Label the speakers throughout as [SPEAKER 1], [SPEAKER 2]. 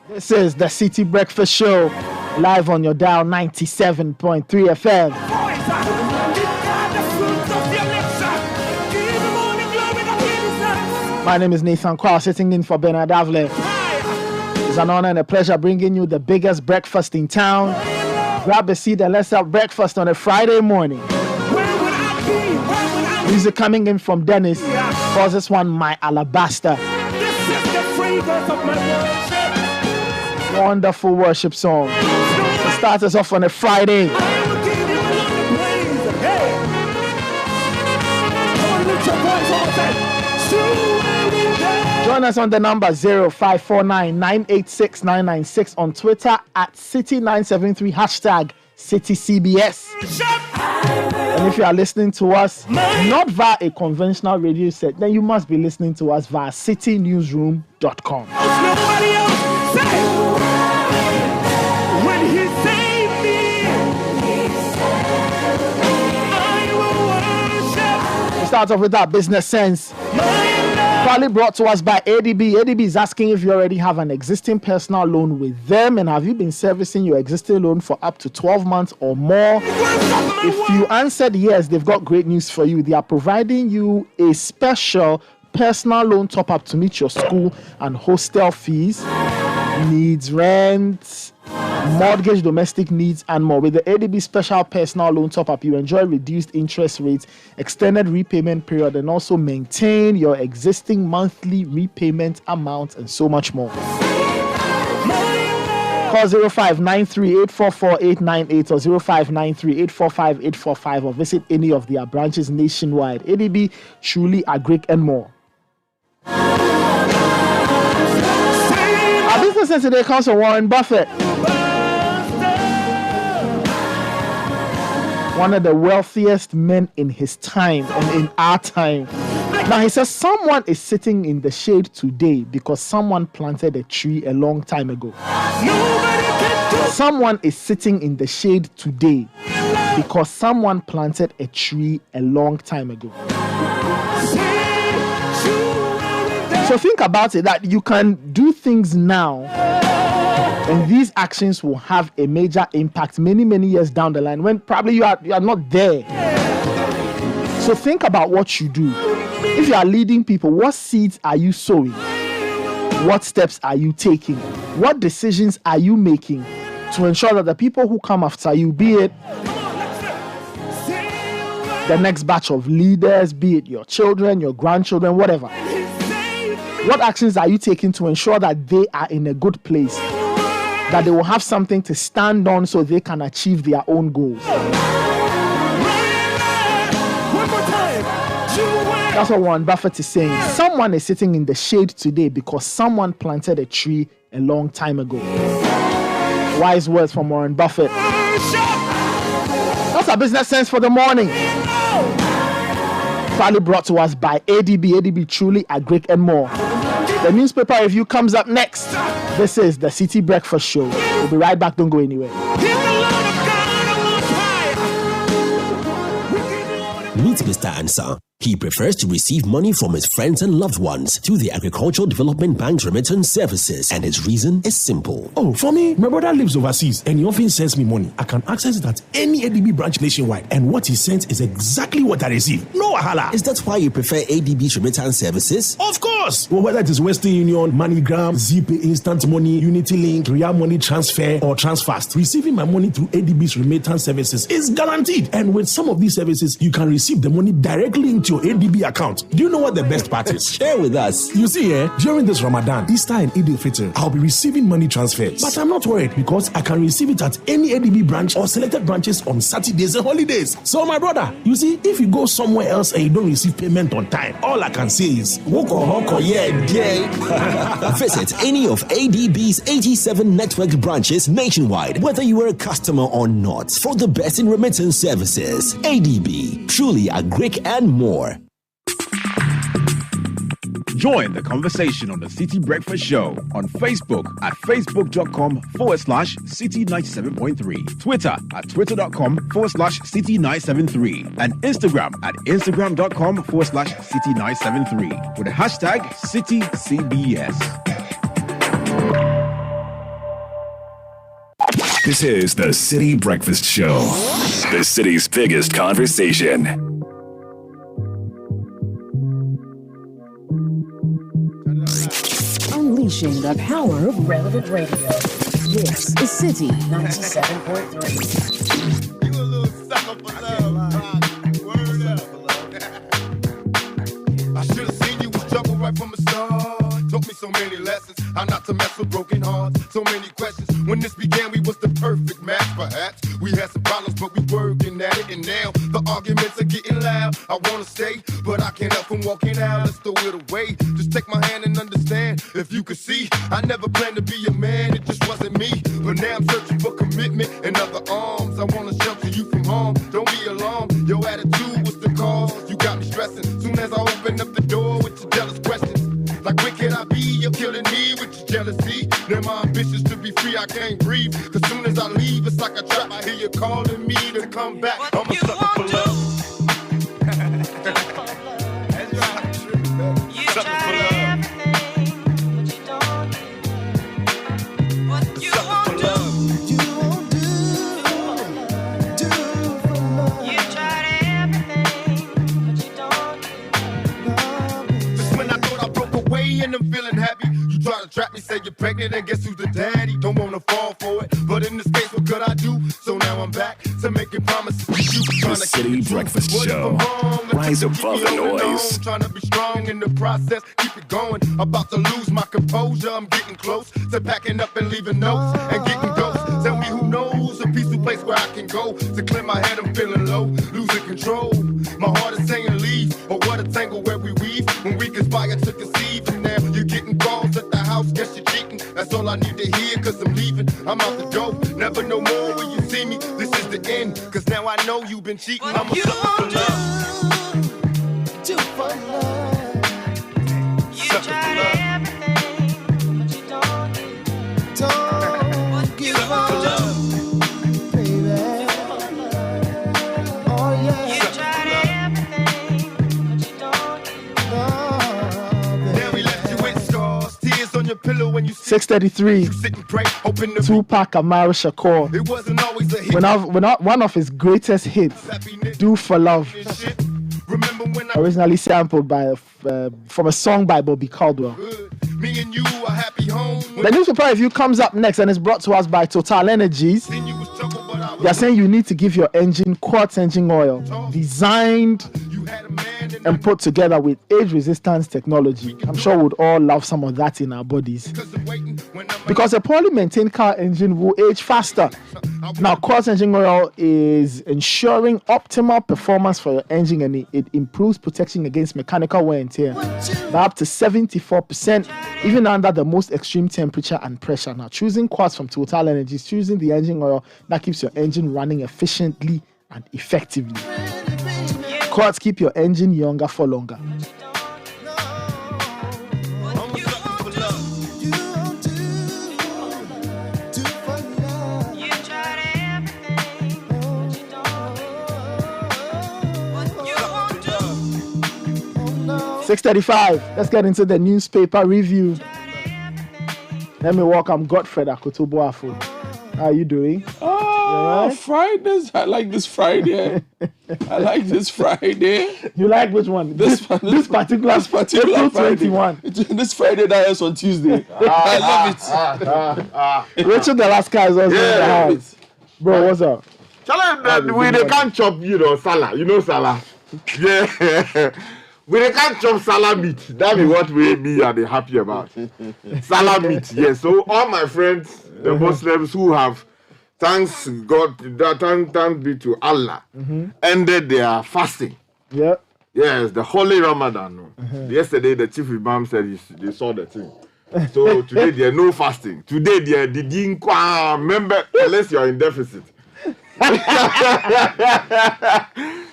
[SPEAKER 1] This is the Citi Breakfast Show, live on your dial 97.3 FM. My name is Nathan Quao, sitting in for Bernard Avle. It's an honor and a pleasure bringing you the biggest breakfast in town. Grab a seat and let's have breakfast on a Friday morning. Music coming in from Dennis. Calls this one My Alabaster.
[SPEAKER 2] This is the fragrance of my worship.
[SPEAKER 1] Wonderful worship song. It starts us off on a Friday.
[SPEAKER 2] I will give you another praise. Hey. Come on, lift your voice all the time.
[SPEAKER 1] Join us on the number 0549-986-996 on Twitter at Citi973 hashtag CitiCBS. And if you are listening to us not via a conventional radio set, then you must be listening to us via citinewsroom.com.
[SPEAKER 2] Nobody else say. When he saved me, I will worship.
[SPEAKER 1] We start off with our business sense. Probably brought to us by ADB. ADB is asking if you already have an existing personal loan with them and have you been servicing your existing loan for up to 12 months or more. If you answered yes, they've got great news for you. They are providing you a special personal loan top-up to meet your school and hostel fees, needs, rent, mortgage, domestic needs, and more. With the ADB special personal loan top-up, you enjoy reduced interest rates, extended repayment period, and also maintain your existing monthly repayment amount, and so much more. Call 0593-844-898 or 0593-845-845 or visit any of their branches nationwide. ADB, truly a great and more. Our business sense today comes from Warren Buffett, one of the wealthiest men in his time and in our time. Now he says someone is sitting in the shade today because someone planted a tree a long time ago. Someone is sitting in the shade today because someone planted a tree a long time ago. So think about it, that you can do things now and these actions will have a major impact many years down the line when probably you are not there. So think about what you do. If you are leading people, what seeds are you sowing? What steps are you taking? What decisions are you making to ensure that the people who come after you, be it the next batch of leaders, be it your children, your grandchildren, whatever, what actions are you taking to ensure that they are in a good place, that they will have something to stand on so they can achieve their own goals? That's what Warren Buffett is saying. Someone is sitting in the shade today because someone planted a tree a long time ago. Wise words from Warren Buffett. That's our business sense for the morning. Proudly brought to us by ADB. ADB, truly a great and more. The newspaper review comes up next. This is the Citi Breakfast Show. We'll be right back. Don't go anywhere.
[SPEAKER 3] Meet Mr. Answer. He prefers to receive money from his friends and loved ones through the Agricultural Development Bank's remittance services, and his reason is simple.
[SPEAKER 4] Oh, for me, my brother lives overseas and he often sends me money. I can access it at any ADB branch nationwide, and what he sends is exactly what I receive. No wahala.
[SPEAKER 3] Is that why you prefer ADB's remittance services?
[SPEAKER 4] Of course. Well, whether it is Western Union, MoneyGram, ZPay Instant Money, Unity Link, Real Money Transfer, or Transfast, receiving my money through ADB's remittance services is guaranteed. And with some of these services, you can receive the money directly into your ADB account. Do you know what the best part is?
[SPEAKER 3] Share with us.
[SPEAKER 4] You see, during this Ramadan, Easter and Eid al-Fitr, I'll be receiving money transfers. But I'm not worried because I can receive it at any ADB branch or selected branches on Saturdays and holidays. So my brother, you see, if you go somewhere else and you don't receive payment on time, all I can say is, Woko Hoko, yeah.
[SPEAKER 3] Visit any of ADB's 87 network branches nationwide, whether you are a customer or not, for the best in remittance services. ADB, truly a Greek and more.
[SPEAKER 5] Join the conversation on the Citi Breakfast Show on Facebook at facebook.com/Citi97.3, Twitter at twitter.com/Citi973, and Instagram at instagram.com/Citi973 with the hashtag CitiCBS.
[SPEAKER 6] This is the Citi Breakfast Show, the city's biggest conversation.
[SPEAKER 7] Unleashing the power of relevant radio. This is Citi 97.3.
[SPEAKER 2] You a little sucker for love. Word up. I should have seen you was trouble right from the start. Taught me so many lessons. How not to mess with broken hearts. So many questions. When this began, we was the perfect match. Perhaps we had some problems, but we working at it. And now the arguments are getting loud. I wanna stay, but I can't help from walking out. Let's throw it away. Just take my hand and understand. If you could see, I never planned to be a man. It just wasn't me. But now I'm searching for commitment and other arms. I wanna shelter you from harm. Don't be alarmed. Your attitude was the cause. You got me stressing. Soon as I open up the door with your jealous questions. Like where can I be? You're killing me with your jealousy. Now my ambitions to be free, I can't breathe. Cause soon as I leave, it's like a trap. I hear you calling me to come back. I'm a sucker for love. That's right.
[SPEAKER 8] You try everything, but you don't do what you won't do. You won't do for love. You tried everything, but you don't do.
[SPEAKER 2] Just when I thought I broke away and I'm feeling happy, you try to trap me, say you're pregnant, and guess who's the daddy? Don't wanna fall for it, but in this case, what could I do? So now I'm back to making promises to you.
[SPEAKER 6] The Citi Breakfast Show. Rise above the noise.
[SPEAKER 2] Trying to be strong in the process, keep it going. About to lose my composure, I'm getting close to packing up and leaving notes and getting ghosts. Tell me who knows a peaceful place where I can go to clear my head. I'm feeling low, losing control. My heart is saying leave, or what a tangle where we weave. When we conspire to conceive, and now you're getting calls at the house. Guess you're cheating. That's all I need to hear, cause I'm leaving. I'm out the door, never no more when you see me. This is the end, cause now I know you've been cheating. I'm a sucker for love.
[SPEAKER 8] You tried everything, but you don't do what you won't do. You tried everything, but you don't do.
[SPEAKER 2] Now we left you with scars, tears on your pillow when you
[SPEAKER 1] 6:33.
[SPEAKER 2] sit and pray, hoping to
[SPEAKER 1] Tupac Amaru Shakur.
[SPEAKER 2] It wasn't always a hit.
[SPEAKER 1] One of his greatest hits, "Do for Love,"
[SPEAKER 2] Shit. Remember when I
[SPEAKER 1] originally sampled by from a song by Bobby Caldwell.
[SPEAKER 2] me and you a happy home.
[SPEAKER 1] The newspaper review comes up next and is brought to us by Total Energies.
[SPEAKER 2] Then you was trouble, but I was
[SPEAKER 1] They are saying you need to give your engine quartz engine oil, designed
[SPEAKER 2] you had a man
[SPEAKER 1] and put together with age resistance technology. I'm sure we'd all love some of that in our bodies.
[SPEAKER 2] because of waiting when I'm
[SPEAKER 1] Because a poorly maintained car engine will age faster. Now, quartz engine oil is ensuring optimal performance for your engine, and it improves protection against mechanical wear and tear by up to 74%, even under the most extreme temperature and pressure. Now, choosing quartz from Total Energies, choosing the engine oil that keeps your engine running efficiently and effectively. Quartz keep your engine younger for longer.
[SPEAKER 8] You tried everything, but you don't do what you won't do.
[SPEAKER 1] 6:35. Let's get into the newspaper review. Let me welcome Godfred Akotoboafo. How are you doing?
[SPEAKER 9] Oh, Fridays. I like this Friday. I like this Friday.
[SPEAKER 1] You like which one? This particular April
[SPEAKER 9] Friday.
[SPEAKER 1] 21.
[SPEAKER 9] This Friday that is on Tuesday. I love it.
[SPEAKER 1] Rachel Delaska is also in the house. Bro, what's up?
[SPEAKER 10] We they can't chop, Salah. You know Salah? Yeah. We they can't chop Salah meat. That is what we are happy about. Salah meat, yes. So all my friends, the Muslims who have, thanks God, thanks be to Allah, ended their fasting.
[SPEAKER 1] Yeah.
[SPEAKER 10] Yes, the holy Ramadan. Yesterday, the chief imam said they saw the thing. So today, there no fasting. Today, there didn't remember unless you are in deficit.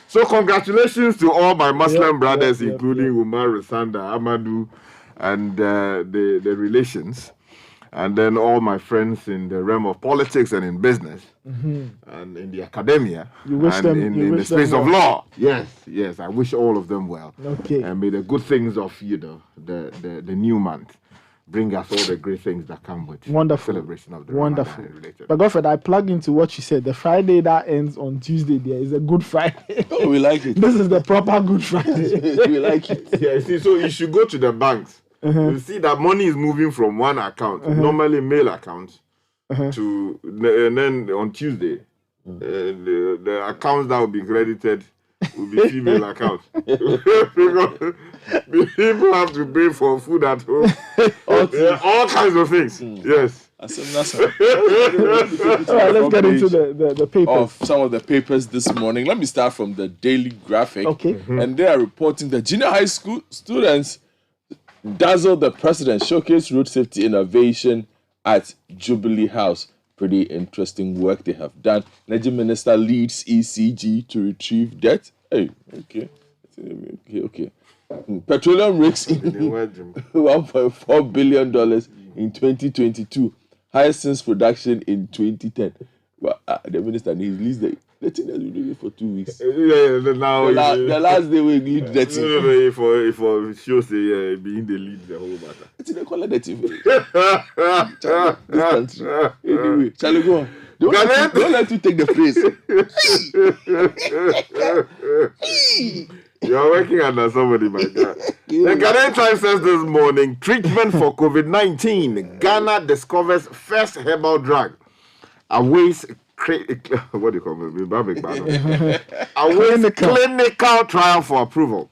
[SPEAKER 10] So congratulations to all my Muslim brothers, including Umar, Rasanda, Amadou, and the relations. And then all my friends in the realm of politics and in business, and in the academia,
[SPEAKER 1] You wish
[SPEAKER 10] and
[SPEAKER 1] them-
[SPEAKER 10] in
[SPEAKER 1] you
[SPEAKER 10] the
[SPEAKER 1] wish
[SPEAKER 10] space
[SPEAKER 1] them
[SPEAKER 10] of
[SPEAKER 1] well.
[SPEAKER 10] law. Yes, I wish all of them well.
[SPEAKER 1] Okay.
[SPEAKER 10] And may the good things of the new month bring us all the great things that come with
[SPEAKER 1] Wonderful.
[SPEAKER 10] the celebration of the
[SPEAKER 1] Wonderful.
[SPEAKER 10] Ramadan related.
[SPEAKER 1] But Godfred, I plug into what you said. The Friday that ends on Tuesday there is a Good Friday.
[SPEAKER 9] Oh, we like it.
[SPEAKER 1] This is the proper Good Friday.
[SPEAKER 9] We like it.
[SPEAKER 10] Yeah, see, so you should go to the banks. You see that money is moving from one account, normally mail account, to and then on Tuesday, the accounts that will be credited will be female accounts. Because people have to pay for food at home, all kinds of things. Yes.
[SPEAKER 9] That's
[SPEAKER 1] All right, let's get into the papers.
[SPEAKER 9] Of some of the papers this morning. Let me start from the Daily Graphic.
[SPEAKER 1] Okay.
[SPEAKER 9] And they are reporting that junior high school students dazzled the president, showcase road safety innovation at Jubilee House. Pretty interesting work they have done. Energy Minister leads ECG to retrieve debt. Hey, okay. Petroleum rakes in $1.4 billion in 2022. Highest since production in 2010. Well, the minister released the thing that we did it for 2 weeks.
[SPEAKER 10] Now
[SPEAKER 9] The last day we lead that thing.
[SPEAKER 10] for shows being the lead the whole matter.
[SPEAKER 9] It's in the call that thing. This country. Anyway, shall we go on? Don't let you take the praise.
[SPEAKER 10] You're working under somebody, my God. The Ghanaian Times says this morning, treatment for COVID-19. Ghana discovers first herbal drug. Awaits what do you call it? Awaits clinical trial for approval.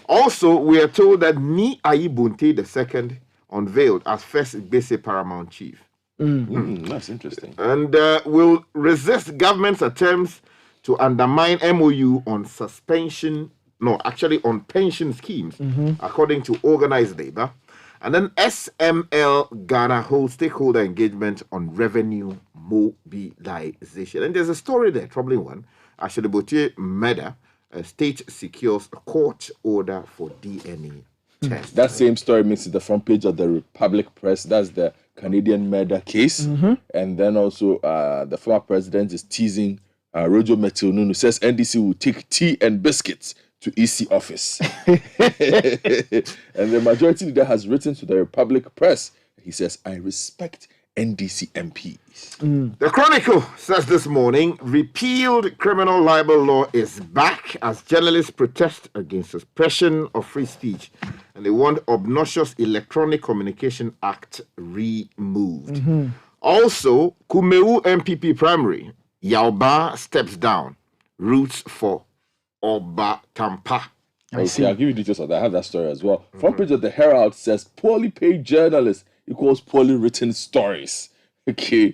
[SPEAKER 10] Also, we are told that Ni Ayi Bonte II unveiled as first basic paramount chief.
[SPEAKER 9] That's interesting.
[SPEAKER 10] And will resist government's attempts to undermine MOU on on pension schemes, according to organized labor. And then SML Ghana holds stakeholder engagement on revenue mobilization. And there's a story there, troubling one. Ashilibotie murder, state secures a court order for DNA test.
[SPEAKER 9] That same story makes it the front page of the Republic Press. That's the Canadian murder case. And then also the former president is teasing Rojo Metilnunu, says NDC will take tea and biscuits to EC office. And the majority leader has written to the Republic Press. He says, I respect NDC MPs.
[SPEAKER 10] The Chronicle says this morning, repealed criminal libel law is back as journalists protest against suppression of free speech. And they want obnoxious Electronic Communication Act removed. Also, Kumeu MPP primary, Yauba steps down. Roots for Oba Tampa.
[SPEAKER 9] Okay, I'll give you details of that. I have that story as well. Front page of the Herald says poorly paid journalists equals poorly written stories. Okay.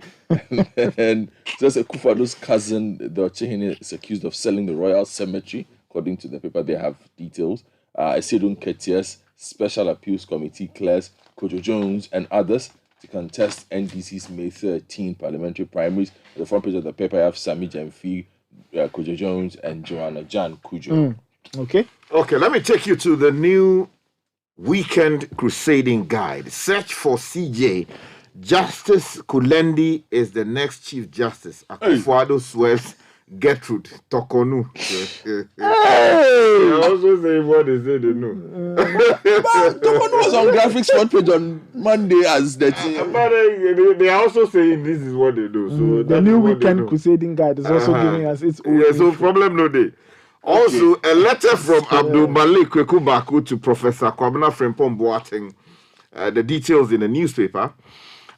[SPEAKER 9] And just a Kufado's cousin, the Ochehene, is accused of selling the Royal Cemetery. According to the paper, they have details. Esedun Ketias, Special Appeals Committee clears Kojo Jones and others to contest NDC's May 13 parliamentary primaries. At the front page of the paper, I have Sami Jamfi, Kojo Jones, and Joanna Jan Kujo.
[SPEAKER 1] Okay,
[SPEAKER 10] let me take you to the new weekend crusading guide. Search for CJ. Justice Kulendi is the next Chief Justice. Akufo-Addo swears Gertrude Tokonu. They also say what they say they know.
[SPEAKER 9] Tokonu was on graphics front page on Monday as that.
[SPEAKER 10] But they are also saying this is what they do. So
[SPEAKER 1] the new weekend crusading guide is also giving us its own.
[SPEAKER 10] Yeah, so problem no day. Also, a letter from Abdul Malik Kwekubaku to Professor Kwabena Frimpong Boateng. The details in the newspaper.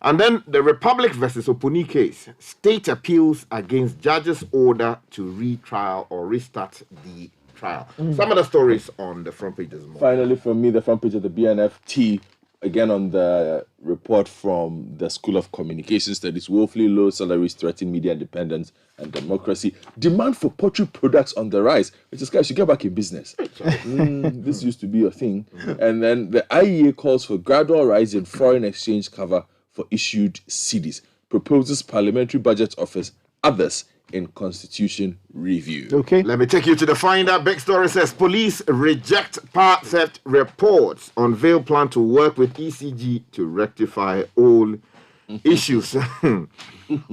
[SPEAKER 10] And then the Republic versus Opuni case. State appeals against judge's order to retrial or restart the trial. Some of the stories on the front page this morning.
[SPEAKER 9] Finally, for me, the front page of the BNFT, again on the report from the School of Communication Studies, woefully low salaries threaten media independence and democracy. Demand for poultry products on the rise. Which is, guys, you get back in business. This used to be a thing. And then the IEA calls for gradual rise in foreign exchange cover for issued CDs. Proposes Parliamentary Budget Office, others in Constitution Review.
[SPEAKER 1] Okay.
[SPEAKER 10] Let me take you to the Finder. Big story says police reject power theft reports. Unveil plan to work with ECG to rectify all issues.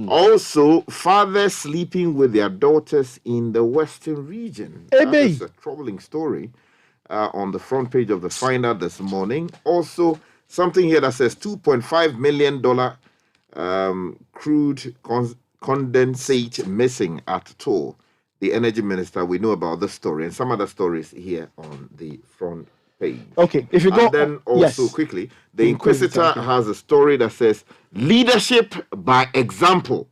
[SPEAKER 10] Also, fathers sleeping with their daughters in the Western region. That's a troubling story on the front page of the Finder this morning. Also, something here that says $2.5 million crude condensate missing at toll. The energy minister, we know about this story and some other stories here on the front page.
[SPEAKER 1] Okay, if you go...
[SPEAKER 10] And then also quickly, the Inquisitor has a story that says, leadership by example.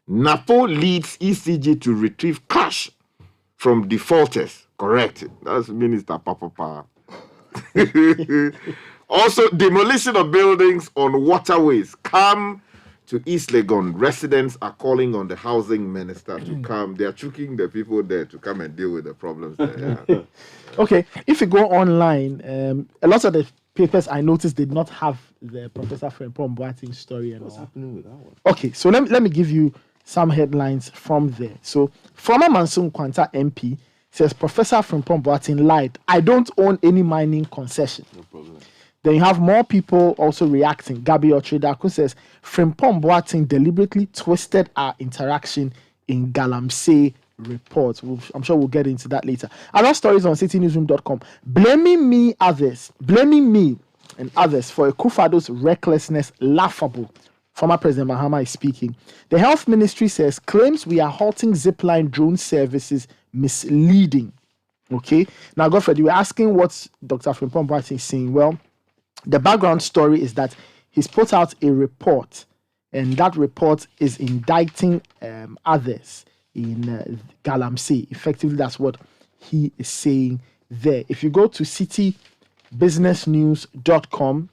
[SPEAKER 10] NAPO leads ECG to retrieve cash from defaulters. Correct. That's Minister Papa. Also, demolition of buildings on waterways. Come to East Legon. Residents are calling on the housing minister to come. They are choking the people there to come and deal with the problems there. Yeah.
[SPEAKER 1] Okay, if you go online, a lot of the papers I noticed did not have the Professor Frimpong Boateng story. And
[SPEAKER 9] What's happening with that one?
[SPEAKER 1] Okay, so let me give you some headlines from there. So, former Manson Kwanta MP says Professor Frimpong Boateng lied. I don't own any mining concession.
[SPEAKER 9] No problem.
[SPEAKER 1] Then you have more people also reacting. Gabi Ochedaku says Frimpong Boateng deliberately twisted our interaction in Galamsay report. I'm sure we'll get into that later. Other stories on citynewsroom.com. Blaming me and others for Akufo's recklessness laughable. Former President Mahama is speaking. The health ministry says claims we are halting zipline drone services misleading. Okay. Now, Godfrey, you were asking what Dr. Frimpong Boateng is saying. Well, the background story is that he's put out a report, and that report is indicting others in Galamsay. Effectively, that's what he is saying there. If you go to citybusinessnews.com,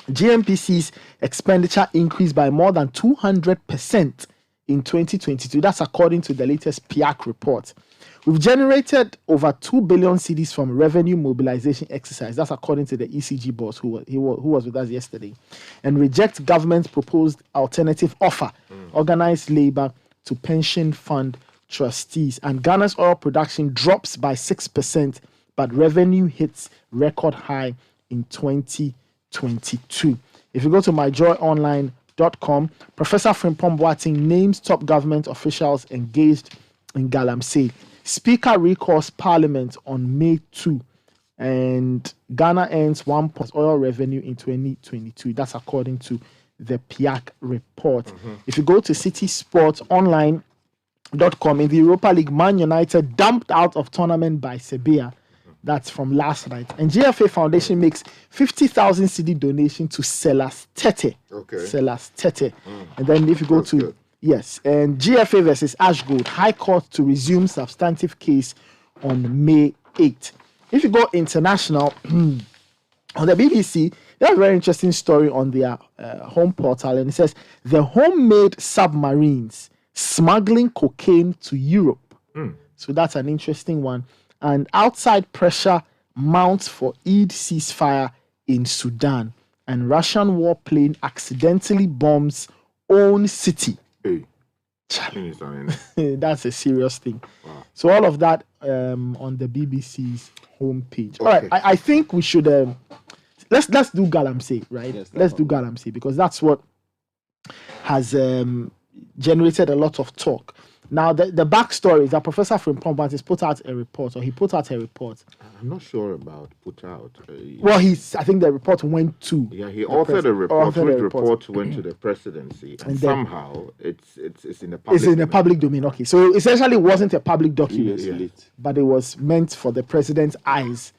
[SPEAKER 1] GMPC's expenditure increased by more than 200% in 2022. That's according to the latest PIAC report. We've generated over 2 billion cedis from revenue mobilization exercise. That's according to the ECG boss who was with us yesterday. And reject government's proposed alternative offer, organized labor to pension fund trustees. And Ghana's oil production drops by 6%, but revenue hits record high in 2022. If you go to myjoyonline.com, Professor Frimpong Boateng names top government officials engaged in Galamsay. Speaker recalls Parliament on May 2, and Ghana earns 1 oil revenue in 2022. That's according to the PIAC report. If you go to citysportsonline.com, in the Europa League, Man United dumped out of tournament by Sevilla. That's from last night. And GFA Foundation makes 50,000 CD donation to Selas Tete.
[SPEAKER 10] Okay.
[SPEAKER 1] Selas Tete. And then if you go to... Good. Yes, and GFA versus Ashgold, High Court to resume substantive case on May 8th. If you go international, on the BBC, they have a very interesting story on their home portal, and it says, the homemade submarines smuggling cocaine to Europe. So that's an interesting one. And outside pressure mounts for Eid ceasefire in Sudan. And Russian warplane accidentally bombs own city.
[SPEAKER 10] Hey.
[SPEAKER 1] That's a serious thing. Wow. So all of that on the BBC's homepage. Okay. All right, I think we should let's do Galamsay, right? Yes, let's do Galamsay because that's what has generated a lot of talk. Now, the backstory is that Professor Frimpong Boateng put out a report, or he put out a report.
[SPEAKER 10] I'm not sure about put out.
[SPEAKER 1] Well, I think the report went to...
[SPEAKER 10] Yeah, he authored a report, which report went to the presidency, and somehow it's in the public
[SPEAKER 1] It's in the public domain, okay. So, essentially, it wasn't a public document, but it was meant for the president's eyes,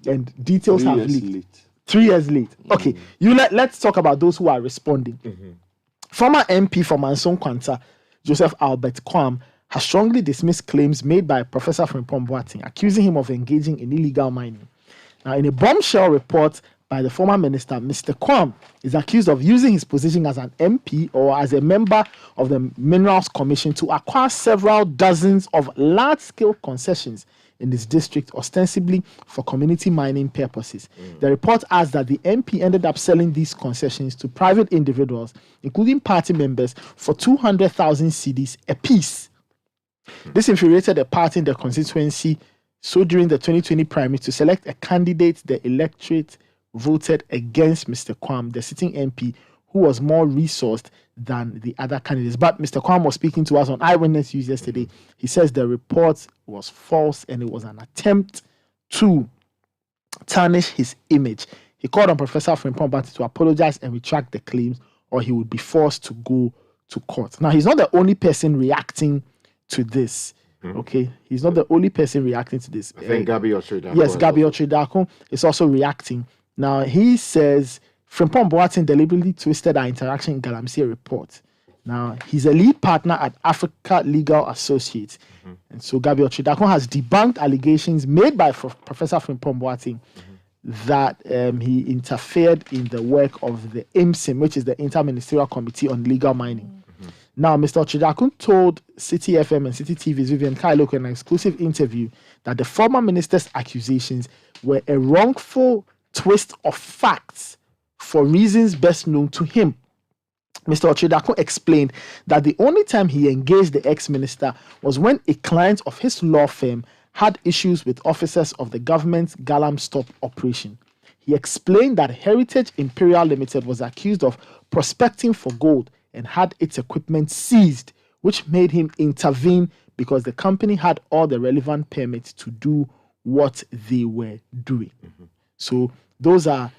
[SPEAKER 1] and details have leaked. 3 years late. Okay, let's talk about those who are responding. Former MP for Manson Kwanta, Joseph Albert Quam, has strongly dismissed claims made by Professor Frimpong Boateng, accusing him of engaging in illegal mining. Now, in a bombshell report by the former minister, Mr. Quam is accused of using his position as an MP or as a member of the Minerals Commission to acquire several dozens of large-scale concessions in his district, ostensibly for community mining purposes. The report adds that the MP ended up selling these concessions to private individuals, including party members, for 200,000 cedis apiece. This infuriated the party in the constituency. So during the 2020 primary, to select a candidate, the electorate voted against Mr. Quam, the sitting MP, who was more resourced than the other candidates. But Mr. Quam was speaking to us on Eyewitness News yesterday. He says the report was false and it was an attempt to tarnish his image. He called on Professor Frimpong Boateng to apologize and retract the claims, or he would be forced to go to court. Now, he's not the only person reacting to this. Okay, he's not the only person reacting to this.
[SPEAKER 10] I think Gabi Oshridako.
[SPEAKER 1] Yes, Gabi Oshridako is also reacting. Now, he says Frimpong Boateng deliberately twisted our interaction in Galamsay report. Now, he's a lead partner at Africa Legal Associates. And so Gabi Oshridako has debunked allegations made by Professor Frimpong Boateng that he interfered in the work of the IMSIM, which is the Inter-Ministerial Committee on Legal Mining. Now, Mr. Oshridako told Citi FM and Citi TV's Vivian Kailoko in an exclusive interview that the former minister's accusations were a wrongful twist of facts for reasons best known to him. Mr. Oshridako explained that the only time he engaged the ex-minister was when a client of his law firm had issues with officers of the government's Galamsay operation. He explained that Heritage Imperial Limited was accused of prospecting for gold and had its equipment seized, which made him intervene because the company had all the relevant permits to do what they were doing. So those are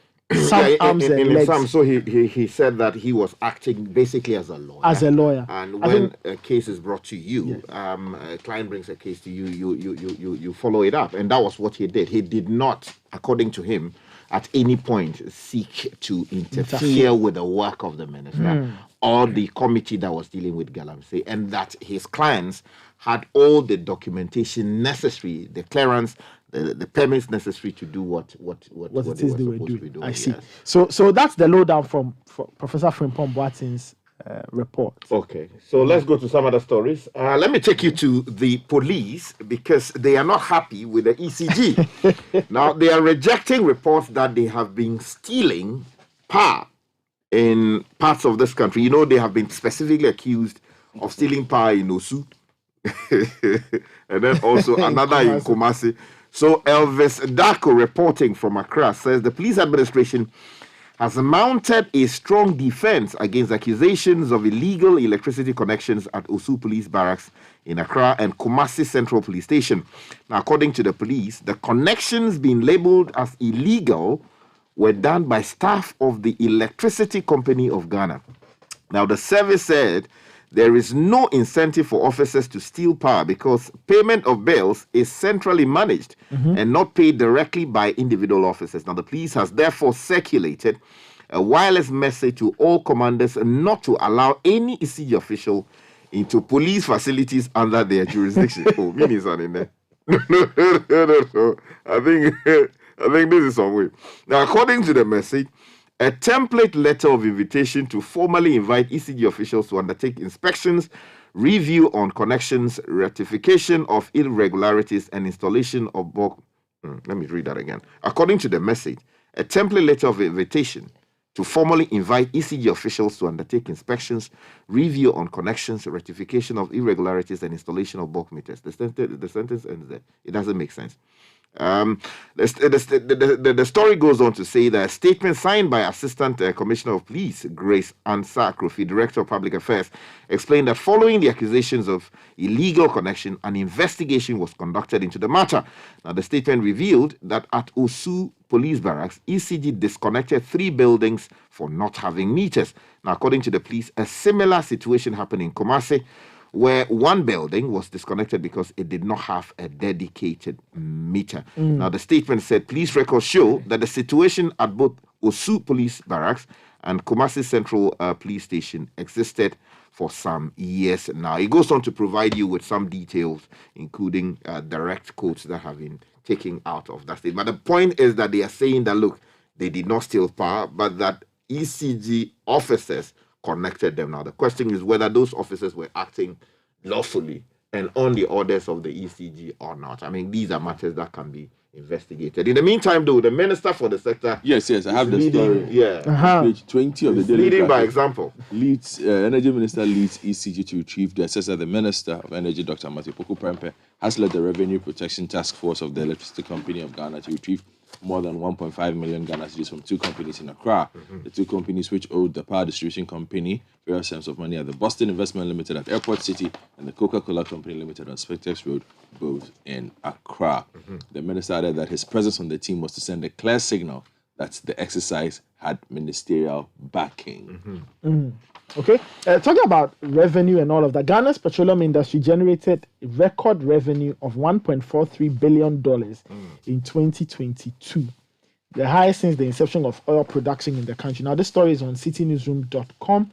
[SPEAKER 1] some arms and legs.
[SPEAKER 10] So he said that he was acting basically as a lawyer.
[SPEAKER 1] As a lawyer.
[SPEAKER 10] And when a case is brought to you, a client brings a case to you, you follow it up. And that was what he did. He did not, according to him, at any point seek to interfere with the work of the minister or the committee that was dealing with Galamsay, and that his clients had all the documentation necessary, the clearance, the permits necessary to do what it is they were doing.
[SPEAKER 1] I see. Yes. So that's the lowdown from Professor Frimpong Boateng's report.
[SPEAKER 10] Okay, so let's go to some other stories. Let me take you to the police because they are not happy with the ECG. Now, they are rejecting reports that they have been stealing power in parts of this country. You know, they have been specifically accused of stealing power in Osu and then also another in Kumasi. So Elvis Dako, reporting from Accra, says the police administration has mounted a strong defense against accusations of illegal electricity connections at Osu Police Barracks in Accra and Kumasi Central Police Station. Now, according to the police, the connections being labeled as illegal were done by staff of the Electricity Company of Ghana. Now, the service said there is no incentive for officers to steal power because payment of bills is centrally managed and not paid directly by individual officers. Now, the police has therefore circulated a wireless message to all commanders not to allow any ECG official into police facilities under their jurisdiction. Oh, meanings are in there. No. I think this is some way. Now, according to the message, a template letter of invitation to formally invite ECG officials to undertake inspections, review on connections, rectification of irregularities, and installation of bulk. Let me read that again. According to the message, a template letter of invitation to formally invite ECG officials to undertake inspections, review on connections, rectification of irregularities, and installation of bulk meters. The sentence ends there. It doesn't make sense. The story goes on to say that a statement signed by Assistant Commissioner of Police Grace Ansa Akrofi, Director of Public Affairs, explained that following the accusations of illegal connection, an investigation was conducted into the matter. Now, the statement revealed that at Osu Police Barracks, ECG disconnected 3 buildings for not having meters. Now, according to the police, a similar situation happened in Kumasi, where one building was disconnected because it did not have a dedicated meter. Now, the statement said, police records show that the situation at both Osu Police Barracks and Kumasi Central Police Station existed for some years now. It goes on to provide you with some details, including direct quotes that have been taken out of that statement. But the point is that they are saying that, look, they did not steal power, but that ECG officers connected them. Now, the question is whether those officers were acting lawfully and on the orders of the ECG or not. I mean, these are matters that can be investigated. In the meantime, though, the Minister for the sector...
[SPEAKER 9] Yes, I have the story.
[SPEAKER 10] Yeah.
[SPEAKER 9] Page 20 of the Daily
[SPEAKER 10] Leading by
[SPEAKER 9] Graphic.
[SPEAKER 10] example.
[SPEAKER 9] Energy Minister leads ECG to retrieve the assessor. The Minister of Energy, Dr. Matthew Poku Prempeh, has led the Revenue Protection Task Force of the Electricity Company of Ghana to retrieve more than 1.5 million Ghana cedis from 2 companies in Accra. The 2 companies which owed the power distribution company various sums of money are the Boston Investment Limited at Airport City and the Coca-Cola Company Limited on Spectex Road, both in Accra. The minister added that his presence on the team was to send a clear signal that the exercise had ministerial backing.
[SPEAKER 1] Okay, talking about revenue and all of that, Ghana's petroleum industry generated a record revenue of $1.43 billion in 2022, the highest since the inception of oil production in the country. Now, this story is on citynewsroom.com.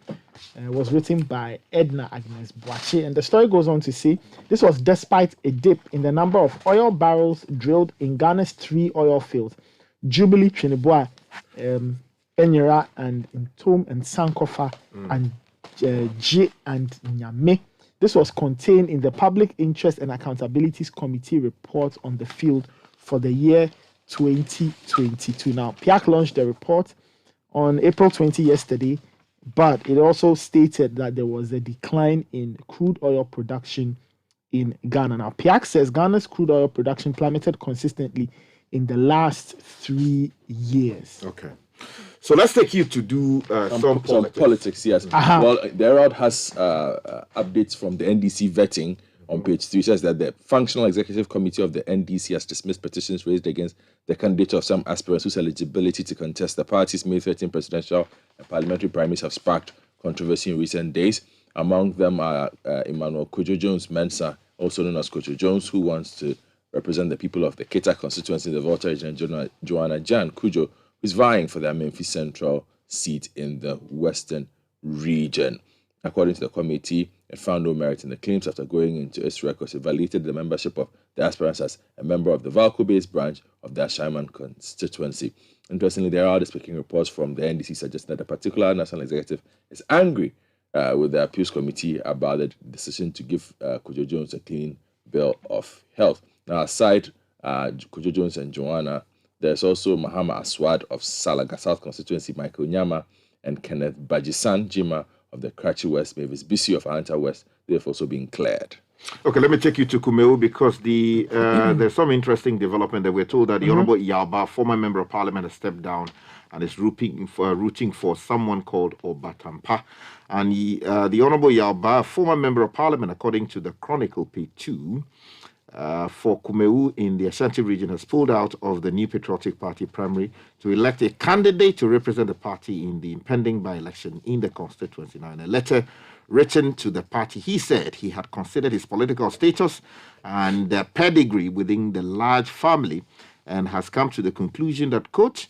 [SPEAKER 1] Was written by Edna Agnes Boache, and the story goes on to say this was despite a dip in the number of oil barrels drilled in Ghana's 3 oil fields: Jubilee, Trinidad, Enyera, and Ntom and Sankofa, and J and Nyame. This was contained in the Public Interest and Accountabilities Committee report on the field for the year 2022. Now, PIAC launched the report on April 20 yesterday, but it also stated that there was a decline in crude oil production in Ghana. Now, PIAC says Ghana's crude oil production plummeted consistently in the last 3 years.
[SPEAKER 10] Okay. So let's take you to do some politics.
[SPEAKER 9] Yes. Well, the Herald has updates from the NDC vetting on page 3. It says that the Functional Executive Committee of the NDC has dismissed petitions raised against the candidate of some aspirants whose eligibility to contest the party's May 13 presidential and parliamentary primaries have sparked controversy in recent days. Among them are Emmanuel Kojo Jones Mensah, also known as Kojo Jones, who wants to represent the people of the Keta constituency in the Volta region, and Joanna Jan Kujo, who is vying for their Memphis Central seat in the Western region. According to the committee, it found no merit in the claims. After going into its records, it validated the membership of the aspirants as a member of the Valco-based branch of the Ashaiman constituency. Interestingly, there are speaking reports from the NDC suggesting that a particular national executive is angry with the appeals committee about the decision to give Kojo Jones a clean bill of health. Now, aside Kojo Jones and Joanna, there's also Mahama Aswad of Salaga South constituency, Michael Nyama, and Kenneth Bajisan Jima of the Karachi West, Mavis Bisi of Anta West. They've also been cleared.
[SPEAKER 10] Okay, let me take you to Kumeu because there's some interesting development that we're told that the Honorable Yalba, former member of parliament, has stepped down and is rooting for someone called Obatampa. And the Honorable Yalba, former member of parliament, according to the Chronicle, page 2, for Kumeu in the Ashanti region, has pulled out of the New Patriotic Party primary to elect a candidate to represent the party in the impending by-election in the constituency. Now, in a letter written to the party, he said he had considered his political status and pedigree within the large family and has come to the conclusion that, quote,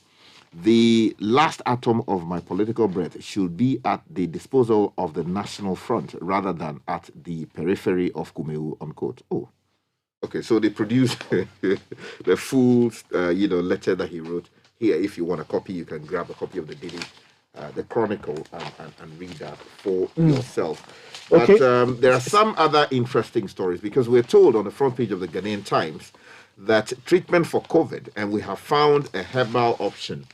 [SPEAKER 10] the last atom of my political breath should be at the disposal of the National Front rather than at the periphery of Kumeu, unquote. Oh. Okay, so they produced the full, letter that he wrote. Here, if you want a copy, you can grab a copy of the Chronicle, and read that for yourself. Okay. But there are some other interesting stories because we're told on the front page of the Ghanaian Times that treatment for COVID, and we have found a herbal option.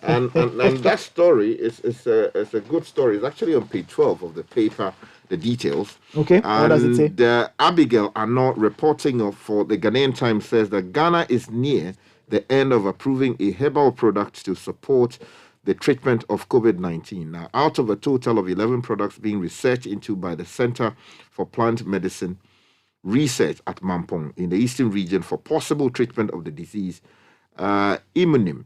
[SPEAKER 10] And that story is a good story. It's actually on page 12 of the paper, the details.
[SPEAKER 1] Okay, what does it say?
[SPEAKER 10] The Abigail Arnaud reporting for the Ghanaian Times says that Ghana is near the end of approving a herbal product to support the treatment of COVID-19. Now, out of a total of 11 products being researched into by the Center for Plant Medicine Research at Mampong in the Eastern region for possible treatment of the disease, Immunim,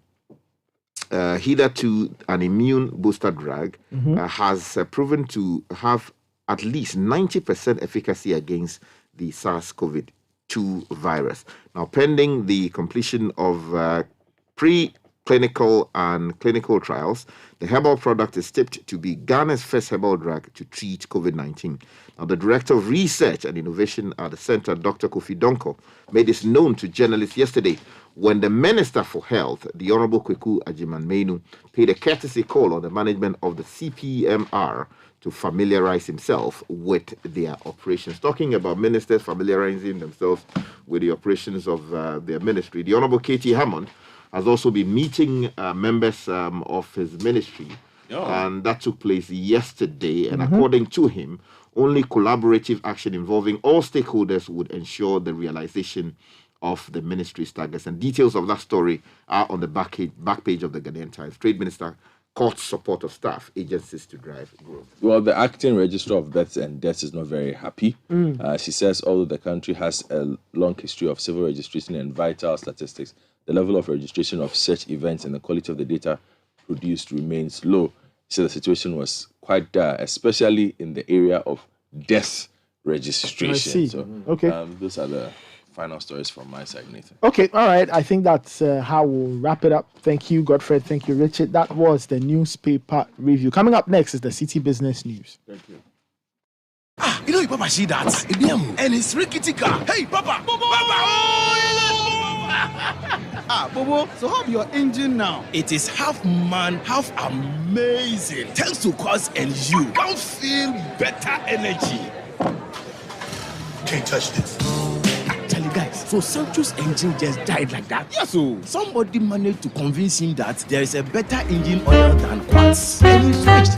[SPEAKER 10] hitherto an immune booster drug, has proven to have at least 90% efficacy against the SARS-CoV-2 virus. Now, pending the completion of pre-clinical and clinical trials, the herbal product is tipped to be Ghana's first herbal drug to treat COVID-19. Now, the Director of Research and Innovation at the Center, Dr. Kofi Donko, made this known to journalists yesterday when the Minister for Health, the Honorable Kweku Ajiman-Menu, paid a courtesy call on the management of the CPMR to familiarize himself with their operations. Talking about ministers familiarizing themselves with the operations of their ministry, the Honorable Katie Hammond has also been meeting members of his ministry, and that took place yesterday. And according to him, only collaborative action involving all stakeholders would ensure the realization of the ministry's targets. And details of that story are on the back page of the Ghanaian Times. Trade Minister court support of staff agencies to drive growth.
[SPEAKER 9] Well, the acting registrar of births and deaths is not very happy. She says although the country has a long history of civil registration and vital statistics, the level of registration of such events and the quality of the data produced remains low. He said the situation was quite dire, especially in the area of death registration.
[SPEAKER 1] I see.
[SPEAKER 9] So,
[SPEAKER 1] Okay.
[SPEAKER 9] Those are the final stories from my side, Nathan.
[SPEAKER 1] Okay, all right. I think that's how we'll wrap it up. Thank you, Godfrey. Thank you, Richard. That was the newspaper review. Coming up next is the City Business News.
[SPEAKER 9] Thank you.
[SPEAKER 4] You know, your Papa see that? And it's rickety car. Hey, Papa! Papa!
[SPEAKER 11] Ah, Bobo, so how your engine now?
[SPEAKER 4] It is half man, half amazing. Thanks to Cause and you. Can't feel better energy. Can't touch this. Actually, guys, so Sancho's engine just died like that?
[SPEAKER 11] Yes, so.
[SPEAKER 4] Somebody managed to convince him that there is a better engine oil than Quartz. And he switched.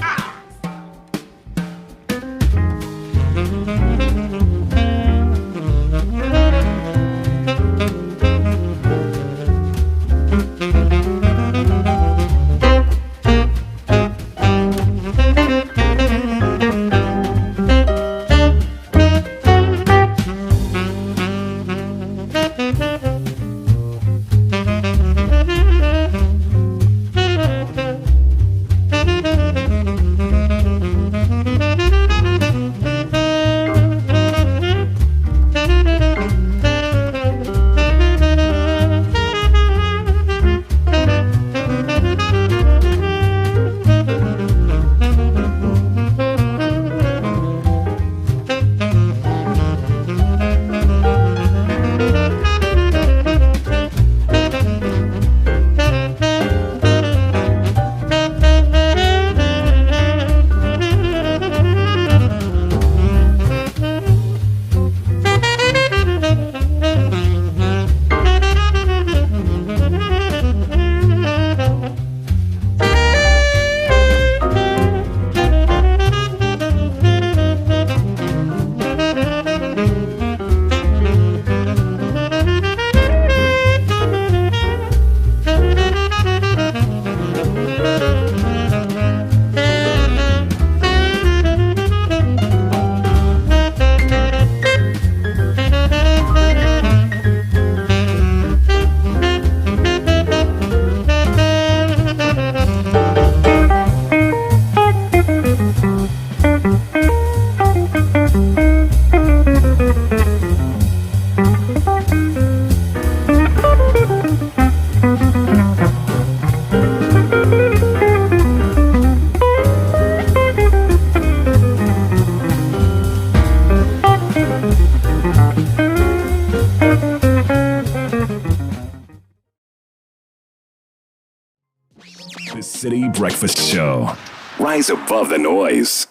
[SPEAKER 6] The Citi Breakfast Show. Rise above the noise.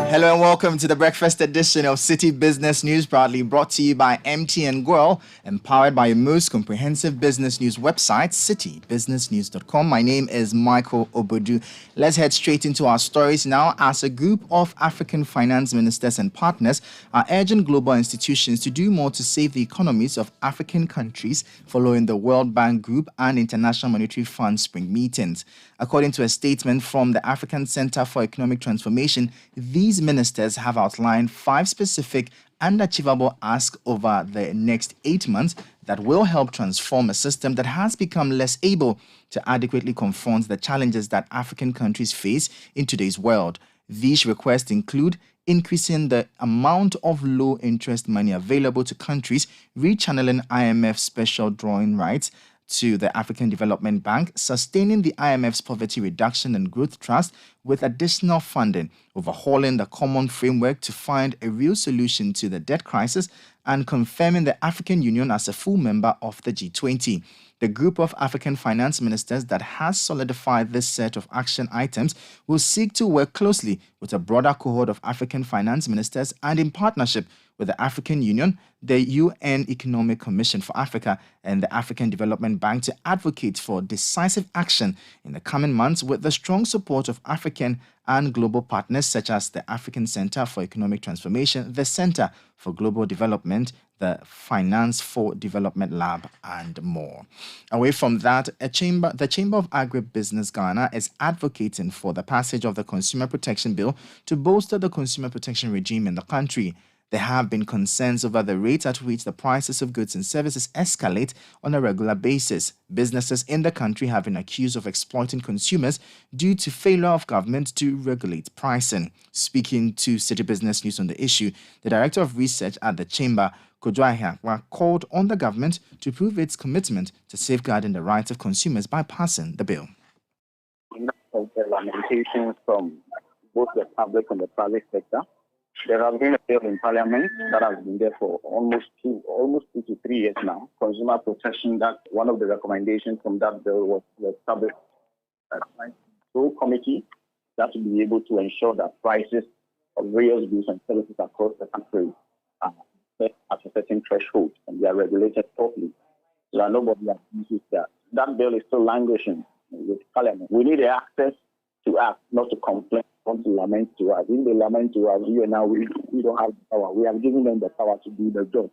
[SPEAKER 12] Hello and welcome to the breakfast edition of City Business News, proudly brought to you by MTN Guardianship, empowered by your most comprehensive business news website, citybusinessnews.com. My name is Michael Obodu. Let's head straight into our stories now, as a group of African finance ministers and partners are urging global institutions to do more to save the economies of African countries following the World Bank Group and International Monetary Fund spring meetings. According to a statement from the African Center for Economic Transformation, these ministers have outlined 5 specific and achievable asks over the next 8 months that will help transform a system that has become less able to adequately confront the challenges that African countries face in today's world. These requests include increasing the amount of low-interest money available to countries, rechanneling IMF special drawing rights to the African Development Bank, sustaining the IMF's Poverty Reduction and Growth Trust with additional funding, overhauling the common framework to find a real solution to the debt crisis, and confirming the African Union as a full member of the G20. The group of African finance ministers that has solidified this set of action items will seek to work closely with a broader cohort of African finance ministers and in partnership with the African Union, the UN Economic Commission for Africa, and the African Development Bank to advocate for decisive action in the coming months with the strong support of African and global partners such as the African Center for Economic Transformation, the Center for Global Development, the Finance for Development Lab, and more. Away from that, the Chamber of Agribusiness Ghana is advocating for the passage of the Consumer Protection Bill to bolster the consumer protection regime in the country. There have been concerns over the rate at which the prices of goods and services escalate on a regular basis. Businesses in the country have been accused of exploiting consumers due to failure of government to regulate pricing. Speaking to Citi Business News on the issue, the Director of Research at the Chamber, Guardianship, called on the government to prove its commitment to safeguarding the rights of consumers by passing the bill.
[SPEAKER 13] Of the lamentations from both the public and the private sector, there has been a bill in Parliament that has been there for almost 2 to 3 years now. Consumer protection, that one of the recommendations from that bill was to establish a committee that will be able to ensure that prices of various goods and services across the country are set at a certain threshold and they are regulated properly so that nobody abuses that. That bill is still languishing with Parliament. We need the access to act, not to complain, not to lament to us. If they lament to us, we don't have the power. We have given them the power to do the job.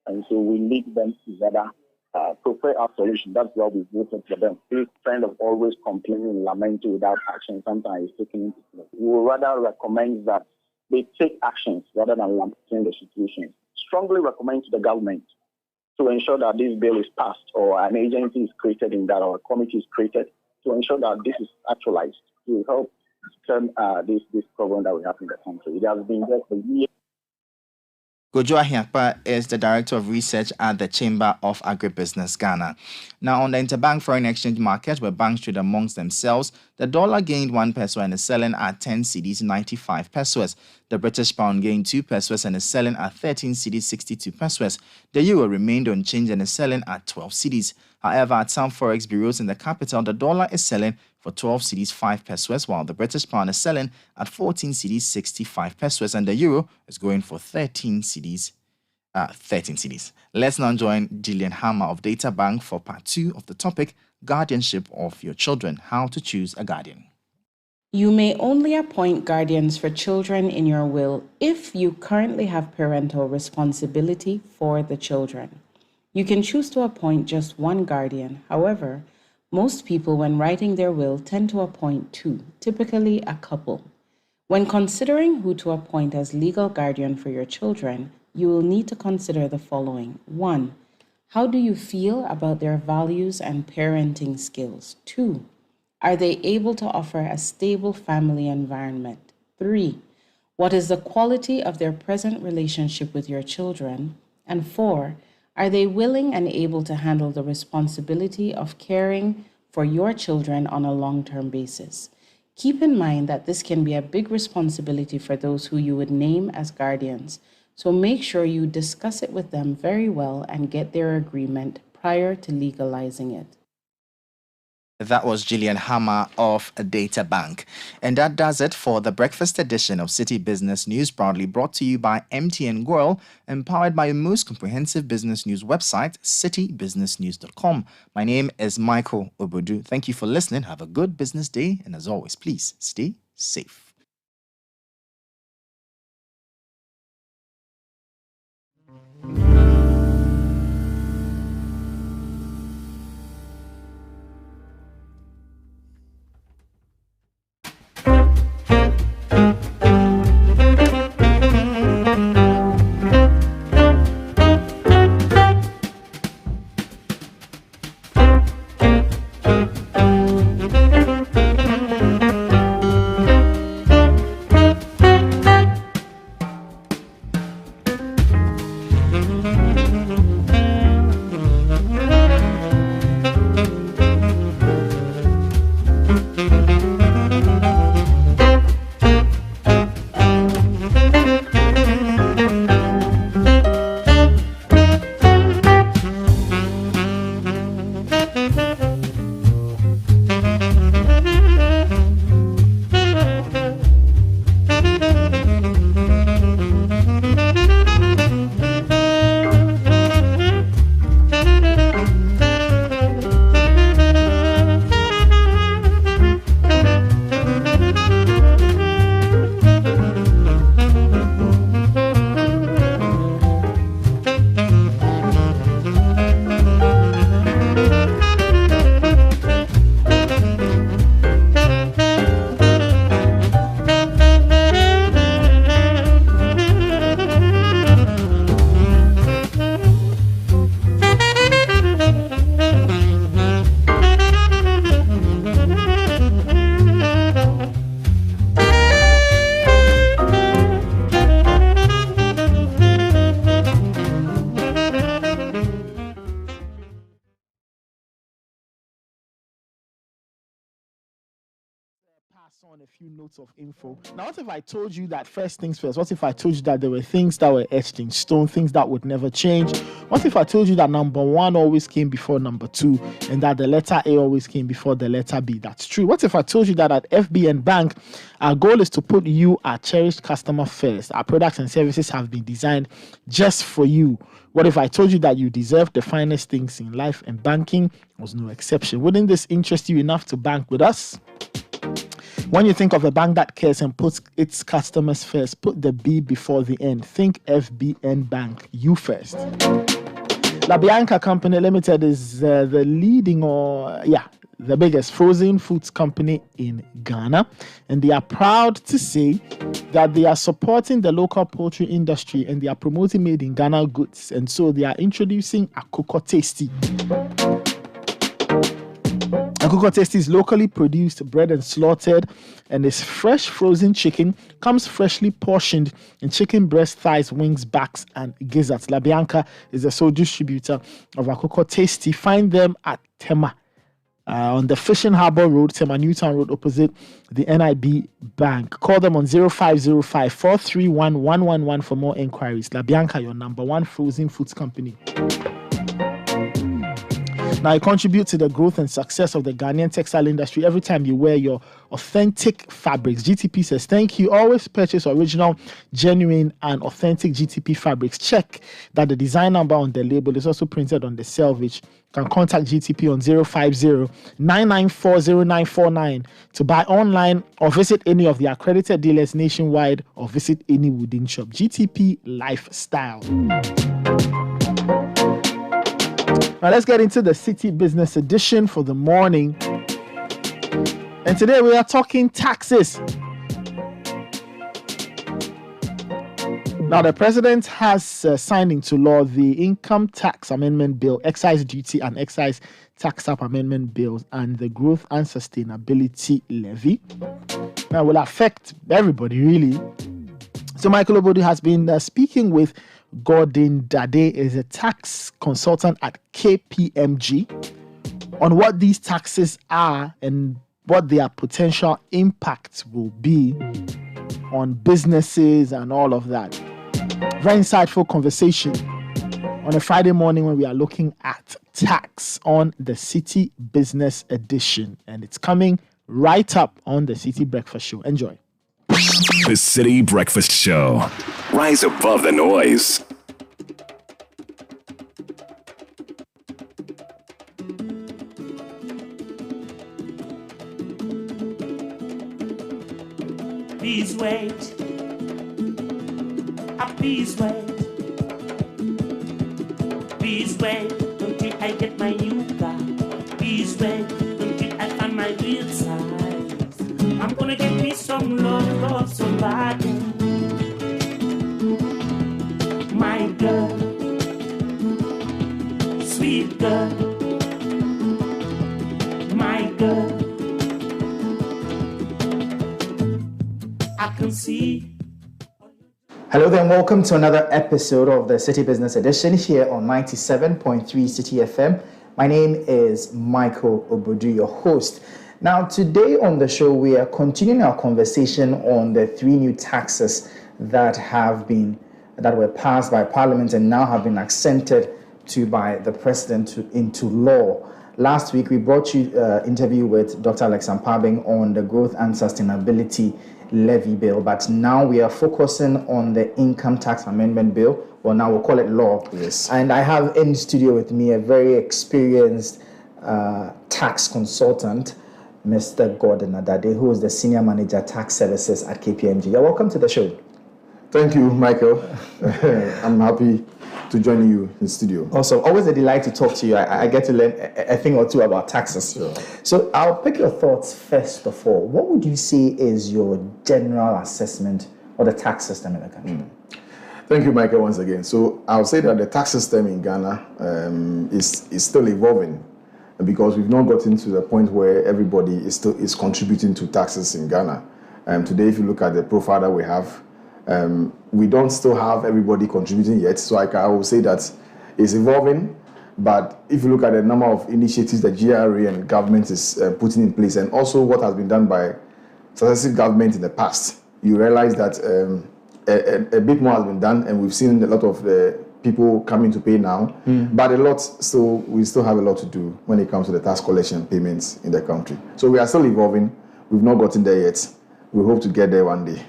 [SPEAKER 13] And so we need them to rather prefer our solution. That's why we voted for them. This trend of always complaining and lamenting without action sometimes is taken into place. We would rather recommend that they take actions rather than lamenting the situation. Strongly recommend to the government to ensure that this bill is passed or an agency is created in that or a committee is created to ensure that this is actualized to help turn this problem that we have in the country. It has been there for years.
[SPEAKER 12] Gojo Ahiakpa is the Director of Research at the Chamber of Agribusiness Ghana. Now, on the interbank foreign exchange market, where banks trade amongst themselves, the dollar gained 1 peso and is selling at 10 cedis 95 pesos. The British pound gained 2 pesos and is selling at 13 cedis 62 pesos. The euro remained unchanged and is selling at 12 cedis. However, at some forex bureaus in the capital, the dollar is selling for 12 cedis 5 pesos, while the British pound is selling at 14 cedis 65 pesos, and the euro is going for 13 cedis. Let's now join Gillian Hammer of Data Bank for part 2 of the topic, Guardianship of Your Children, how to choose a guardian.
[SPEAKER 14] You may only appoint guardians for children in your will if you currently have parental responsibility for the children. You can choose to appoint just one guardian. However, most people, when writing their will, tend to appoint 2, typically a couple. When considering who to appoint as legal guardian for your children, you will need to consider the following. 1. How do you feel about their values and parenting skills? 2. Are they able to offer a stable family environment? 3. What is the quality of their present relationship with your children? And 4. Are they willing and able to handle the responsibility of caring for your children on a long-term basis? Keep in mind that this can be a big responsibility for those who you would name as guardians, so make sure you discuss it with them very well and get their agreement prior to legalizing it.
[SPEAKER 12] That was Gillian Hammer of Data Bank. And that does it for the breakfast edition of Citi Business News, proudly brought to you by MTN Guardianship, empowered by your most comprehensive business news website, citibusinessnews.com. My name is Michael Obodu. Thank you for listening. Have a good business day. And as always, please stay safe.
[SPEAKER 1] pass on a few notes of info. Now, what if I told you that first things first? What if I told you that there were things that were etched in stone, things that would never change? What if I told you that number one always came before number two, and that the letter A always came before the letter B? That's true. What if I told you that at FBN Bank, our goal is to put you, our cherished customer, first? Our products and services have been designed just for you. What if I told you that you deserve the finest things in life, and banking was no exception? Wouldn't this interest you enough to bank with us? When you think of a bank that cares and puts its customers first, put the B before the N. Think FBN Bank, you first. La Bianca Company Limited is the biggest frozen foods company in Ghana, and they are proud to say that they are supporting the local poultry industry and they are promoting made in Ghana goods, and so they are introducing Akoko Tasty. Akoko Tasty is locally produced, bred and slaughtered, and is fresh frozen chicken, comes freshly portioned in chicken breast, thighs, wings, backs, and gizzards. La Bianca is the sole distributor of Akoko Tasty. Find them at Tema, on the Fishing Harbour Road, Tema Newtown Road, opposite the NIB Bank. Call them on 0505 431 111 for more inquiries. La Bianca, your number one frozen foods company. Now, you contribute to the growth and success of the Ghanaian textile industry every time you wear your authentic fabrics. GTP says, thank you. Always purchase original, genuine, and authentic GTP fabrics. Check that the design number on the label is also printed on the selvage. You can contact GTP on 050-994-0949 to buy online or visit any of the accredited dealers nationwide or visit any wooden shop. GTP Lifestyle. Now let's get into the City Business Edition for the morning. And today we are talking taxes. Now the president has signed into law the Income Tax Amendment Bill, Excise Duty and Excise Tax Up Amendment Bills, and the Growth and Sustainability Levy. Now it will affect everybody really. So Michael Obodu has been speaking with Gordon Dade, is a tax consultant at KPMG, on what these taxes are and what their potential impacts will be on businesses and all of that. Very insightful conversation on a Friday morning when we are looking at tax on the City Business Edition, and it's coming right up on the Citi Breakfast Show. Enjoy.
[SPEAKER 6] The Citi Breakfast Show. Rise above the noise.
[SPEAKER 15] Please wait. Please wait. Please wait until I get my new car. Please wait until I find my real size. I'm gonna get me some love so bad. My girl, sweet girl, my girl, I can see.
[SPEAKER 12] Hello there and welcome to another episode of the City Business Edition here on 97.3 Citi FM. My name is Michael Obodu, your host. Now today on the show we are continuing our conversation on the three new taxes that were passed by Parliament and now have been accented to by the President into law. Last week we brought you an interview with Dr. Alex Ampabing on the Growth and Sustainability Levy Bill, but now we are focusing on the Income Tax Amendment Bill. Well, now we'll call it law.
[SPEAKER 10] Yes.
[SPEAKER 12] And I have in studio with me a very experienced tax consultant, Mr. Gordon Dade, who is the Senior Manager Tax Services at KPMG. You're welcome to the show.
[SPEAKER 10] Thank you, Michael. I'm happy to join you in studio.
[SPEAKER 12] Also, always a delight to talk to you. I get to learn a thing or two about taxes.
[SPEAKER 10] Sure.
[SPEAKER 12] So I'll pick your thoughts first of all. What would you say is your general assessment of the tax system in the country?
[SPEAKER 10] Thank you, Michael, once again. So I'll say that the tax system in Ghana is still evolving, because we've not gotten to the point where everybody is contributing to taxes in Ghana. Today, if you look at the profile that we have, we don't still have everybody contributing yet. So I will say that it's evolving. But if you look at the number of initiatives that GRA and government is putting in place, and also what has been done by
[SPEAKER 16] successive government in the past, you realize that a bit more has been done, and we've seen a lot of people coming to pay now, but we still have a lot to do when it comes to the tax collection payments in the country. So we are still evolving. We've not gotten there yet. We hope to get there one day.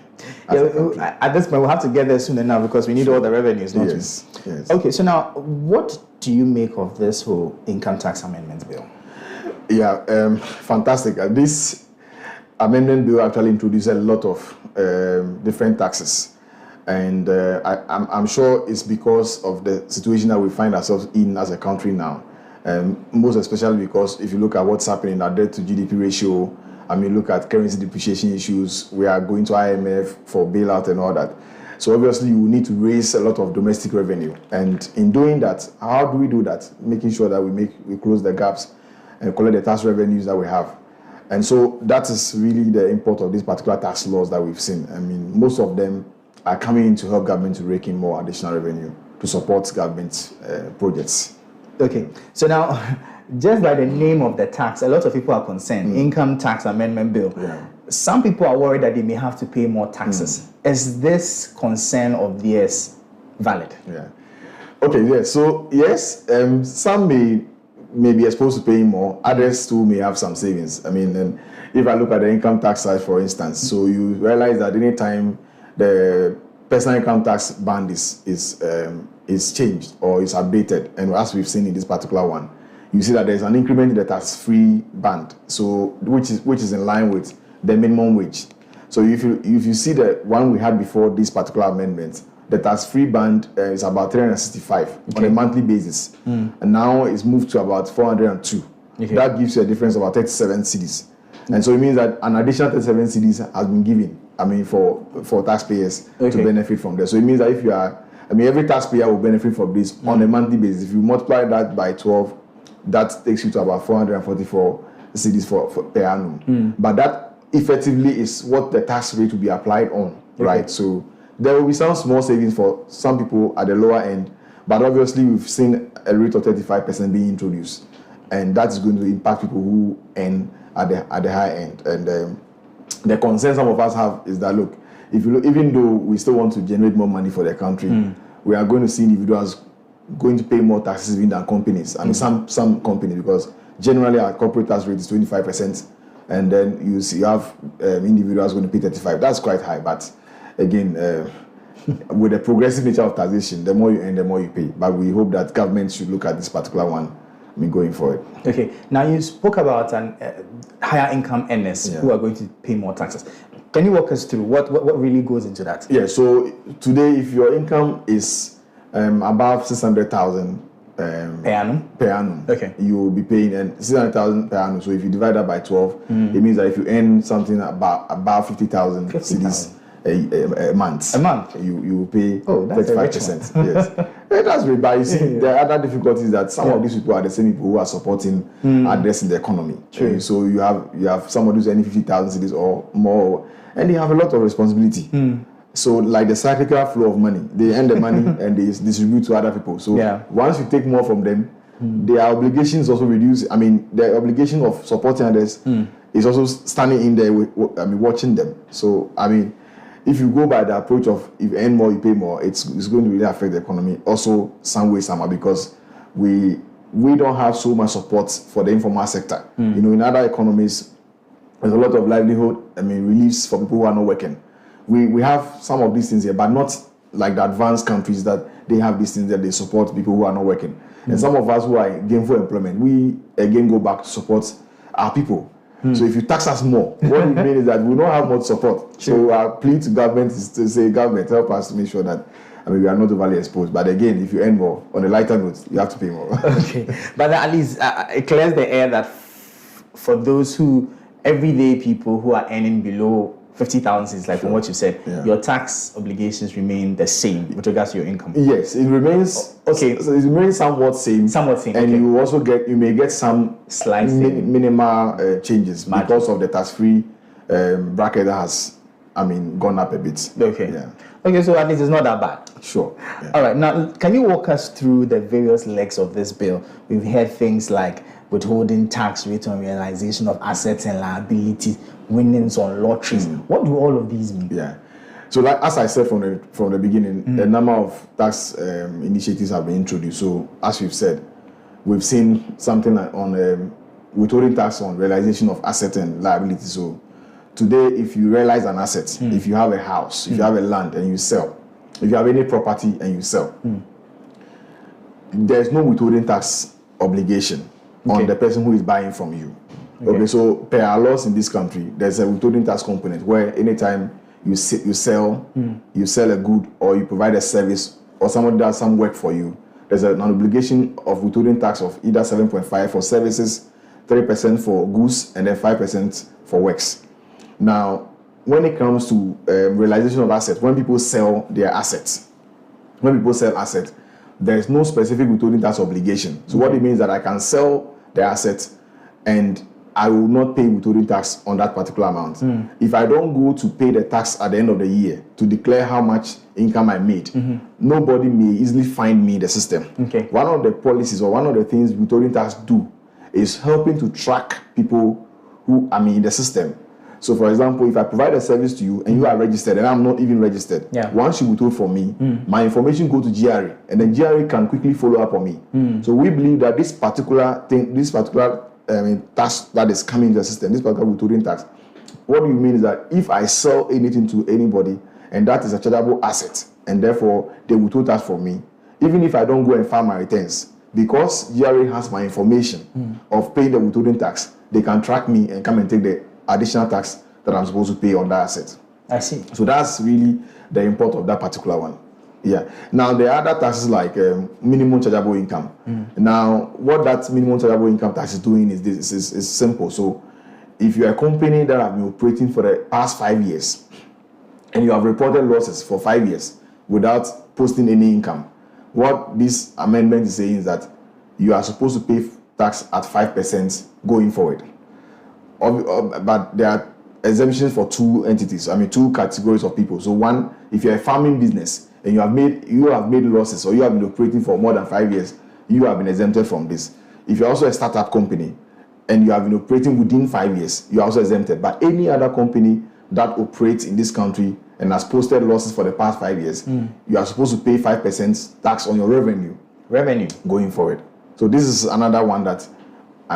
[SPEAKER 12] At this point, we'll have to get there soon enough because we need all the revenues, not
[SPEAKER 16] yes.
[SPEAKER 12] Okay, so now, what do you make of this whole income tax amendment bill?
[SPEAKER 16] Yeah, fantastic. This amendment bill actually introduced a lot of different taxes. And I'm sure it's because of the situation that we find ourselves in as a country now. Most especially because if you look at what's happening, our debt to GDP ratio, look at currency depreciation issues, we are going to IMF for bailout and all that. So obviously you need to raise a lot of domestic revenue. And in doing that, how do we do that? Making sure that we close the gaps and collect the tax revenues that we have. And so that is really the import of these particular tax laws that we've seen. Most of them are coming in to help government to rake in more additional revenue to support government projects.
[SPEAKER 12] Okay, so now, just by the name of the tax, a lot of people are concerned. Income tax amendment bill.
[SPEAKER 16] Yeah.
[SPEAKER 12] Some people are worried that they may have to pay more taxes. Is this concern of theirs valid?
[SPEAKER 16] Yeah. Okay, yeah. So yes, some may be exposed to paying more. Others too may have some savings. If I look at the income tax side, for instance, so you realize that any time the personal income tax band is changed or is updated, and as we've seen in this particular one, you see that there's an increment in the tax-free band, so which is in line with the minimum wage. So if you see the one we had before this particular amendment, the tax-free band is about 365 on a monthly basis, and now it's moved to about 402. That gives you a difference of about 37 cedis, and so it means that an additional 37 cedis has been given. For taxpayers to benefit from this. So it means that if you are, every taxpayer will benefit from this on a monthly basis. If you multiply that by 12, that takes you to about 444 cedis for per annum. But that effectively is what the tax rate will be applied on, right? So there will be some small savings for some people at the lower end, but obviously we've seen a rate of 35% being introduced, and that's going to impact people who earn at the high end. And the concern some of us have is that, look, even though we still want to generate more money for the country, we are going to see individuals going to pay more taxes even than companies. Some companies, because generally our corporate tax rate is 25%, and then you have individuals going to pay 35%. That's quite high, but again, with the progressive nature of taxation, the more you earn, the more you pay. But we hope that government should look at this particular one going forward. Okay, now you spoke about higher income earners who are going to pay more taxes. Can you walk us through what really goes into that? Yeah, so today if your income is above 600,000 per annum, okay, you will be paying 600,000 per annum. So if you divide that by 12, it means that if you earn something about 50,000 cedis a month, you will pay 35%. Yes. That's very bad. You see, the other difficulties that some of these people are the same people who are supporting addressing the economy. True. So you have somebody who's earning 50,000 cedis or more, and they have a lot of responsibility. So like the cyclical flow of money, they earn the money and they distribute to other people. So once you take more from them, their obligations also reduce. The obligation of supporting others is also standing in there, watching them. So if you go by the approach of if you earn more, you pay more, it's going to really affect the economy also some way, somehow, because we don't have so much support for the informal sector. In other economies, there's a lot of livelihood, reliefs for people who are not working. We have some of these things here, but not like the advanced countries that they have these things that they support people who are not working. And some of us who are in gainful employment, we again go back to support our people. So if you tax us more, what we mean is that we don't have much support. So our plea to government is to say, government, help us to make sure that we are not overly exposed. But again, if you earn more, on a lighter note, you have to pay more. Okay, but at least it clears the air that for those everyday people who are earning below 50,000, like from what you said, your tax obligations remain the same with regards to your income. Yes, it remains. Okay, so it remains somewhat same. And you also you may get some slight minimal changes because of the tax-free bracket that has, gone up a bit. Okay. Yeah. Okay, so at least it's not that bad. Sure. Yeah. All right. Now, can you walk us through the various legs of this bill? We've heard things like
[SPEAKER 17] withholding tax rate on realization of assets and liabilities, winnings on lotteries. What do all of these mean?
[SPEAKER 16] Yeah. So, like as I said from the beginning, a number of tax initiatives have been introduced. So, as we've said, we've seen something like on withholding tax on realization of asset and liability. So, today, if you realize an asset, if you have a house, if you have a land and you sell, if you have any property and you sell, there's no withholding tax obligation on the person who is buying from you. Okay, so per our laws in this country, there's a withholding tax component where anytime you sell a good or you provide a service or someone does some work for you, there's an obligation of withholding tax of either 7.5% for services, 3% for goods, and then 5% for works. Now, when it comes to realization of assets, when people sell their assets, there's no specific withholding tax obligation. So what it means is that I can sell the asset and I will not pay withholding tax on that particular amount. If I don't go to pay the tax at the end of the year to declare how much income I made, nobody may easily find me in the system. One of the policies or one of the things withholding tax do is helping to track people who are in the system. So, for example, if I provide a service to you and you are registered and I'm not even registered, once you withhold from me, my information go to GRA and then GRA can quickly follow up on me. So we believe that this particular tax that is coming into the system, this particular withholding tax, what we mean is that if I sell anything to anybody and that is a chargeable asset and therefore they withhold tax from me, even if I don't go and file my returns, because GRA has my information of paying the withholding tax, they can track me and come and take the additional tax that I'm supposed to pay on that asset.
[SPEAKER 17] I see.
[SPEAKER 16] So that's really the import of that particular one. Yeah. Now there are other taxes like minimum chargeable income. Now what that minimum chargeable income tax is doing is this is simple. So if you're a company that have been operating for the past 5 years and you have reported losses for 5 years without posting any income, what this amendment is saying is that you are supposed to pay tax at 5% going forward. But there are exemptions for two categories of people. So one, if you're a farming business and you have made losses or you have been operating for more than 5 years, you have been exempted from this. If you're also a startup company and you have been operating within 5 years, you are also exempted. But any other company that operates in this country and has posted losses for the past 5 years, you are supposed to pay 5% tax on your revenue going forward. So this is another one that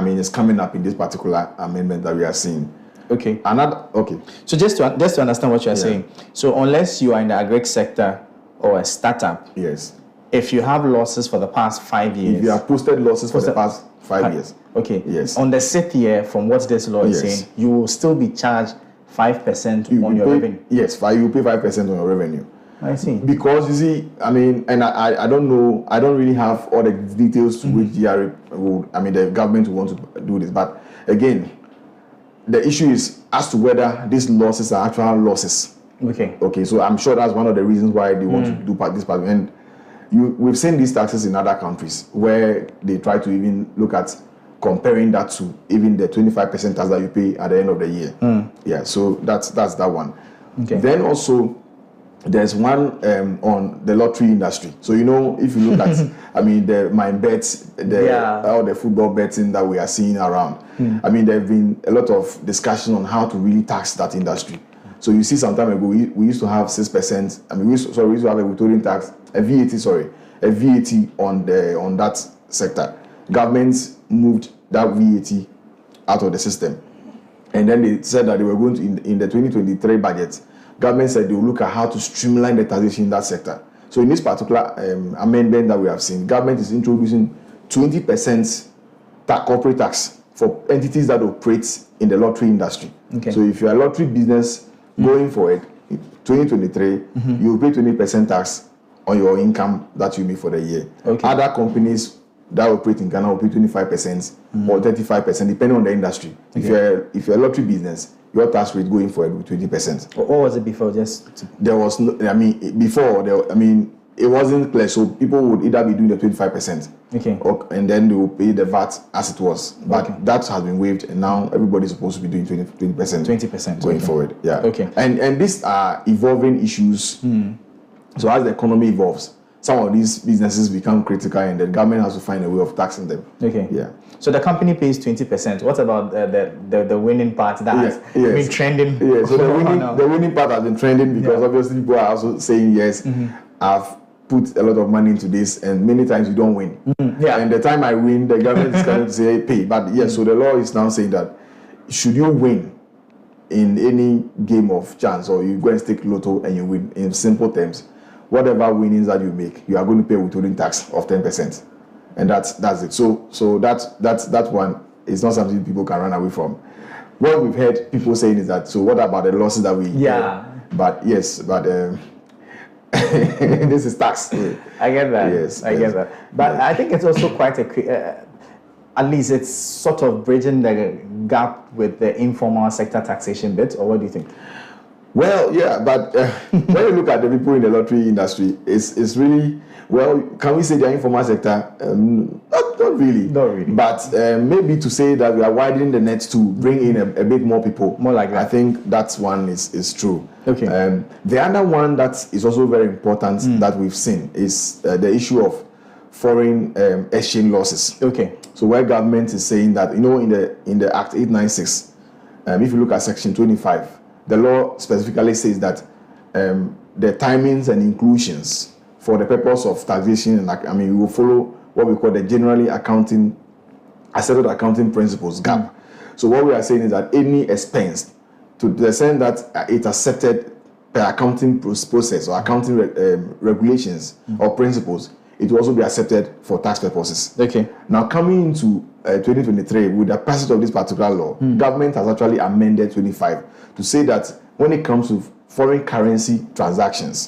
[SPEAKER 16] is coming up in this particular amendment that we are seeing.
[SPEAKER 17] Okay.
[SPEAKER 16] Okay.
[SPEAKER 17] So just to understand what you are saying, so unless you are in the agri sector or a startup,
[SPEAKER 16] yes,
[SPEAKER 17] if you have losses for the past 5 years,
[SPEAKER 16] if you have posted losses for the past 5 years,
[SPEAKER 17] okay,
[SPEAKER 16] yes,
[SPEAKER 17] on the set year, from what this law is saying, you will still be charged 5% on your revenue.
[SPEAKER 16] Yes, you pay 5% on your revenue.
[SPEAKER 17] I see.
[SPEAKER 16] Because you see, and I don't know, I don't really have all the details to which the government will want to do this. But again, the issue is as to whether these losses are actual losses. Okay, so I'm sure that's one of the reasons why they want to do this part. And we've seen these taxes in other countries where they try to even look at comparing that to even the 25% tax that you pay at the end of the year. Yeah, so that's that one.
[SPEAKER 17] Okay.
[SPEAKER 16] Then also, there's one on the lottery industry. So if you look at, the my bets, all the football betting that we are seeing around. There have been a lot of discussion on how to really tax that industry. So you see, some time ago we used to have 6%. We used to have a withholding tax, a VAT on that sector. Governments moved that VAT out of the system, and then they said that they were going to in the 2023 budget. Government said they will look at how to streamline the taxation in that sector. So in this particular amendment that we have seen, government is introducing 20% corporate tax for entities that operate in the lottery industry.
[SPEAKER 17] Okay.
[SPEAKER 16] So if you're a lottery business going forward, 2023, you will pay 20% tax on your income that you make for the year.
[SPEAKER 17] Okay.
[SPEAKER 16] Other companies that operate in Ghana will pay 25% or 35%, depending on the industry.
[SPEAKER 17] Okay.
[SPEAKER 16] If you're a lottery business, your tax rate going forward will be 20%.
[SPEAKER 17] What was it before?
[SPEAKER 16] There was no, it wasn't clear, so people would either be doing the 25%, and then they will pay the VAT as it was. But that has been waived, and now everybody's supposed to be doing 20% going forward. Yeah.
[SPEAKER 17] Okay.
[SPEAKER 16] And these are evolving issues. So as the economy evolves, some of these businesses become critical, and the government has to find a way of taxing them.
[SPEAKER 17] Okay.
[SPEAKER 16] Yeah.
[SPEAKER 17] So the company pays 20%. What about the winning part that has been trending?
[SPEAKER 16] Yeah. So the winning part has been trending because obviously people are also saying yes. I've put a lot of money into this, and many times you don't win. And the time I win, the government is going to say pay. But yes, so the law is now saying that should you win in any game of chance, or you go and stake lotto and you win, in simple terms, whatever winnings that you make, you are going to pay withholding tax of 10%, and that's it. So that one is not something people can run away from. What we've heard people saying is that, so what about the losses that we but this is tax.
[SPEAKER 17] I get that.
[SPEAKER 16] Yes,
[SPEAKER 17] I get that. But I think it's also quite at least it's sort of bridging the gap with the informal sector taxation bit, or what do you think?
[SPEAKER 16] Well, yeah, but when you look at the people in the lottery industry, it's really, well, can we say the informal sector? Not really. But maybe to say that we are widening the net to bring in a bit more people. More like that. I think that one is true.
[SPEAKER 17] Okay.
[SPEAKER 16] The other one that is also very important that we've seen is the issue of foreign exchange losses.
[SPEAKER 17] Okay.
[SPEAKER 16] So where government is saying that, in the Act 896, if you look at Section 25, the law specifically says that the timings and inclusions for the purpose of taxation, we will follow what we call the generally accepted accounting principles, GAP. So what we are saying is that any expense, to the extent that it's accepted per accounting process or accounting regulations or principles, it will also be accepted for tax purposes.
[SPEAKER 17] Okay.
[SPEAKER 16] Now, coming into 2023, with the passage of this particular law, government has actually amended 25 to say that when it comes to foreign currency transactions,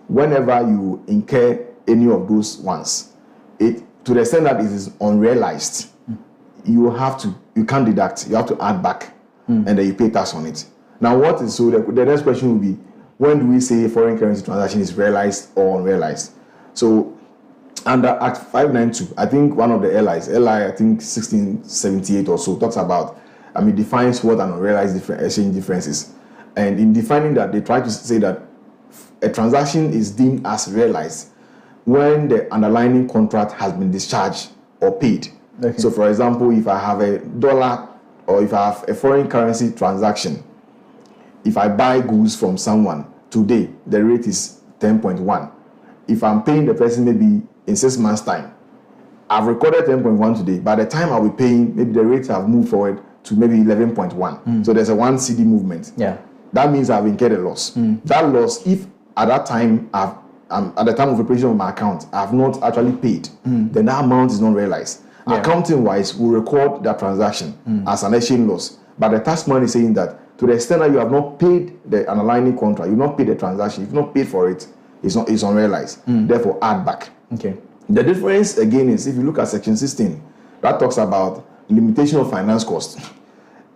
[SPEAKER 16] whenever you incur any of those ones, to the extent that it is unrealized, you can't deduct, you have to add back, and then you pay tax on it. Now, the next question will be, when do we say foreign currency transaction is realized or unrealized? So, under Act 592, I think one of the LI, I think 1678 or so, talks about, defines what an unrealized exchange difference is. And in defining that, they try to say that a transaction is deemed as realized when the underlying contract has been discharged or paid. Okay. So, for example, if I have a dollar or if I have a foreign currency transaction, if I buy goods from someone today, the rate is 10.1. If I'm paying the person maybe in 6 months' time, I've recorded 10.1 today. By the time I'll be paying, maybe the rates have moved forward to maybe 11.1. So there's a 1 CD movement.
[SPEAKER 17] Yeah.
[SPEAKER 16] That means I've incurred a loss. That loss, if at that time, at the time of operation of my account, I've not actually paid, then that amount is not realized. Yeah. Accounting-wise, we'll record that transaction as an exchange loss. But the tax man is saying that to the extent that you have not paid the underlying contract, you've not paid the transaction, you've not paid for it, it's unrealized. Therefore, add back.
[SPEAKER 17] Okay.
[SPEAKER 16] The difference again is if you look at Section 16, that talks about limitation of finance cost.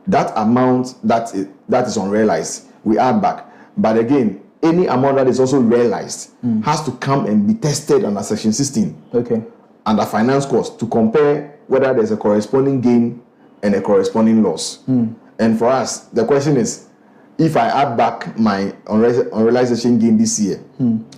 [SPEAKER 16] That amount that is unrealized, we add back. But again, any amount that is also realized has to come and be tested under Section 16.
[SPEAKER 17] Okay.
[SPEAKER 16] Under finance cost to compare whether there's a corresponding gain and a corresponding loss. And for us, the question is, if I add back my unrealized exchange gain this year,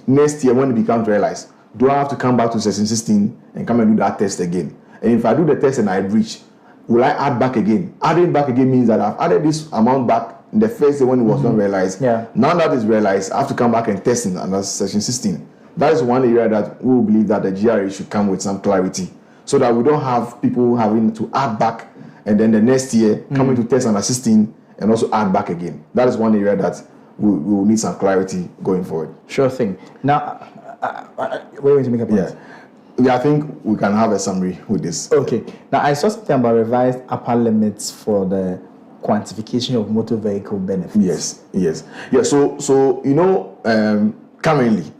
[SPEAKER 16] next year when it becomes realized, do I have to come back to Section 16 and come and do that test again? And if I do the test and I breach, will I add back again? Adding back again means that I've added this amount back in the first day when it was not realized.
[SPEAKER 17] Yeah.
[SPEAKER 16] Now that it's realized, I have to come back and test it under Section 16. That is one area that we will believe that the GRA should come with some clarity, so that we don't have people having to add back and then the next year coming to test under 16 and also add back again. That is one area that we will need some clarity going forward.
[SPEAKER 17] Sure thing. Now, we're going to make a point.
[SPEAKER 16] Yeah, I think we can have a summary with this.
[SPEAKER 17] Okay. Now, I saw something about revised upper limits for the quantification of motor vehicle benefits.
[SPEAKER 16] Yes. Yeah. So currently,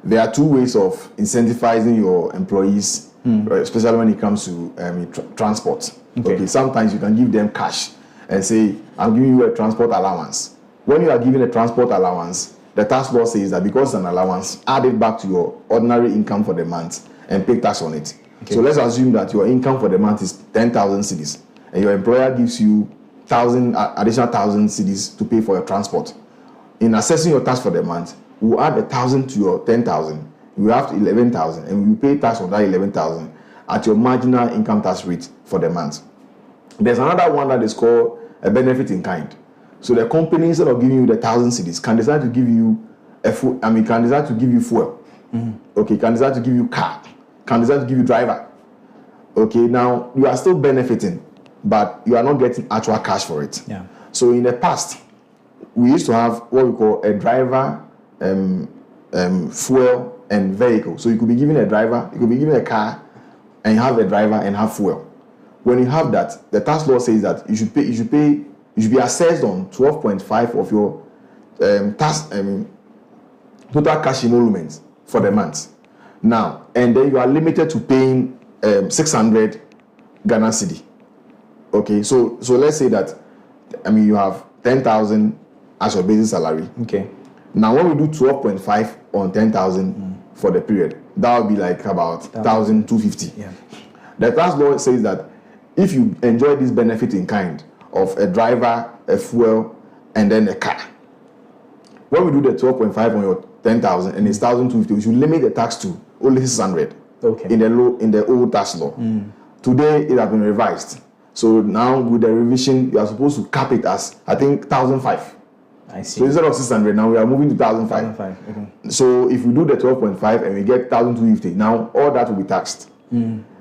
[SPEAKER 16] there are two ways of incentivizing your employees, especially when it comes to transport. Okay. Sometimes you can give them cash and say, I'm giving you a transport allowance. When you are given a transport allowance, the tax law says that because it's an allowance, add it back to your ordinary income for the month and pay tax on it. Okay. So let's assume that your income for the month is 10,000 cedis and your employer gives you additional 1,000 cedis to pay for your transport. In assessing your tax for the month, we'll add 1,000 to your 10,000. we have 11,000, and we pay tax on that 11,000 at your marginal income tax rate for the month. There's another one that is called a benefit in kind. So the company, instead of giving you the 1,000 cedis, can decide to give you can decide to give you fuel. Okay, can decide to give you car, can decide to give you driver. Okay, now you are still benefiting, but you are not getting actual cash for it.
[SPEAKER 17] Yeah.
[SPEAKER 16] So in the past, we used to have what we call a driver, fuel, and vehicle. So you could be given a driver, you could be given a car, and you have a driver and have fuel. When you have that, the tax law says that you should be assessed on 12.5 of your total cash emoluments for the month. Now, and then you are limited to paying 600 Ghana cedi. Okay, so let's say that you have 10,000 as your basic salary.
[SPEAKER 17] Okay.
[SPEAKER 16] Now, when we do 12.5 on 10,000 for the period, that would be like about 1,250.
[SPEAKER 17] Yeah.
[SPEAKER 16] The tax law says that if you enjoy this benefit in kind of a driver, a fuel, and then a car, when we do the 12.5 on your 10,000 and it's 1,250, we should limit the tax to only 600.
[SPEAKER 17] Okay.
[SPEAKER 16] In the old tax law. Today it has been revised. So now with the revision, you are supposed to cap it as, I think, 1,005.
[SPEAKER 17] I see.
[SPEAKER 16] So instead of 600, now we are moving to 1,005.
[SPEAKER 17] Okay.
[SPEAKER 16] So if we do the 12.5 and we get 1,250, now all that will be taxed.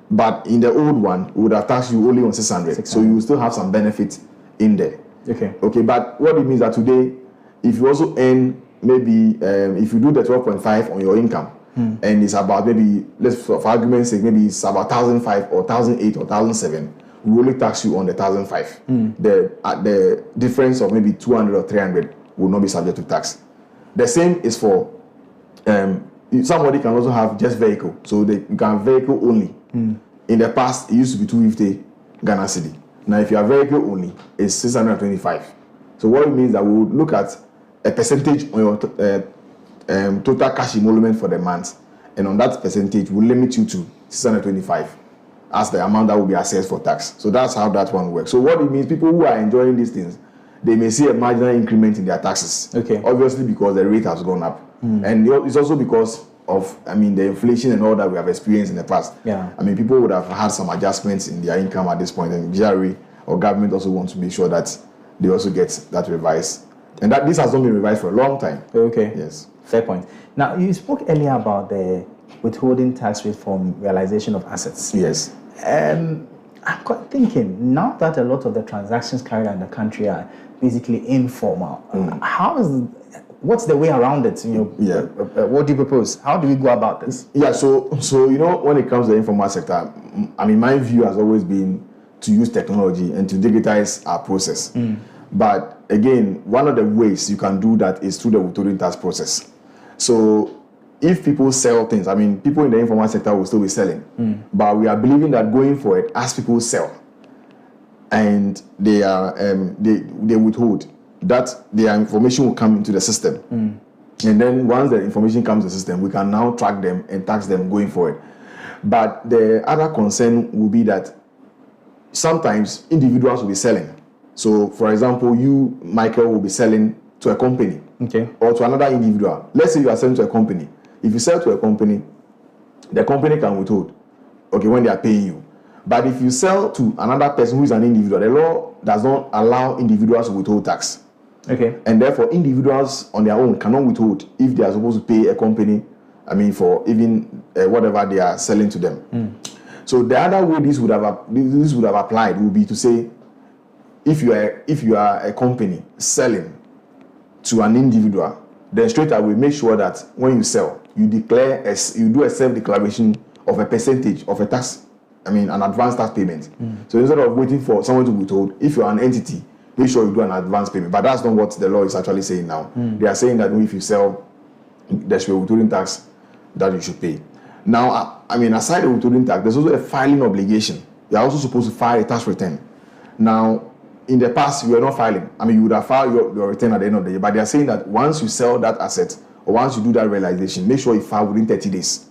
[SPEAKER 16] But in the old one, we would have taxed you only on 600. So you will still have some benefit in there. Okay. But what it means that today, if you also earn maybe, if you do the 12.5 on your income, and it's about maybe, let's for argument's sake, maybe it's about 1,005 or 1,008 or 1,007, we only tax you on the 1,005. The difference of maybe 200 or 300 will not be subject to tax. The same is for somebody can also have just vehicle, so you can have vehicle only. In the past, it used to be 250 Ghana cedi. Now, if you have vehicle only, it's 625. So what it means that we would look at a percentage on your total cash emolument for the month, and on that percentage, we'll limit you to 625 as the amount that will be assessed for tax. So that's how that one works. So what it means, people who are enjoying these things, they may see a marginal increment in their taxes.
[SPEAKER 17] Okay.
[SPEAKER 16] Obviously, because the rate has gone up, and it's also because of the inflation and all that we have experienced in the past.
[SPEAKER 17] Yeah.
[SPEAKER 16] People would have had some adjustments in their income at this point, and GRA or government also wants to make sure that they also get that revised, and that this has not been revised for a long time.
[SPEAKER 17] Okay.
[SPEAKER 16] Yes.
[SPEAKER 17] Fair point. Now, you spoke earlier about the withholding tax rate from realization of assets.
[SPEAKER 16] Yes.
[SPEAKER 17] I'm quite thinking, now that a lot of the transactions carried out in the country are basically informal, what's the way around it? What do you propose? How do we go about this?
[SPEAKER 16] Yeah, so when it comes to the informal sector, my view has always been to use technology and to digitize our process. But again, one of the ways you can do that is through the withholding tax process. So if people sell things, people in the informal sector will still be selling, but we are believing that going forward, as people sell and they withhold, that their information will come into the system. And then once the information comes to the system, we can now track them and tax them going forward. But the other concern will be that sometimes individuals will be selling. So, for example, you, Michael, will be selling to a company, or to another individual. Let's say you are selling to a company. If you sell to a company, the company can withhold, when they are paying you. But if you sell to another person who is an individual, the law does not allow individuals to withhold tax. And therefore, individuals on their own cannot withhold if they are supposed to pay a company, for even whatever they are selling to them. So the other way this would have applied would be to say, if you are a company selling to an individual, then straight away make sure that when you sell, you do a self-declaration of a percentage of a tax, an advanced tax payment. So instead of waiting for someone to withhold, if you are an entity, make sure you do an advance payment. But that's not what the law is actually saying now. They are saying that if you sell, there should be a withholding tax that you should pay. Now, aside the withholding tax, there's also a filing obligation. You are also supposed to file a tax return. Now, in the past, you were not filing. You would have filed your return at the end of the year. But they are saying that once you sell that asset, or once you do that realization, make sure you file within 30 days.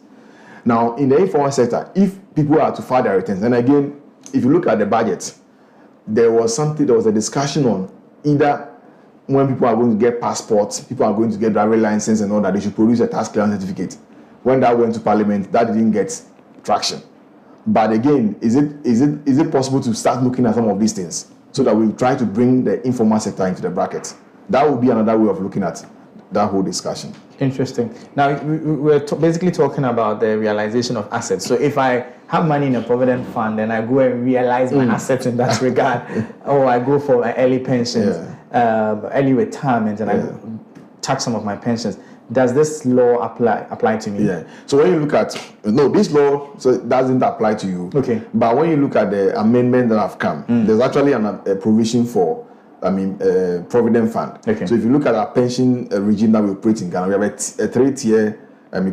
[SPEAKER 16] Now, in the informal sector, if people are to file their returns, and again, if you look at the budget, there was a discussion on either when people are going to get passports, people are going to get driver license and all that, they should produce a tax clearance certificate. when that went to Parliament, that didn't get traction. But again, is it possible to start looking at some of these things so that we try to bring the informal sector into the bracket? That would be another way of looking at that whole discussion.
[SPEAKER 17] Interesting. Now, we're basically talking about the realization of assets. So if I have money in a provident fund and I go and realize my assets in that regard, or I go for my early pensions, early retirement, and I tax some of my pensions, does this law apply to me?
[SPEAKER 16] Yeah. So when you look at this law, so it doesn't apply to you.
[SPEAKER 17] Okay.
[SPEAKER 16] But when you look at the amendment that have come, there's actually a provision for, provident fund.
[SPEAKER 17] Okay.
[SPEAKER 16] So if you look at our pension regime that we operate in Ghana, we have a 3-tier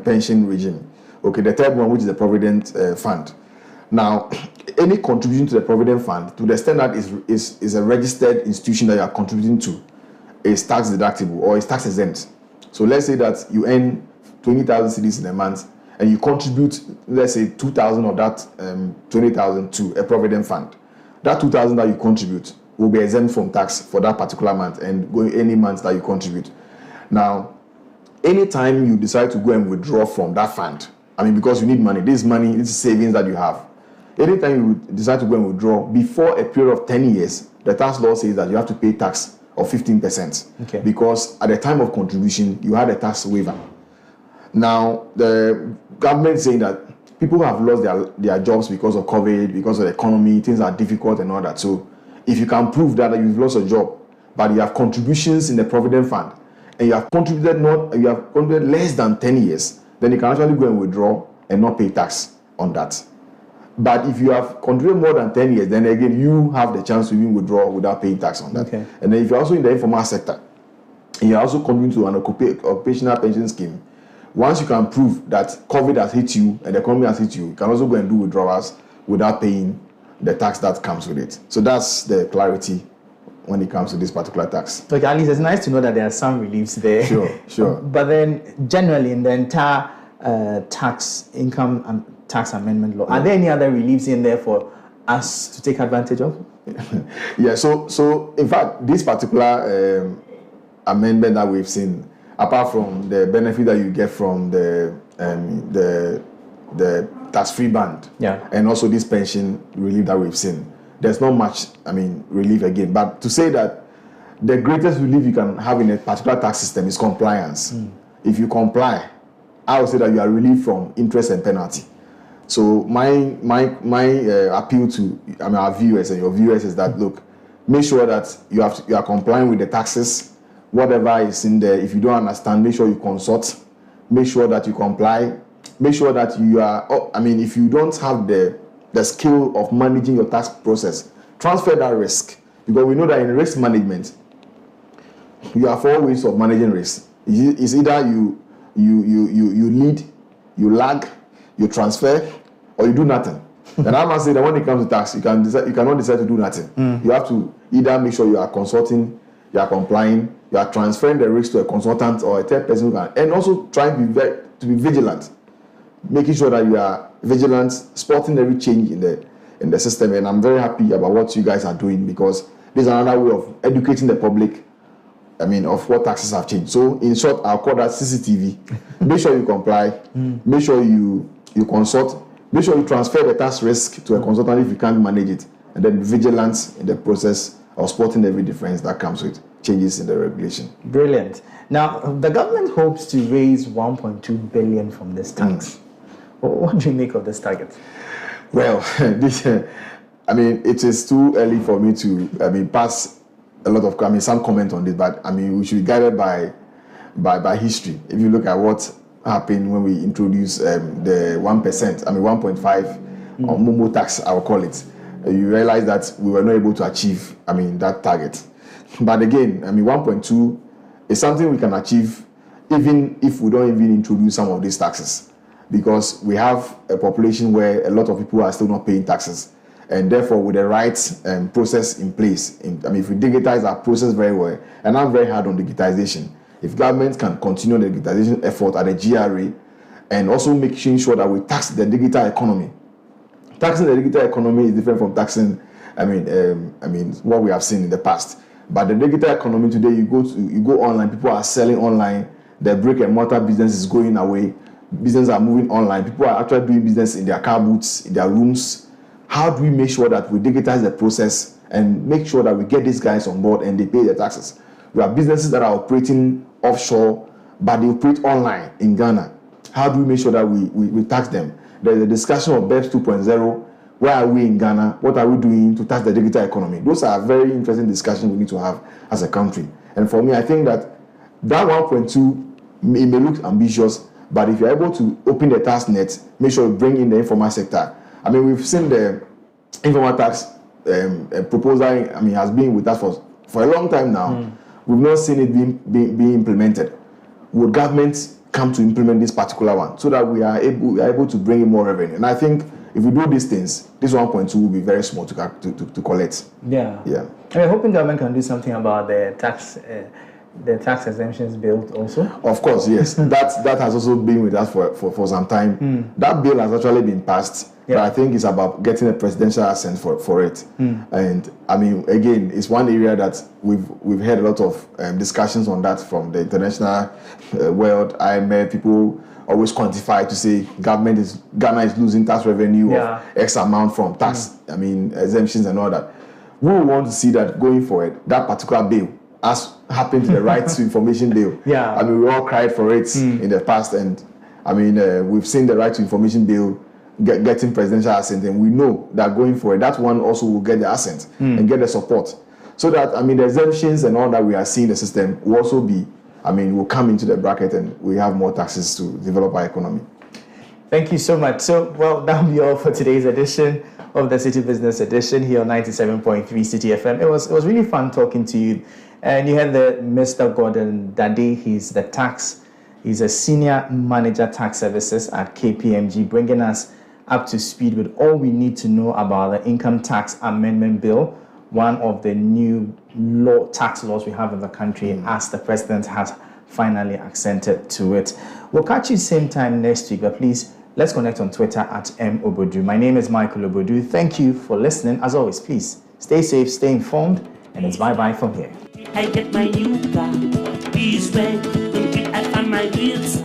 [SPEAKER 16] pension regime. Okay. The third one, which is the provident fund. Now, any contribution to the provident fund, to the extent that is a registered institution that you are contributing to, is tax deductible or is tax exempt. So let's say that you earn 20,000 cedis in a month and you contribute, let's say 2,000 of that 20,000 to a provident fund. That 2,000 that you contribute will be exempt from tax for that particular month and going any month that you contribute. Now, anytime you decide to go and withdraw from that fund, because you need money, this is savings that you have. Anytime you decide to go and withdraw before a period of 10 years, the tax law says that you have to pay tax of 15%.
[SPEAKER 17] Okay.
[SPEAKER 16] Because at the time of contribution, you had a tax waiver. Now, the government is saying that people have lost their jobs because of COVID, because of the economy, things are difficult and all that. So, if you can prove that you've lost a job, but you have contributions in the provident fund, and you have contributed less than 10 years, then you can actually go and withdraw and not pay tax on that. But if you have contributed more than 10 years, then again, you have the chance to even withdraw without paying tax on that.
[SPEAKER 17] Okay.
[SPEAKER 16] And then if you're also in the informal sector, and you're also contributing to an occupational pension scheme, once you can prove that COVID has hit you and the economy has hit you, you can also go and do withdrawals without paying the tax that comes with it. So that's the clarity when it comes to this particular tax.
[SPEAKER 17] Okay, at least it's nice to know that there are some reliefs there.
[SPEAKER 16] Sure.
[SPEAKER 17] But then, generally, in the entire income and tax amendment law, are there any other reliefs in there for us to take advantage of?
[SPEAKER 16] Yeah, so in fact, this particular amendment that we've seen, apart from the benefit that you get from the tax-free band, and also this pension relief that we've seen, there's not much, relief again. But to say that the greatest relief you can have in a particular tax system is compliance. If you comply, I would say that you are relieved from interest and penalty. So my appeal to our viewers and your viewers is that, look, make sure that you are complying with the taxes, whatever is in there. If you don't understand, make sure you consult. Make sure that you comply. Make sure that you are. If you don't have the skill of managing your tax process, transfer that risk, because we know that in risk management, you have 4 ways of managing risk. It's either you lead, you lag, you transfer, or you do nothing. And I must say that when it comes to tax, you cannot decide to do nothing. You have to either make sure you are consulting, you are complying, you are transferring the risk to a consultant or a third person who can, and also trying to be vigilant, making sure that you are vigilant, spotting every change in the system. And I'm very happy about what you guys are doing, because this is another way of educating the public, of what taxes have changed. So in short, I'll call that CCTV. Make sure you comply, make sure you consult, make sure you transfer the tax risk to a consultant if you can't manage it, and then be vigilant in the process of spotting every difference that comes with changes in the regulation.
[SPEAKER 17] Brilliant. Now, the government hopes to raise 1.2 billion from this tax. What do you make of this target?
[SPEAKER 16] Well, it is too early for me to pass a lot of some comment on this, but we should be guided by history. If you look at what happened when we introduced the 1%, 1.5 or Momo tax, I will call it, you realize that we were not able to achieve that target. But again, 1.2 is something we can achieve even if we don't even introduce some of these taxes, because we have a population where a lot of people are still not paying taxes. And therefore, with the right process in place, if we digitize our process very well, and I'm very hard on digitization, if government can continue the digitization effort at the GRA, and also making sure that we tax the digital economy. Taxing the digital economy is different from taxing, what we have seen in the past. But the digital economy today, you go online, people are selling online, the brick and mortar business is going away. businesses are moving online. People are actually doing business in their car booths, in their rooms. How do we make sure that we digitize the process and make sure that we get these guys on board and they pay their taxes? We have businesses that are operating offshore, but they operate online in Ghana. How do we make sure that we tax them? There's a discussion of BEPS 2.0. Where are we in Ghana? What are we doing to tax the digital economy? Those are very interesting discussions we need to have as a country. And for me, I think that 1.2 may look ambitious, but if you're able to open the tax net, make sure you bring in the informal sector. I mean, we've seen the informal tax proposal, I mean, has been with us for a long time now. We've not seen it being implemented. Would governments come to implement this particular one so that we are able to bring in more revenue? And I think if we do these things, this 1.2 will be very small to collect.
[SPEAKER 17] Yeah.
[SPEAKER 16] Yeah.
[SPEAKER 17] And we're hoping government can do something about the tax exemptions bill also.
[SPEAKER 16] Of course, yes. that has also been with us for some time. That bill has actually been passed, but I think it's about getting a presidential assent for it. And I mean, again, it's one area that we've had a lot of discussions on that from the international world. IMF, people always quantify to say Ghana is losing tax revenue of X amount from tax, I mean, exemptions and all that. We want to see that going forward, that particular bill, as happened to the right to information bill.
[SPEAKER 17] Yeah.
[SPEAKER 16] I mean, we all cried for it in the past, and I mean, we've seen the right to information bill getting presidential assent, and we know that going forward, that one also will get the assent and get the support. So that, I mean, the exemptions and all that we are seeing in the system will also be, I mean, will come into the bracket and we have more taxes to develop our economy.
[SPEAKER 17] Thank you so much. So, well, that'll be all for today's edition of the City Business Edition here on 97.3 Citi FM. It was really fun talking to you. And you had Mr. Gordon Dade. He's a senior manager tax services at KPMG, bringing us up to speed with all we need to know about the Income Tax Amendment Bill, one of the new tax laws we have in the country, as the president has finally accented to it. We'll catch you same time next week, but please, let's connect on Twitter at @mobodu. My name is Michael Obodu. Thank you for listening. As always, please stay safe, stay informed, and it's bye-bye from here.
[SPEAKER 15] I get my new car. East way, I find my wheels.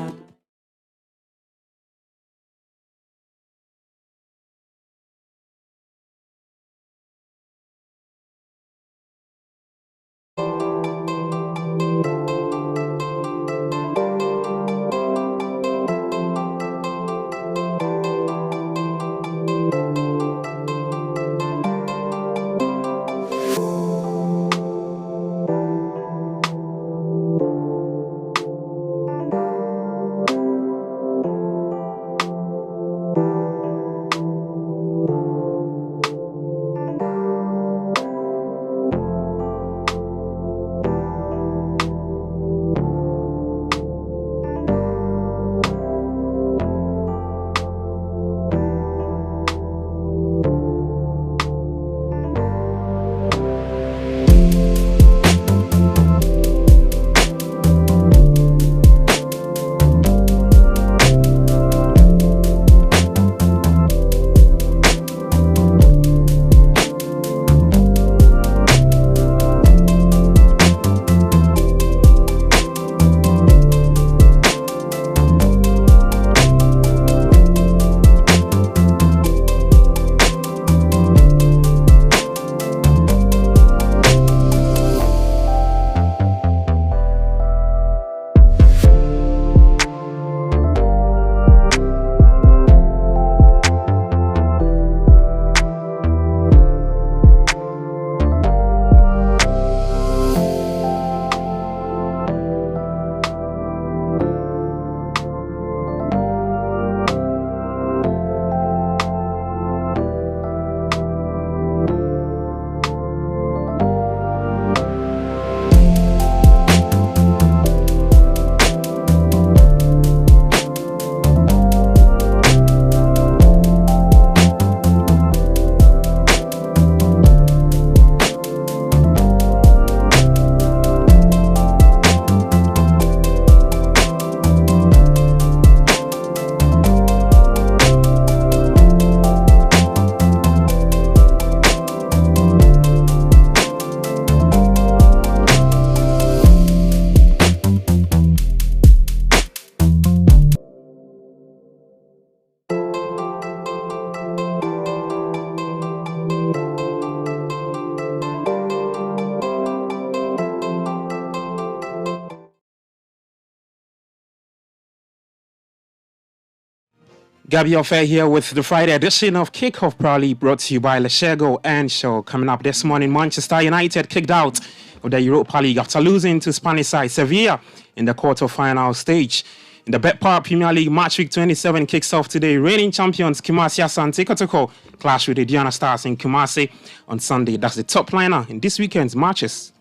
[SPEAKER 18] Gabby Offer here with the Friday edition of Kickoff, proudly brought to you by Leshego and Show. Coming up this morning, Manchester United kicked out of the Europa League after losing to Spanish side Sevilla in the quarter-final stage. In the Betpower Premier League, match week 27 kicks off today. Reigning champions Kumasi Asante Kotoko clash with the Diana Stars in Kumasi on Sunday. That's the top liner in this weekend's matches.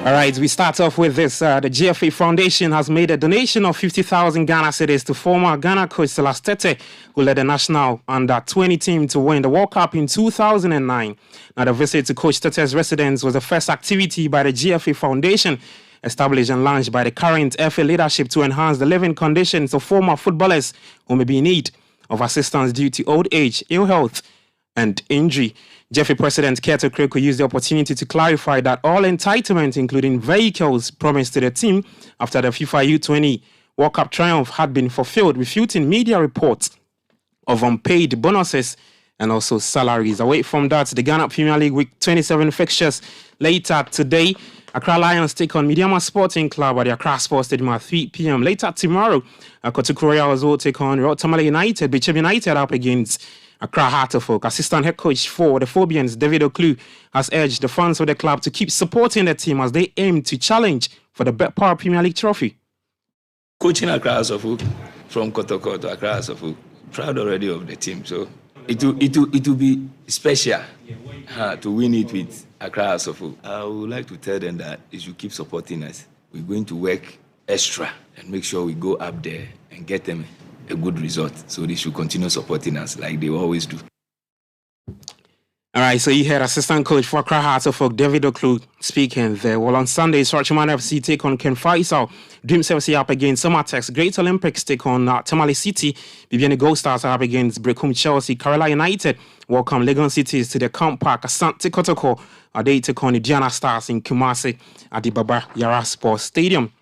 [SPEAKER 18] All right, we start off with this. The GFA Foundation has made a donation of 50,000 Ghana cedis to former Ghana coach Silas Tete, who led the national under-20 team to win the World Cup in 2009. Now, the visit to Coach Tete's residence was the first activity by the GFA Foundation, established and launched by the current FA leadership to enhance the living conditions of former footballers who may be in need of assistance due to old age, ill health, and injury. GFA President Keto Kreko used the opportunity to clarify that all entitlements, including vehicles promised to the team after the FIFA U20 World Cup triumph, had been fulfilled, refuting media reports of unpaid bonuses and also salaries. Away from that, the Ghana Premier League Week 27 fixtures later today. Accra Lions take on Mediama Sporting Club at the Accra Sports Stadium at 3 p.m. Later tomorrow, Kotoku Royals will take on Tamale United. Bichim United up against Accra Heart of Oak. Assistant head coach for the Phobians, David Oklu, has urged the fans of the club to keep supporting the team as they aim to challenge for the Betpower Premier League trophy.
[SPEAKER 19] Coaching Accra Heart of Oak from Kotoko to Accra Heart of Oak, proud already of the team. So it will be special to win it with Accra Heart of Oak. I would like to tell them that they should keep supporting us. We're going to work extra and make sure we go up there and get them a good result. So they should continue supporting us like they always do.
[SPEAKER 18] All right, so you heard assistant coach for Accra Heart of Oak, David Oklu, speaking there. Well, on Sunday, Sorchaman FC take on Ken Faisal. Dreams FC up against Somatex. Great Olympics take on Tamale City. Bibiani Gold Stars are up against Brecum Chelsea. Kerala United welcome Legon Cities to the Camp Park. Asante Kotoko, they take on the Diana Stars in Kumasi at the Baba Yara Sports Stadium.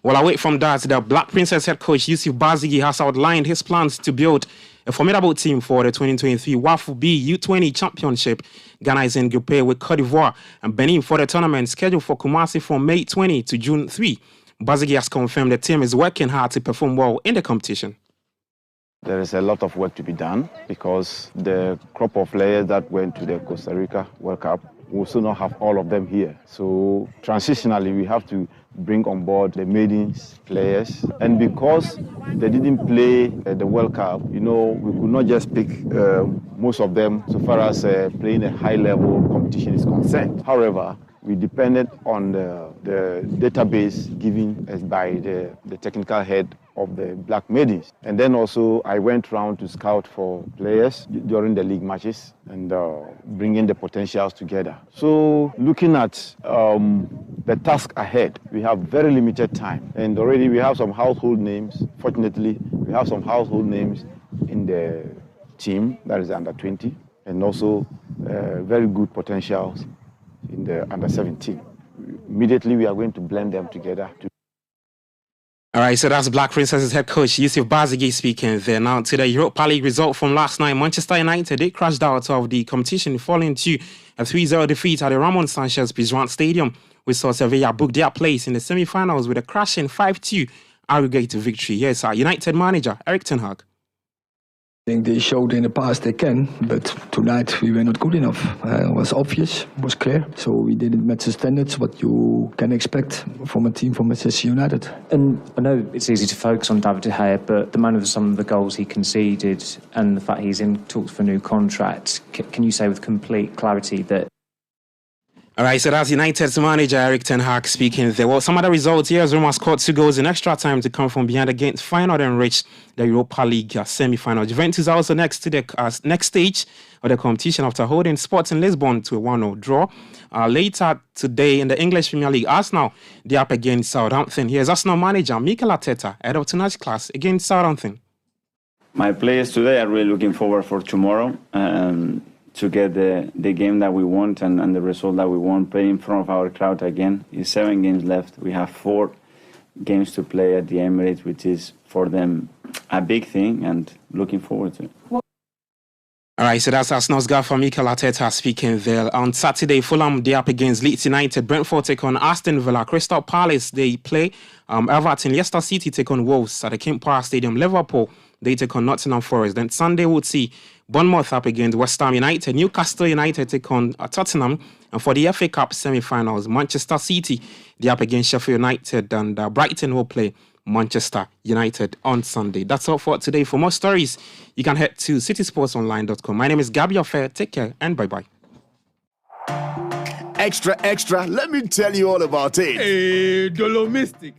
[SPEAKER 18] Well, away from that, the Black Princess head coach Yusuf Bazigi has outlined his plans to build a formidable team for the 2023 WAFU B U20 Championship. Ghana is in Group A with Cote d'Ivoire and Benin for the tournament scheduled for Kumasi from May 20 to June 3. Bazigi has confirmed the team is working hard to perform well in the competition.
[SPEAKER 20] There is a lot of work to be done because the crop of players that went to the Costa Rica World Cup, we will still not have all of them here. So transitionally, we have to bring on board the maidens players. And because they didn't play the World Cup, we could not just pick most of them so far as playing a high-level competition is concerned. However, we depended on the database given us by the technical head of the Black Maidens. And then also I went around to scout for players during the league matches and bringing the potentials together. So looking at the task ahead, we have very limited time. And already we have some household names. Fortunately, we have some household names in the team that is under 20 and also very good potentials in the under 17. Immediately we are going to blend them together.
[SPEAKER 18] All right, so that's Black Princess's head coach Yusuf Bazigi speaking there. Now to the Europa League result from last night. Manchester United, they crashed out of the competition, falling to a 3-0 defeat at the Ramon Sanchez Pizjuan Stadium. We saw Sevilla book their place in the semi-finals with a crashing 5-2 aggregate victory. Yes, our United manager, Eric Ten Hag.
[SPEAKER 21] I think they showed in the past they can, but tonight we were not good enough. It was obvious, it was clear. So we didn't match the standards, what you can expect from a team from Manchester United.
[SPEAKER 22] And I know it's easy to focus on David De Gea, but the man of some of the goals he conceded and the fact he's in talks for a new contract, can you say with complete clarity that...
[SPEAKER 18] All right, so that's United's manager, Eric Ten Hag, speaking there. Well, some other results here. Roma scored 2 goals in extra time to come from behind against Feyenoord and reach the Europa League semi-final. Juventus are also next to the next stage of the competition after holding Sporting Lisbon to a 1-0 draw. Later today in the English Premier League, Arsenal, they're up against Southampton. Here's Arsenal manager Mikel Arteta, head of tonight's class against Southampton.
[SPEAKER 23] My players today are really looking forward for tomorrow. To get the game that we want and the result that we want, play in front of our crowd again. It's 7 games left. We have 4 games to play at the Emirates, which is for them a big thing, and looking forward to it.
[SPEAKER 18] All All right, so that's Arsenal's guy from Mikel Arteta speaking there. On Saturday, Fulham, they up against Leeds United. Brentford take on Aston Villa. Crystal Palace, they play Everton. Leicester City take on Wolves at the King Power Stadium. Liverpool, they take on Nottingham Forest. Then Sunday, we'll see Bournemouth up against West Ham United. Newcastle United take on Tottenham. And for the FA Cup semi-finals, Manchester City, they up against Sheffield United. And Brighton will play Manchester United on Sunday. That's all for today. For more stories, you can head to citysportsonline.com. My name is Gabby Affair. Take care and bye-bye.
[SPEAKER 3] Extra, extra, let me tell you all about it.
[SPEAKER 11] Hey, Dolomistic.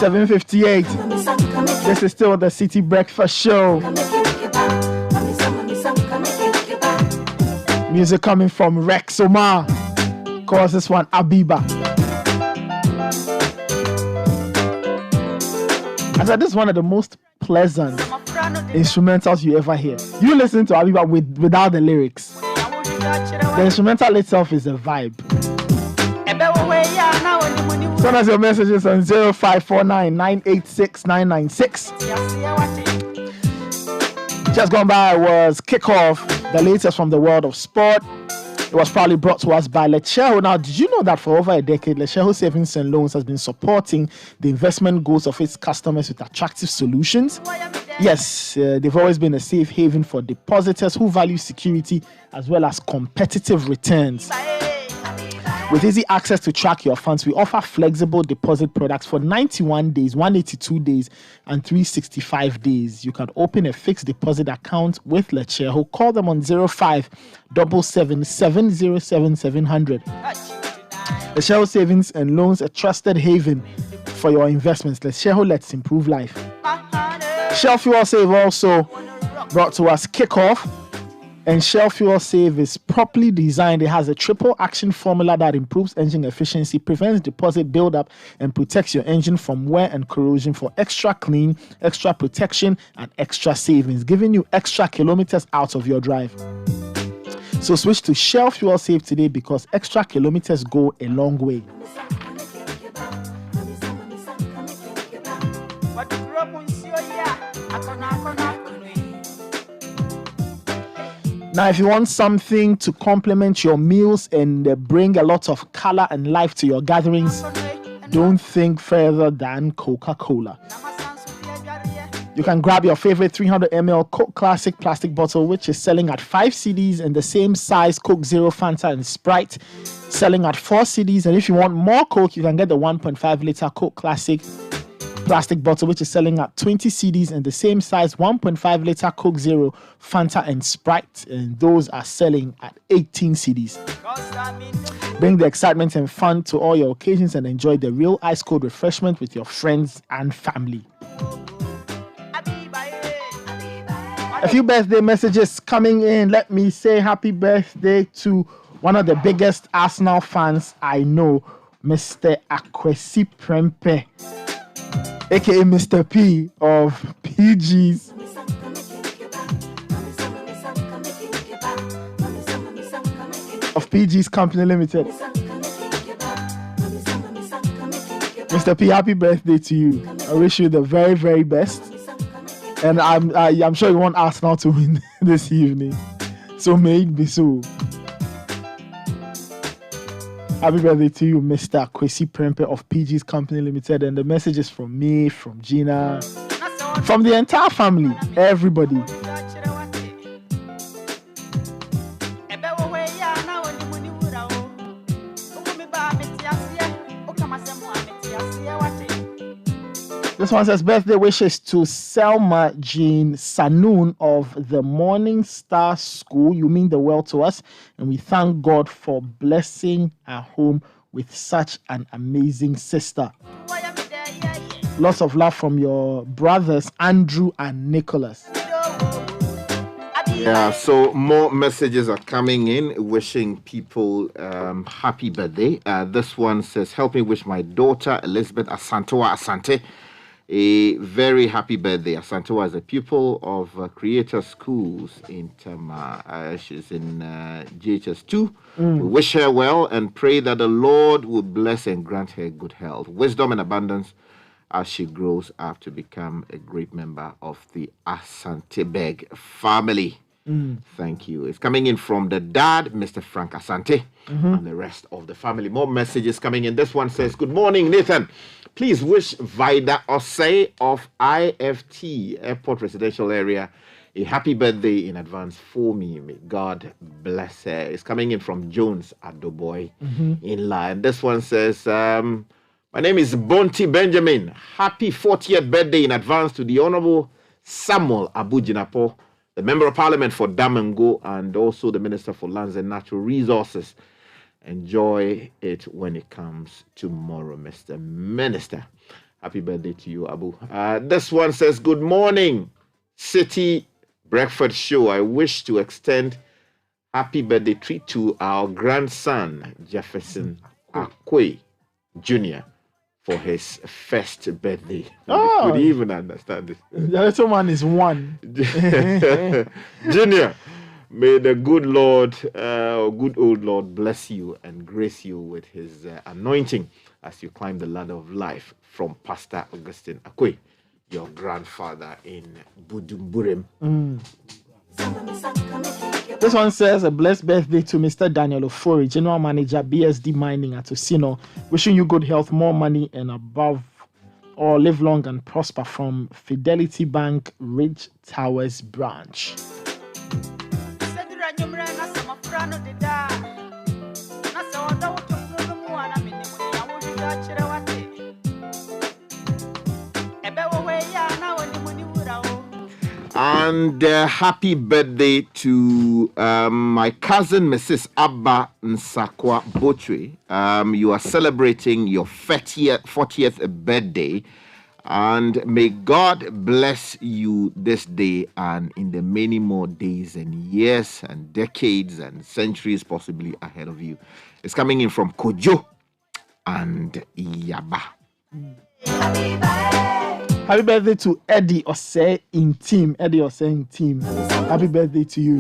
[SPEAKER 1] $7:58. This is still the Citi Breakfast Show. Music coming from Rex Omar. Calls this one Abiba. I said this is one of the most pleasant instrumentals you ever hear. You listen to Abiba without the lyrics. The instrumental itself is a vibe. Send us your messages on 0549 986 996. Just gone by was Kickoff, the latest from the world of sport. It was probably brought to us by Lecheho. Now, did you know that for over a decade, Lecheho Savings and Loans has been supporting the investment goals of its customers with attractive solutions? Yes, they've always been a safe haven for depositors who value security as well as competitive returns. With easy access to track your funds, we offer flexible deposit products for 91 days, 182 days, and 365 days. You can open a fixed deposit account with Lecheho. Call them on 0577707700. Lecheho Savings and Loans, a trusted haven for your investments. Lecheho, let's improve life. Shell Fuel Save also brought to us Kickoff. And Shell Fuel Save is properly designed. It has a triple action formula that improves engine efficiency, prevents deposit buildup, and protects your engine from wear and corrosion for extra clean, extra protection, and extra savings, giving you extra kilometers out of your drive. So switch to Shell Fuel Save today because extra kilometers go a long way. Now, if you want something to complement your meals and bring a lot of color and life to your gatherings, don't think further than Coca-Cola. You can grab your favorite 300 ml Coke Classic plastic bottle, which is selling at 5 cedis, and the same size Coke Zero, Fanta, and Sprite selling at 4 cedis. And if you want more Coke, you can get the 1.5 liter Coke Classic plastic bottle, which is selling at 20 cedis, and the same size 1.5 liter Coke Zero, Fanta, and Sprite, and those are selling at 18 cedis. Bring the excitement and fun to all your occasions and enjoy the real ice cold refreshment with your friends and family. A few birthday messages coming in. Let me say happy birthday to one of the biggest Arsenal fans I know, Mr. Akwesi Prempe, aka Mr. P of PG's. Of PG's Company Limited. Mr. P, happy birthday to you. I wish you the very, very best. And I'm sure you want Arsenal to win this evening. So may it be so. Happy birthday to you, Mr. Kwesi Prempe of PG's Company Limited. And the message is from me, from Gina, from the entire family, everybody. This one says birthday wishes to Selma Jean Sanoon of the Morning Star School. You mean the world to us, and we thank God for blessing our home with such an amazing sister. Lots of love from your brothers Andrew and Nicholas.
[SPEAKER 10] Yeah, so more messages are coming in wishing people happy birthday. This one says, help me wish my daughter Elizabeth Asantewa Asante a very happy birthday. Asantewa is a pupil of Creator Schools in Tama. She's in GHS2. We wish her well and pray that the Lord will bless and grant her good health, wisdom and abundance as she grows up to become a great member of the Asantebeg family. Thank you. It's coming in from the dad, Mr. Frank Asante, and the rest of the family. More messages coming in. This one says, good morning, Nathan. Please wish Vida Osei of IFT, Airport Residential Area, a happy birthday in advance for me. May God bless her. It's coming in from Jones Adoboy in line. This one says, My name is Bonti Benjamin. Happy 40th birthday in advance to the Honorable Samuel Abujinapo, the Member of Parliament for Damengo and also the Minister for Lands and Natural Resources. Enjoy it when it comes tomorrow, Mr. Minister. Happy birthday to you, Abu. This one says, good morning, Citi Breakfast Show. I wish to extend happy birthday treat to our grandson, Jefferson Akwe Jr., for his first birthday.
[SPEAKER 1] Oh.
[SPEAKER 10] Could you even understand this?
[SPEAKER 1] The little man is one.
[SPEAKER 10] Junior, may the good Lord, good old Lord, bless you and grace you with his anointing as you climb the ladder of life from Pastor Augustine Akwe, your grandfather in Budumburim.
[SPEAKER 1] This one says a blessed birthday to Mr. Daniel Ofori, General Manager, BSD Mining at Osino. Wishing you good health, more money, and above all, live long and prosper from Fidelity Bank, Ridge Towers branch.
[SPEAKER 10] And happy birthday to my cousin, Mrs. Abba Nsakwa Botwe. You are celebrating your 40th birthday. And may God bless you this day and in the many more days and years and decades and centuries possibly ahead of you. It's coming in from Kojo and Yaba.
[SPEAKER 1] Happy birthday to Eddie Osei in team. Eddie Osei in team. Happy birthday to you.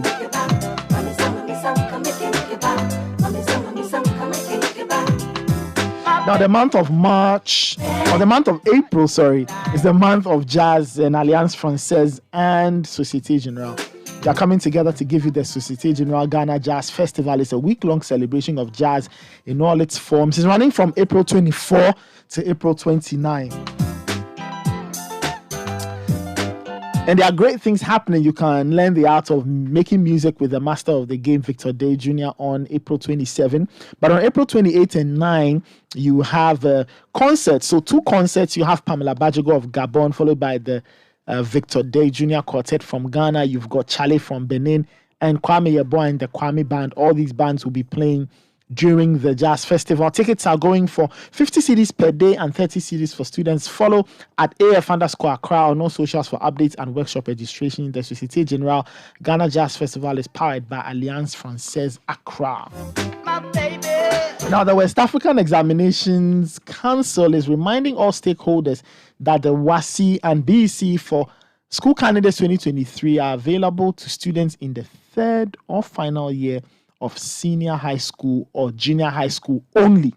[SPEAKER 1] Now, the month of March, or the month of April, is the month of jazz and Alliance Française and Société Générale. They are coming together to give you the Société Générale Ghana Jazz Festival. It's a week-long celebration of jazz in all its forms. It's running from April 24 to April 29. And there are great things happening. You can learn the art of making music with the master of the game, Victor Day Jr., on April 27. But on April 28 and 9, you have concerts. So 2 concerts. You have Pamela Bajogo of Gabon, followed by the Victor Day Jr. Quartet from Ghana. You've got Charlie from Benin and Kwame Yeboah and the Kwame Band. All these bands will be playing during the Jazz Festival. Tickets are going for 50 cedis per day and 30 cedis for students. Follow at AF_Accra on all socials for updates and workshop registration. The Société Générale Ghana Jazz Festival is powered by Alliance Française Accra. Now, the West African Examinations Council is reminding all stakeholders that the WASI and BEC for School Candidates 2023 are available to students in the 3rd or final year of senior high school or junior high school only.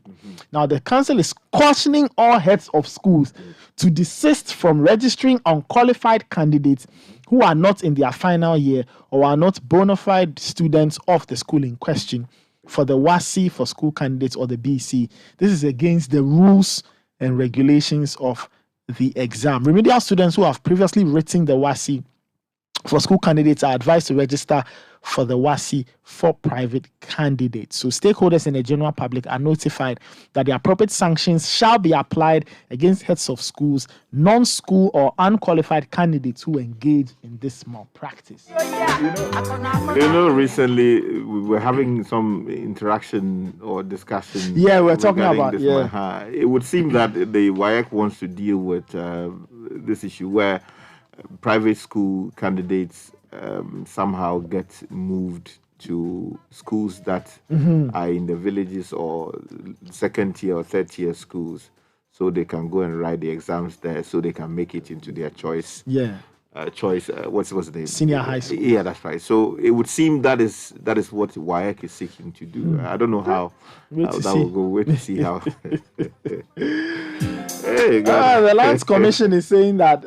[SPEAKER 1] Now, the council is cautioning all heads of schools to desist from registering unqualified candidates who are not in their final year or are not bona fide students of the school in question for the WASI for school candidates or the BC. This is against the rules and regulations of the exam. Remedial students who have previously written the WASI for school candidates are advised to register for the WASI for private candidates. So stakeholders and the general public are notified that the appropriate sanctions shall be applied against heads of schools, non-school or unqualified candidates who engage in this malpractice.
[SPEAKER 10] Recently we were having some interaction or discussion.
[SPEAKER 1] Yeah, we're talking about
[SPEAKER 10] this.
[SPEAKER 1] Yeah.
[SPEAKER 10] It would seem that the WAEC wants to deal with this issue where private school candidates somehow get moved to schools that are in the villages or second tier or third tier schools, so they can go and write the exams there, so they can make it into their choice.
[SPEAKER 1] Yeah.
[SPEAKER 10] What's the name?
[SPEAKER 1] Senior high school.
[SPEAKER 10] Yeah, that's right. So it would seem that is what WAEC is seeking to do. I don't know how that will go. Wait to see how. Hey,
[SPEAKER 1] the Lands Commission is saying that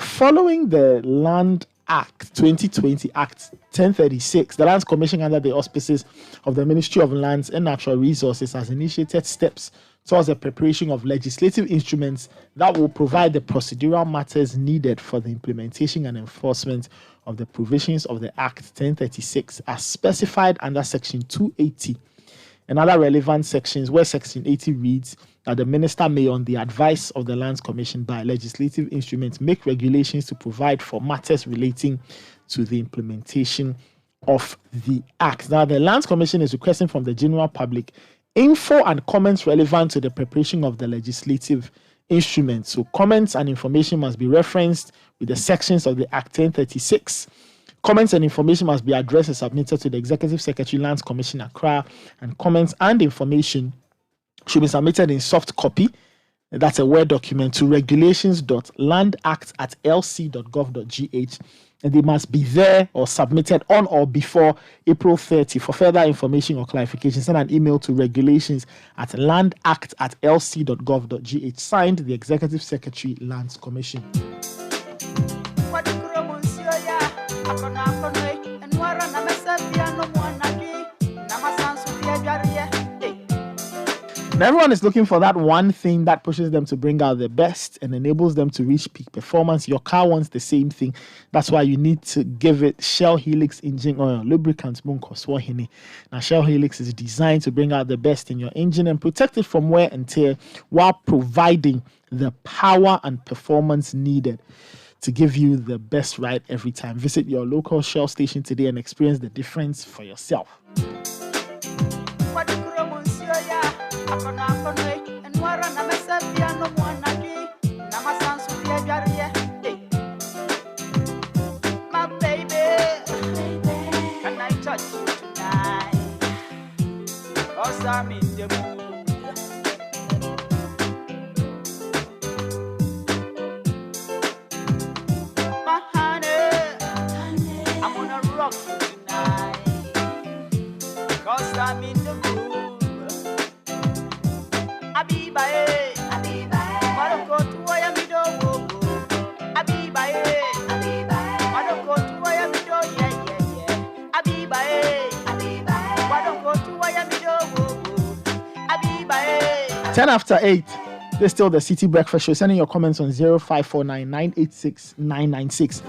[SPEAKER 1] following the Land Act 2020 Act 1036, the Lands Commission, under the auspices of the Ministry of Lands and Natural Resources, has initiated steps towards the preparation of legislative instruments that will provide the procedural matters needed for the implementation and enforcement of the provisions of the Act 1036 as specified under Section 280 and other relevant sections where Section 80 reads that the minister may, on the advice of the Lands Commission by legislative instruments, make regulations to provide for matters relating to the implementation of the Act. Now, the Lands Commission is requesting from the general public info and comments relevant to the preparation of the legislative instruments. So comments and information must be referenced with the sections of the Act 1036. Comments and information must be addressed and submitted to the Executive Secretary, Lands Commission, Accra, and comments and information should be submitted in soft copy. That's a Word document to regulations.landact@lc.gov.gh, and they must be there or submitted on or before April 30. For further information or clarification, send an email to regulations@landact@lc.gov.gh. Signed, the Executive Secretary, Lands Commission. Now, everyone is looking for that one thing that pushes them to bring out their best and enables them to reach peak performance. Your car wants the same thing. That's why you need to give it Shell Helix engine oil, lubricant. Now, Shell Helix is designed to bring out the best in your engine and protect it from wear and tear while providing the power and performance needed to give you the best ride every time. Visit your local Shell station today and experience the difference for yourself.
[SPEAKER 8] I'm in the mood. My honey, I'm gonna rock you tonight. 'Cause I'm in the mood. Abiba, Abiba, Maroko to where me do. Abiba, Abiba, Maroko to where me do. Yeah. Abiba, Abiba, Maroko to where me do.
[SPEAKER 1] 10 after 8. This is still the Citi Breakfast Show. Sending your comments on 0549 986 996.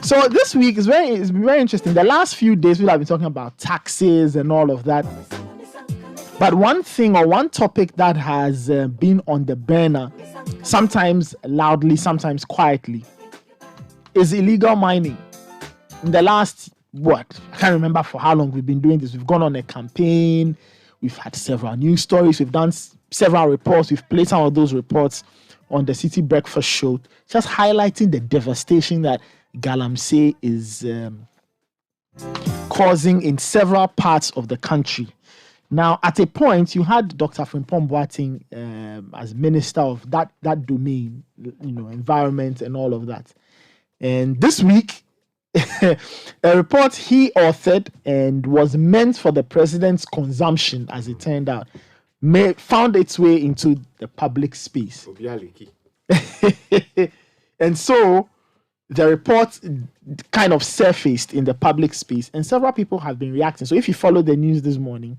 [SPEAKER 1] So this week it's been very interesting. The last few days we have been talking about taxes and all of that. But one thing or one topic that has been on the burner, sometimes loudly, sometimes quietly, is illegal mining. In the last, I can't remember for how long we've been doing this. We've gone on a campaign. We've had several news stories. We've done several reports. We've played some of those reports on the Citi Breakfast Show, just highlighting the devastation that Galamsay is causing in several parts of the country. Now, at a point, you had Dr. Frimpong Boateng as minister of that domain, environment and all of that. And this week, a report he authored and was meant for the president's consumption, as it turned out, found its way into the public space. And so the report kind of surfaced in the public space, and several people have been reacting. So if you follow the news this morning,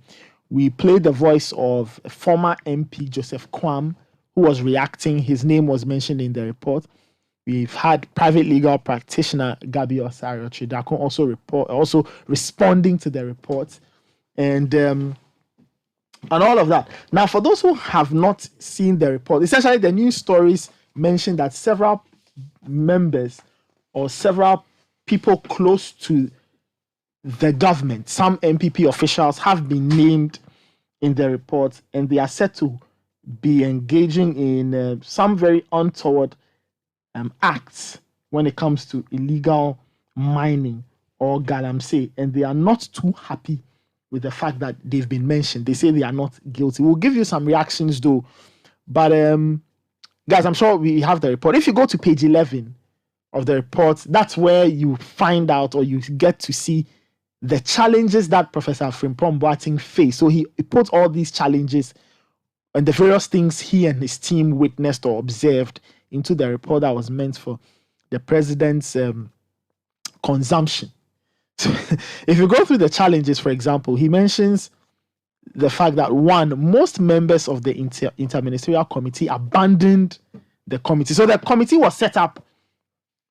[SPEAKER 1] we played the voice of former MP Joseph Quao, who was reacting. His name was mentioned in the report. We've had private legal practitioner Gabi Osario-Tridako also responding to the report, and all of that. Now, for those who have not seen the report, essentially the news stories mention that several members or several people close to the government, some MPP officials, have been named in the report, and they are said to be engaging in some very untoward acts when it comes to illegal mining or Galamsay, and they are not too happy with the fact that they've been mentioned. They say they are not guilty. We'll give you some reactions though, but guys, I'm sure we have the report. If you go to page 11 of the report, that's where you find out, or you get to see the challenges that Professor Frimpong Boateng faced. So he put all these challenges and the various things he and his team witnessed or observed into the report that was meant for the president's consumption. So if you go through the challenges, for example, he mentions the fact that, one, most members of the interministerial committee abandoned the committee. So the committee was set up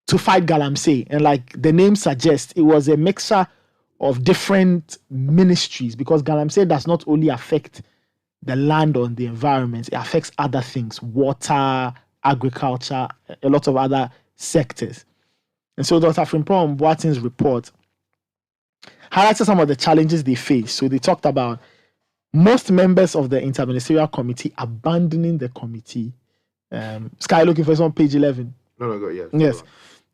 [SPEAKER 1] to fight Galamsay, and like the name suggests, it was a mixture of different ministries, because Galamsey does not only affect the land or the environment, it affects other things, water, agriculture, a lot of other sectors. And so Dr. Frimpong Boateng's report highlighted some of the challenges they face. So they talked about most members of the interministerial committee abandoning the committee. Sky, looking for this on page 11.
[SPEAKER 10] No, go, yes.
[SPEAKER 1] Yes.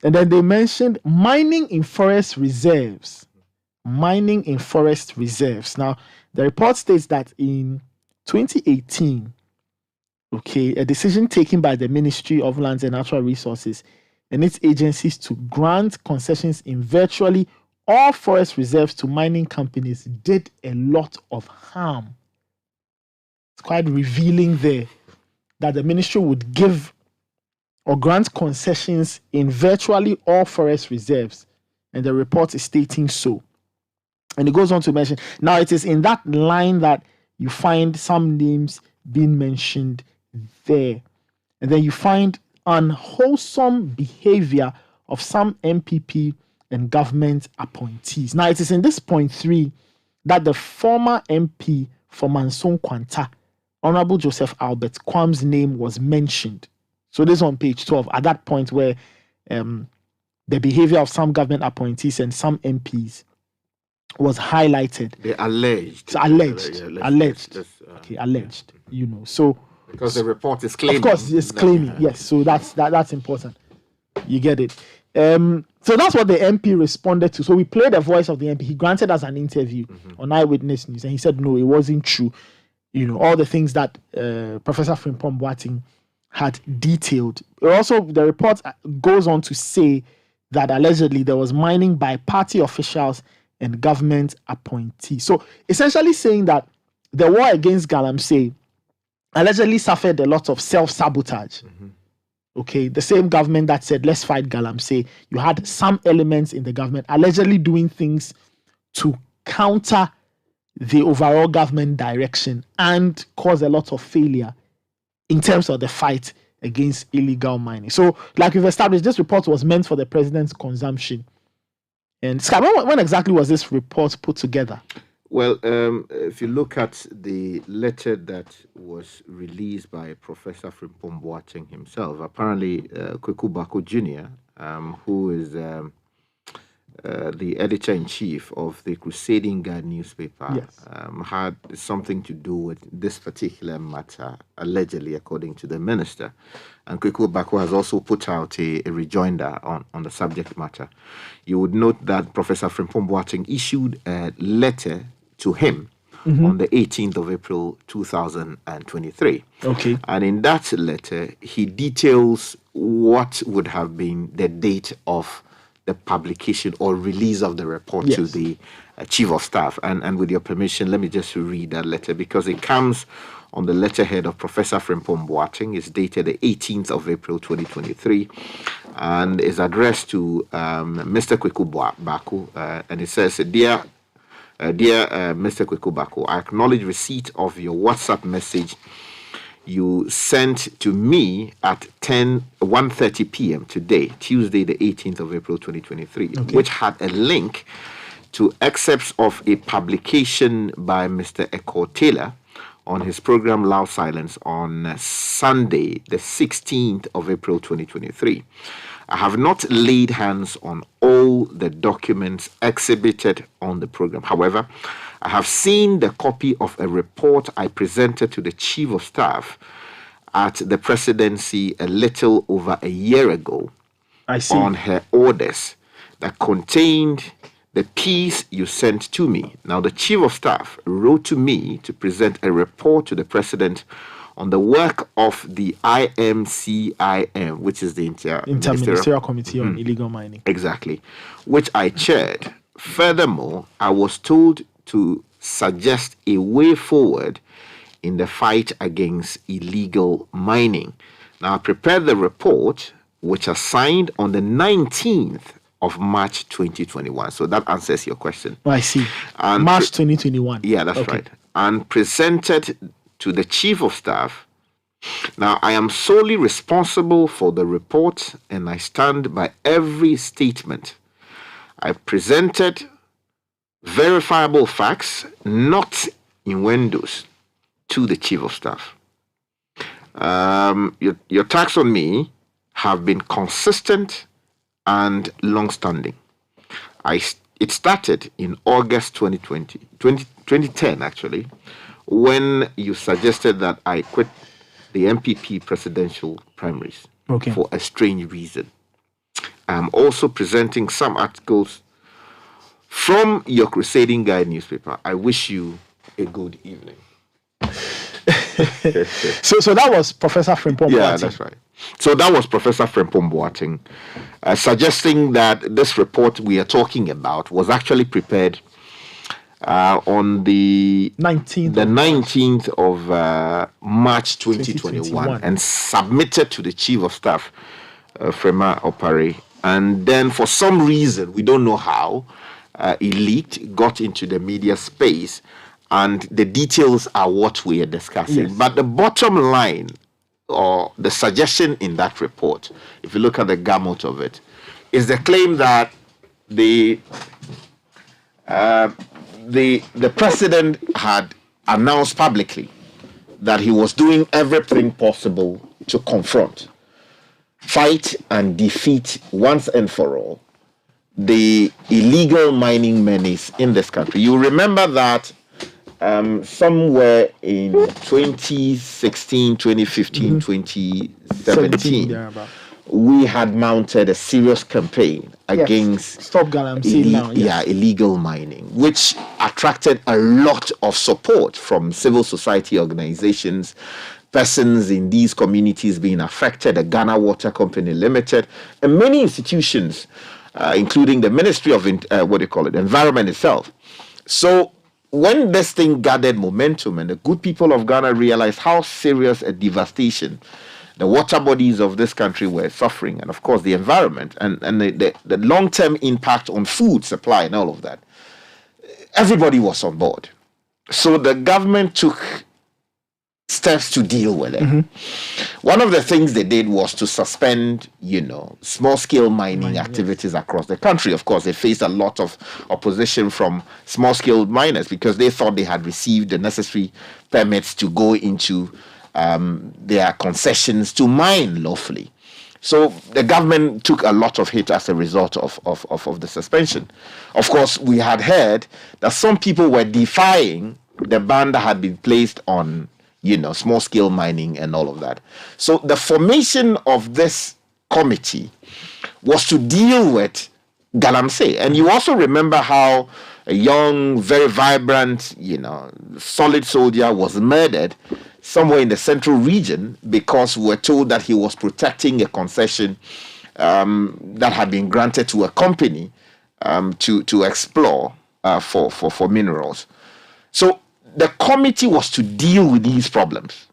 [SPEAKER 1] And then they mentioned mining in forest reserves. Mining in forest reserves. Now, the report states that in 2018, a decision taken by the Ministry of Lands and Natural Resources and its agencies to grant concessions in virtually all forest reserves to mining companies did a lot of harm. It's quite revealing there that the ministry would give or grant concessions in virtually all forest reserves, and the report is stating so. And it goes on to mention, now it is in that line that you find some names being mentioned there. And then you find unwholesome behavior of some MPP and government appointees. Now, it is in this point 3 that the former MP for Manson Kwanta, Honorable Joseph Albert Kwam's name was mentioned. So this is on page 12, at that point where the behavior of some government appointees and some MPs was highlighted.
[SPEAKER 10] They alleged.
[SPEAKER 1] So alleged.
[SPEAKER 10] Let's,
[SPEAKER 1] alleged. So
[SPEAKER 10] because the report is claiming.
[SPEAKER 1] Of course, it's claiming. Yes, so that's important. You get it. So that's what the MP responded to. So we played the voice of the MP. He granted us an interview on Eyewitness News, and he said no, it wasn't true. All the things that Professor Frimpong Boateng had detailed. Also, the report goes on to say that allegedly there was mining by party officials and government appointees. So essentially saying that the war against Galamsey allegedly suffered a lot of self-sabotage. The same government that said, let's fight Galamsey, you had some elements in the government allegedly doing things to counter the overall government direction and cause a lot of failure in terms of the fight against illegal mining. So, like we've established, this report was meant for the president's consumption. And Sky, when exactly was this report put together?
[SPEAKER 10] Well, if you look at the letter that was released by Professor Frimpong Boateng himself, apparently Kweku Bako Jr., who is the editor-in-chief of the Crusading Guard newspaper, had something to do with this particular matter, allegedly, according to the minister. And Kweku Bako has also put out a rejoinder on the subject matter. You would note that Professor Frimpong Boateng issued a letter to him on the 18th of April 2023. And in that letter, he details what would have been the date of the publication or release of the report to the Chief of Staff. And with your permission, let me just read that letter because it comes on the letterhead of Professor Frimpong Boateng. It's dated the 18th of April 2023 and is addressed to Mr. Kweku Bako. And it says, Dear Mr. Kweku Bako, I acknowledge receipt of your WhatsApp message you sent to me at 1:30 p.m. today, Tuesday, the 18th of April, 2023, which had a link to excerpts of a publication by Mr. Eko Taylor on his program Loud Silence on Sunday, the 16th of April, 2023. I have not laid hands on all the documents exhibited on the program. However, I have seen the copy of a report I presented to the Chief of Staff at the presidency a little over a year ago on her orders that contained the piece you sent to me. Now, the Chief of Staff wrote to me to present a report to the President on the work of the IMCIM, which is the
[SPEAKER 1] Interministerial Committee on Illegal Mining.
[SPEAKER 10] Exactly, which I chaired. Furthermore, I was told to suggest a way forward in the fight against illegal mining. Now, I prepared the report, which I signed on the 19th of March 2021. So that answers your question.
[SPEAKER 1] I see. And March 2021.
[SPEAKER 10] Yeah, that's right. And presented to the Chief of Staff. Now, I am solely responsible for the report and I stand by every statement I presented verifiable facts, not innuendos, to the Chief of Staff. Your attacks on me have been consistent and long-standing. It started in August 2010 actually, when you suggested that I quit the MPP presidential primaries for a strange reason. I'm also presenting some articles from your Crusading Guide newspaper. I wish you a good evening.
[SPEAKER 1] So that was Professor Frimpong Boateng.
[SPEAKER 10] Yeah, that's right. So that was Professor Frimpong Boateng suggesting that this report we are talking about was actually prepared on the 19th of March 2021 and submitted to the Chief of Staff, Frema Opare. And then for some reason, we don't know how, it leaked, got into the media space, and the details are what we are discussing.
[SPEAKER 1] Yes.
[SPEAKER 10] But the bottom line, or the suggestion in that report, if you look at the gamut of it, is the claim that the president had announced publicly that he was doing everything possible to confront, fight, and defeat once and for all the illegal mining menace in this country. You remember that somewhere in 2016, 2015, 2017, we had mounted a serious campaign against
[SPEAKER 1] Stop Galamsay now. Yes.
[SPEAKER 10] Illegal mining, which attracted a lot of support from civil society organizations, persons in these communities being affected, the Ghana Water Company Limited, and many institutions, including the Ministry of Environment itself. So when this thing gathered momentum and the good people of Ghana realized how serious a devastation the water bodies of this country were suffering, and of course the environment and the long-term impact on food supply and all of that, everybody was on board. So the government took steps to deal with it. One of the things they did was to suspend, small-scale mining activities across the country. Of course, they faced a lot of opposition from small-scale miners because they thought they had received the necessary permits to go into their concessions to mine lawfully. So the government took a lot of hit as a result of the suspension. Of course, we had heard that some people were defying the ban that had been placed on small-scale mining and all of that. So the formation of this committee was to deal with Galamsay. And you also remember how a young, very vibrant, solid soldier was murdered somewhere in the central region because we were told that he was protecting a concession that had been granted to a company to explore for minerals. So the committee was to deal with these problems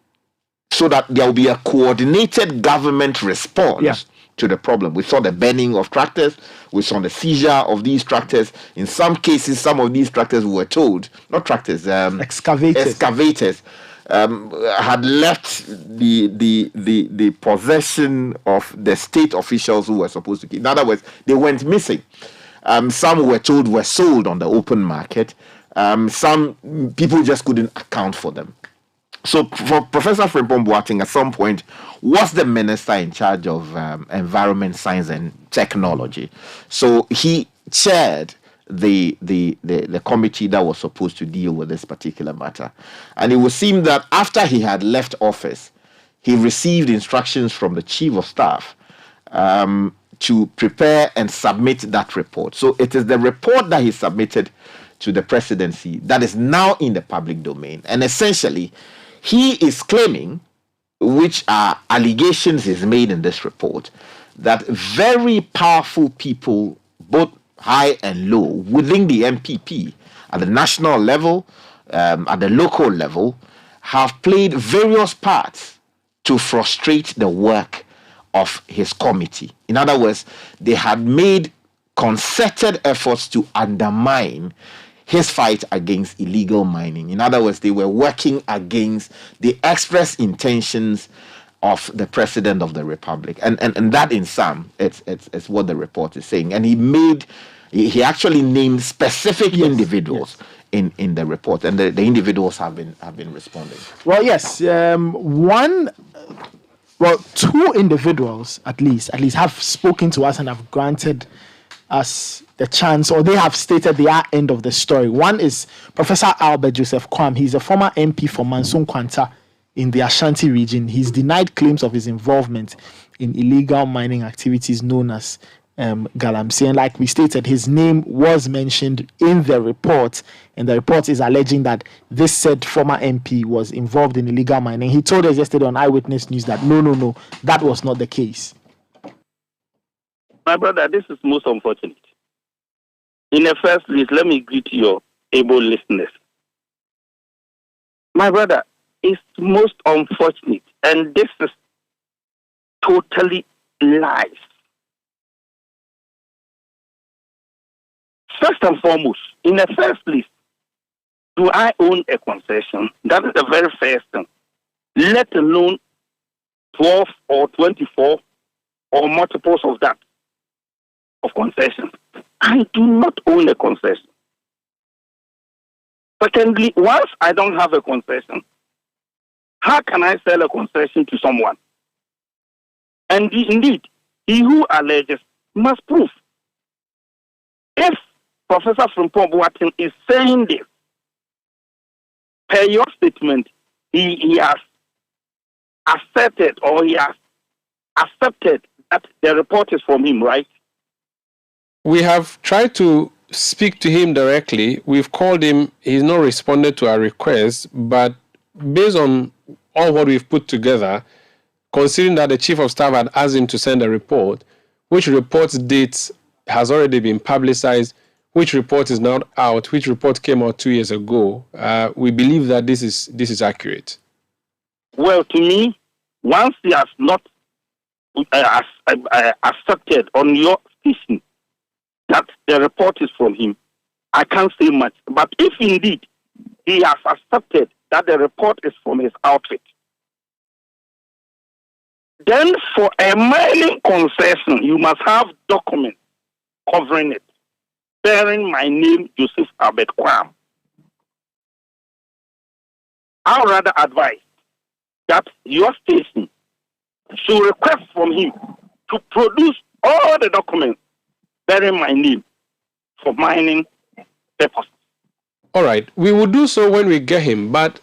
[SPEAKER 10] so that there will be a coordinated government response to the problem. We saw the burning of tractors. We saw the seizure of these tractors. In some cases, some of these tractors we were told, not tractors, excavators, had left the possession of the state officials who were supposed to keep. In other words, they went missing. Some were told were sold on the open market. Some people just couldn't account for them. So for Professor Frimpong Boateng, at some point, was the minister in charge of environment, science, and technology. So he chaired the committee that was supposed to deal with this particular matter. And it would seem that after he had left office, he received instructions from the Chief of Staff to prepare and submit that report. So it is the report that he submitted to the presidency that is now in the public domain. And essentially, he is claiming, which are allegations is made in this report, that very powerful people, both high and low, within the MPP, at the national level, at the local level, have played various parts to frustrate the work of his committee. In other words, they had made concerted efforts to undermine his fight against illegal mining. In other words, they were working against the express intentions of the President of the Republic. And that in sum, it's what the report is saying. And he made
[SPEAKER 2] He actually named specific individuals in the report, and the individuals have been responding.
[SPEAKER 1] Well, yes, two individuals at least have spoken to us and have granted us the chance, or they have stated their end of the story. One is Professor Albert Joseph Quam. He's a former MP for Manson Kwanta in the Ashanti region. He's denied claims of his involvement in illegal mining activities known as Galamsay. And like we stated, his name was mentioned in the report, and the report is alleging that this said former MP was involved in illegal mining. He told us yesterday on Eyewitness News that no, that was not the case.
[SPEAKER 5] My brother, this is most unfortunate. In the first place, let me greet your able listeners. My brother, it's most unfortunate, and this is totally lies. First and foremost, in the first place, do I own a concession? That is the very first thing. Let alone 12 or 24 or multiples of that of concession. I do not own a concession. Secondly, once I don't have a concession, how can I sell a concession to someone? And indeed, he who alleges must prove. If Professor Frimpong Boateng is saying this, per your statement, he has asserted or he has accepted that the report is from him, right?
[SPEAKER 7] We have tried to speak to him directly. We've called him. He's not responded to our request, but based on all what we've put together, considering that the chief of staff had asked him to send a report, which report's dates has already been publicized, which report is not out, which report came out 2 years ago, we believe that this is accurate.
[SPEAKER 5] Well, to me, once he has not accepted on your station that the report is from him, I can't say much. But if indeed he has accepted that the report is from his outfit, then for a mining concession, you must have documents covering it, bearing my name, Joseph Albert Quam. I would rather advise that your station should request from him to produce all the documents bearing my name for mining purposes.
[SPEAKER 7] All right, we will do so when we get him, but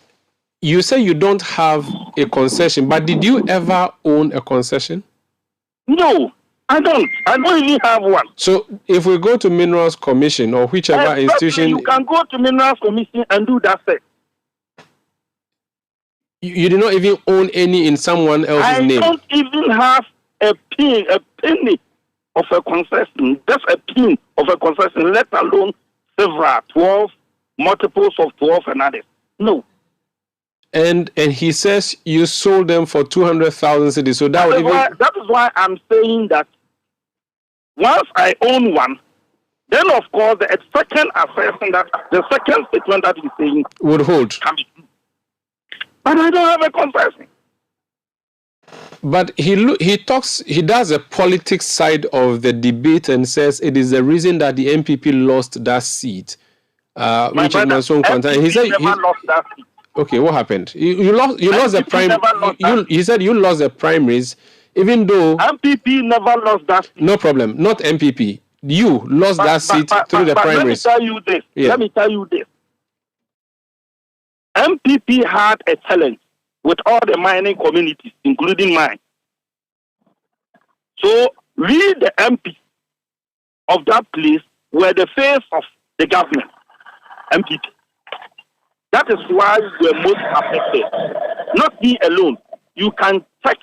[SPEAKER 7] you say you don't have a concession, but did you ever own a concession?
[SPEAKER 5] No, I don't. I don't even have one.
[SPEAKER 7] So if we go to Minerals Commission or whichever institution...
[SPEAKER 5] You can go to Minerals Commission and do that thing.
[SPEAKER 7] You do not even own any in someone else's name?
[SPEAKER 5] I don't even have a penny of a concession. Just a pin of a concession, let alone several, 12, multiples of 12 and others. No.
[SPEAKER 7] And he says you sold them for 200,000 cedis. So that
[SPEAKER 5] is why I'm saying that once I own one, then of course the second assertion that the second statement that he's saying
[SPEAKER 7] would hold.
[SPEAKER 5] But I don't have a concession.
[SPEAKER 7] But he does a politics side of the debate and says it is the reason that the MPP lost that seat, which is Manson Kwanta. And he said
[SPEAKER 5] never lost that seat.
[SPEAKER 7] Okay, what happened? You lost the primary. He said you lost the primaries, even though
[SPEAKER 5] MPP never lost that seat.
[SPEAKER 7] No problem, not MPP. You lost that seat through the primaries.
[SPEAKER 5] Let me tell you this.
[SPEAKER 7] Yeah.
[SPEAKER 5] Let me tell you this. MPP had a challenge with all the mining communities, including mine. So we, the MPs of that place, were the face of the government, MPP. That is why we were most affected. Not me alone. You can check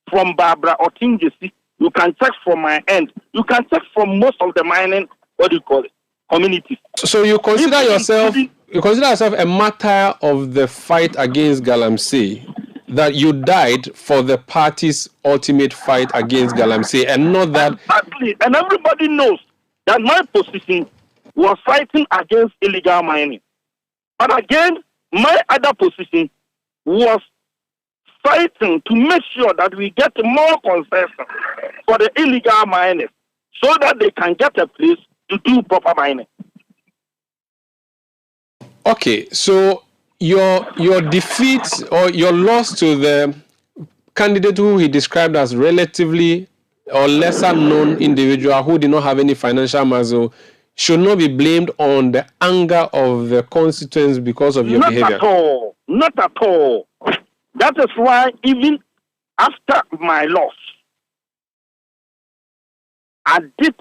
[SPEAKER 5] from Barbara Otingesi. You can check from my end. You can check from most of the mining, communities.
[SPEAKER 7] So you consider yourself a martyr of the fight against Galamsay, that you died for the party's ultimate fight against Galamsay, and not that...
[SPEAKER 5] Exactly. And everybody knows that my position was fighting against illegal mining. But again, my other position was fighting to make sure that we get more concession for the illegal miners so that they can get a place to do proper mining.
[SPEAKER 7] Okay, so your defeat or your loss to the candidate who he described as relatively or lesser known individual who did not have any financial muscle should not be blamed on the anger of the constituents because of your behavior.
[SPEAKER 5] Not at all. That is why even after my loss, I did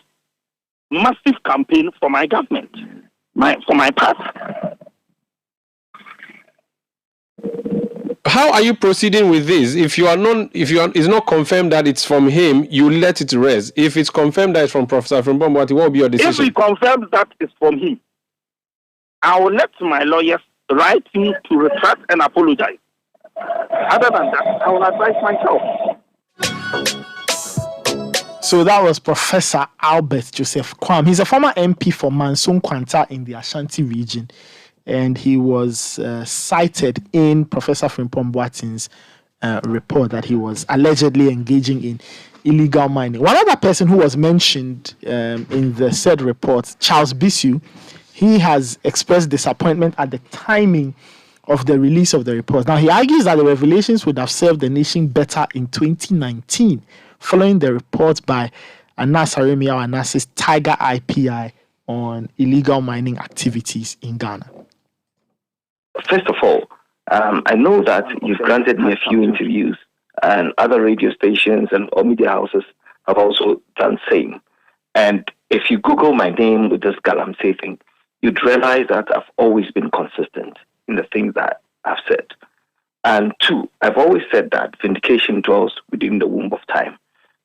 [SPEAKER 5] massive campaign for my government, for my party.
[SPEAKER 7] How are you proceeding with this? If it's not confirmed that it's from him, you let it rest. If it's confirmed that it's from Professor Frimpong, what will be your decision?
[SPEAKER 5] If he confirms that it's from him, I will let my lawyers write me to retract and apologize. Other than that, I will advise myself.
[SPEAKER 1] So that was Professor Albert Joseph Quam. He's a former MP for Manson Kwanta in the Ashanti region. And he was cited in Professor Frimpong Boateng's report that he was allegedly engaging in illegal mining. One other person who was mentioned in the said report, Charles Bisu, he has expressed disappointment at the timing of the release of the report. Now, he argues that the revelations would have served the nation better in 2019, following the report by Anas Aremiao Anas's Tiger IPI on illegal mining activities in Ghana.
[SPEAKER 4] First of all, I know that you've granted me a few interviews, and other radio stations and or media houses have also done same. And if you Google my name with this Galamsay thing, you'd realize that I've always been consistent in the things that I've said. And two, I've always said that vindication dwells within the womb of time.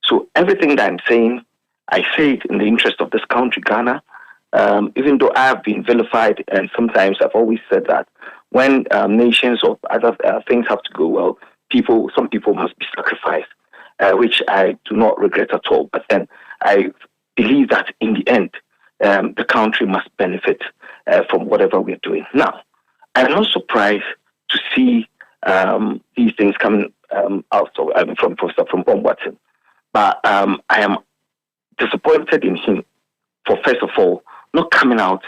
[SPEAKER 4] So everything that I'm saying, I say it in the interest of this country, Ghana. Even though I have been vilified, and sometimes I've always said that when nations or other things have to go well, some people must be sacrificed, which I do not regret at all. But then I believe that in the end, the country must benefit from whatever we're doing. Now, I'm not surprised to see these things coming out from Professor Frimpong Boateng, but I am disappointed in him for, first of all, not coming out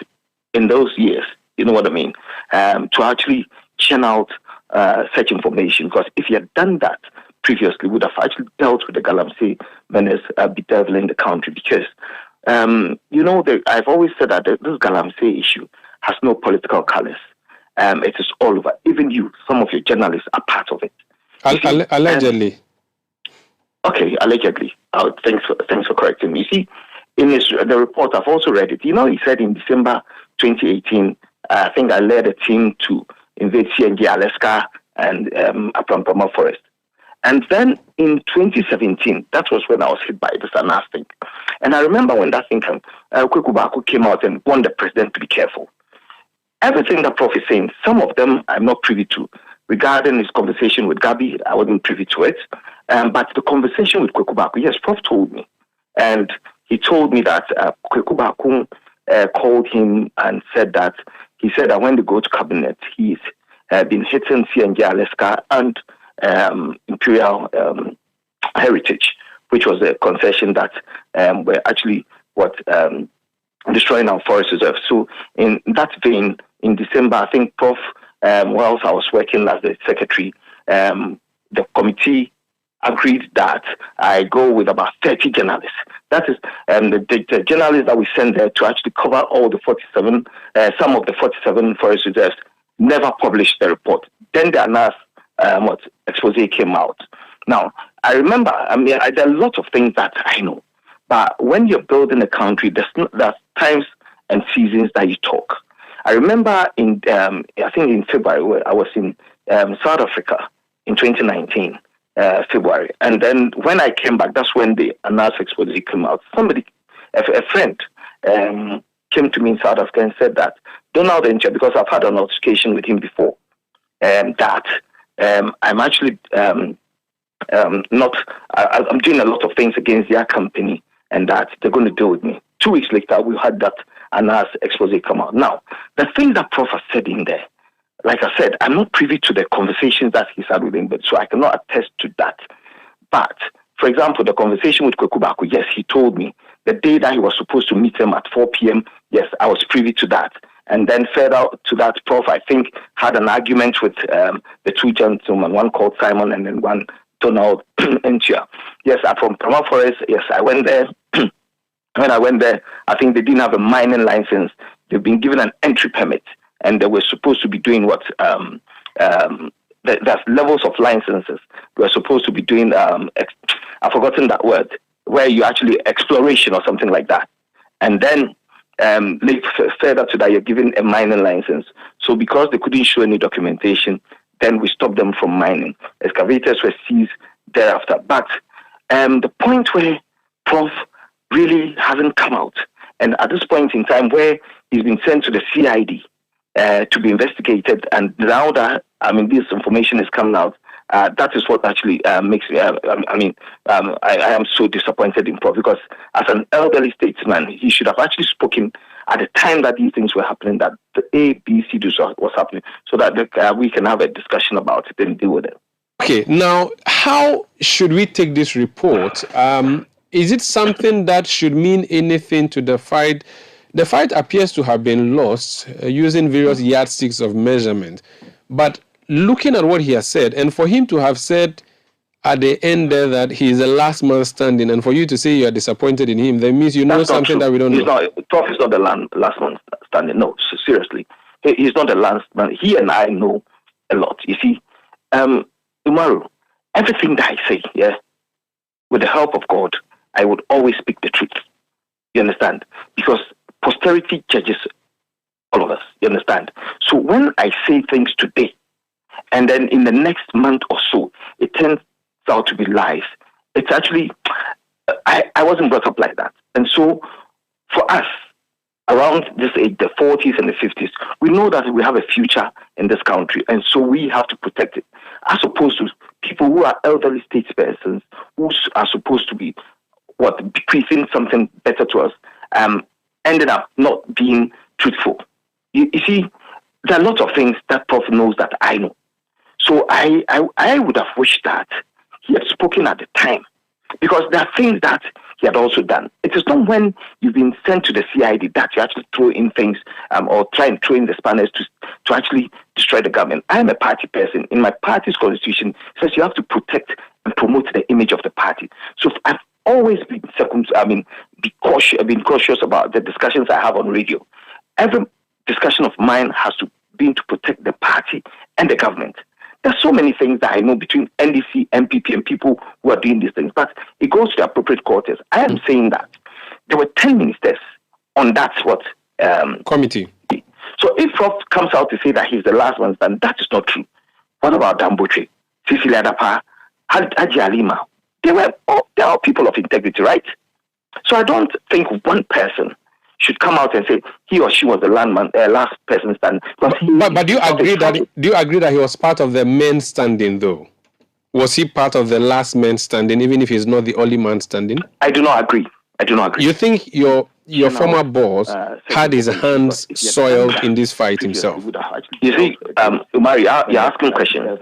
[SPEAKER 4] in those years, you know what I mean, to actually churn out such information. Because if he had done that previously, would have actually dealt with the Galamsay menace bedeviling the country. Because, I've always said that this Galamsay issue has no political colors. It is all over. Even you, some of your journalists are part of it.
[SPEAKER 7] Allegedly.
[SPEAKER 4] Okay, allegedly. Thanks for correcting me. You see, in the report, I've also read it. He said in December 2018, I think I led a team to invade CNG Alaska and Aprampama Forest. And then in 2017, that was when I was hit by this Anas thing. And I remember when that thing came, Kwekubaku came out and warned the president to be careful. Everything that Prof is saying, some of them I'm not privy to. Regarding his conversation with Gabi, I wasn't privy to it. But the conversation with Kwekubaku, yes, Prof told me. And he told me that Kwekubaku called him and said that when they go to cabinet, he's been hitting CNG Alaska and Imperial Heritage, which was a concession that were actually destroying our forest reserve. So in that vein, in December, I think Prof, whilst I was working as the secretary, the committee agreed that I go with about 30 journalists. That is the journalists that we sent there to actually cover all the 47, some of the 47 forest reserves, never published the report. Then the Anas expose came out. Now, I remember, there are a lot of things that I know, but when you're building a country, there's times and seasons that you talk. I remember I think in February, I was in South Africa in 2019. February. And then when I came back, that's when the Anas expose came out. A friend, came to me in South Africa and said that Donald Encha, because I've had an altercation with him before, that I'm actually I'm doing a lot of things against their company and that they're going to deal with me. 2 weeks later, we had that Anas expose come out. Now, the thing that Prof has said in there, like I said, I'm not privy to the conversations that he's had with him, but so I cannot attest to that. But, for example, the conversation with Kwekubaku, yes, he told me the day that he was supposed to meet them at 4 p.m., yes, I was privy to that. And then further to that, Prof, I think, had an argument with the two gentlemen, one called Simon and then one Donald Entia. Yes, I'm from Prama Forest. Yes, I went there. When I went there, I think they didn't have a mining license. They've been given an entry permit, and they were supposed to be doing what? There's levels of licenses. They were supposed to be doing, I've forgotten that word, where you actually exploration or something like that. And then further to that, you're given a mining license. So because they couldn't show any documentation, then we stopped them from mining. Excavators were seized thereafter. But the point where Prof really hasn't come out, and at this point in time where he's been sent to the CID to be investigated, and now that this information is coming out, that is what actually makes me. I am so disappointed in Prof, because as an elderly statesman, he should have actually spoken at the time that these things were happening, that the A, B, C was happening, so that we can have a discussion about it and deal with it.
[SPEAKER 7] Okay, now how should we take this report? Is it something that should mean anything to the fight? The fight appears to have been lost using various yardsticks of measurement. But looking at what he has said, and for him to have said at the end there that he is the last man standing, and for you to say you are disappointed in him, that means you know something that we don't know.
[SPEAKER 4] Prof is not the last man standing. No, seriously. He's not the last man. He and I know a lot. You see, Umaru, everything that I say, with the help of God, I would always speak the truth. You understand? Because posterity judges all of us. You understand? So when I say things today, and then in the next month or so, it turns out to be lies, it's actually, I wasn't brought up like that. And so for us, around this age, the 40s and the 50s, we know that we have a future in this country, and so we have to protect it, as opposed to people who are elderly statespersons who are supposed to be bequeathing something better to us, ended up not being truthful. You see, there are lots of things that Prof knows that I know. So I would have wished that he had spoken at the time, because there are things that he had also done. It is not when you've been sent to the CID that you actually throw in things or try and throw in the spanners to actually destroy the government. I am a party person. In my party's constitution, it says you have to protect and promote the image of the party. So I've always been cautious about the discussions I have on radio. Every discussion of mine has to be to protect the party and the government. There's so many things that I know between NDC, MPP, and people who are doing these things, but it goes to the appropriate quarters. I am saying that there were 10 ministers on that
[SPEAKER 7] committee.
[SPEAKER 4] So if Prof comes out to say that he's the last one, then that is not true. What about Damboche, Cecilia Adapa, Haji Alima? They are all people of integrity, right? So I don't think one person should come out and say he or she was the last person standing.
[SPEAKER 7] But do you agree that he was part of the men standing, though? Was he part of the last man standing, even if he's not the only man standing?
[SPEAKER 4] I do not agree.
[SPEAKER 7] You think your former boss had his hands soiled in this fight himself?
[SPEAKER 4] You see, Umari, you're asking questions.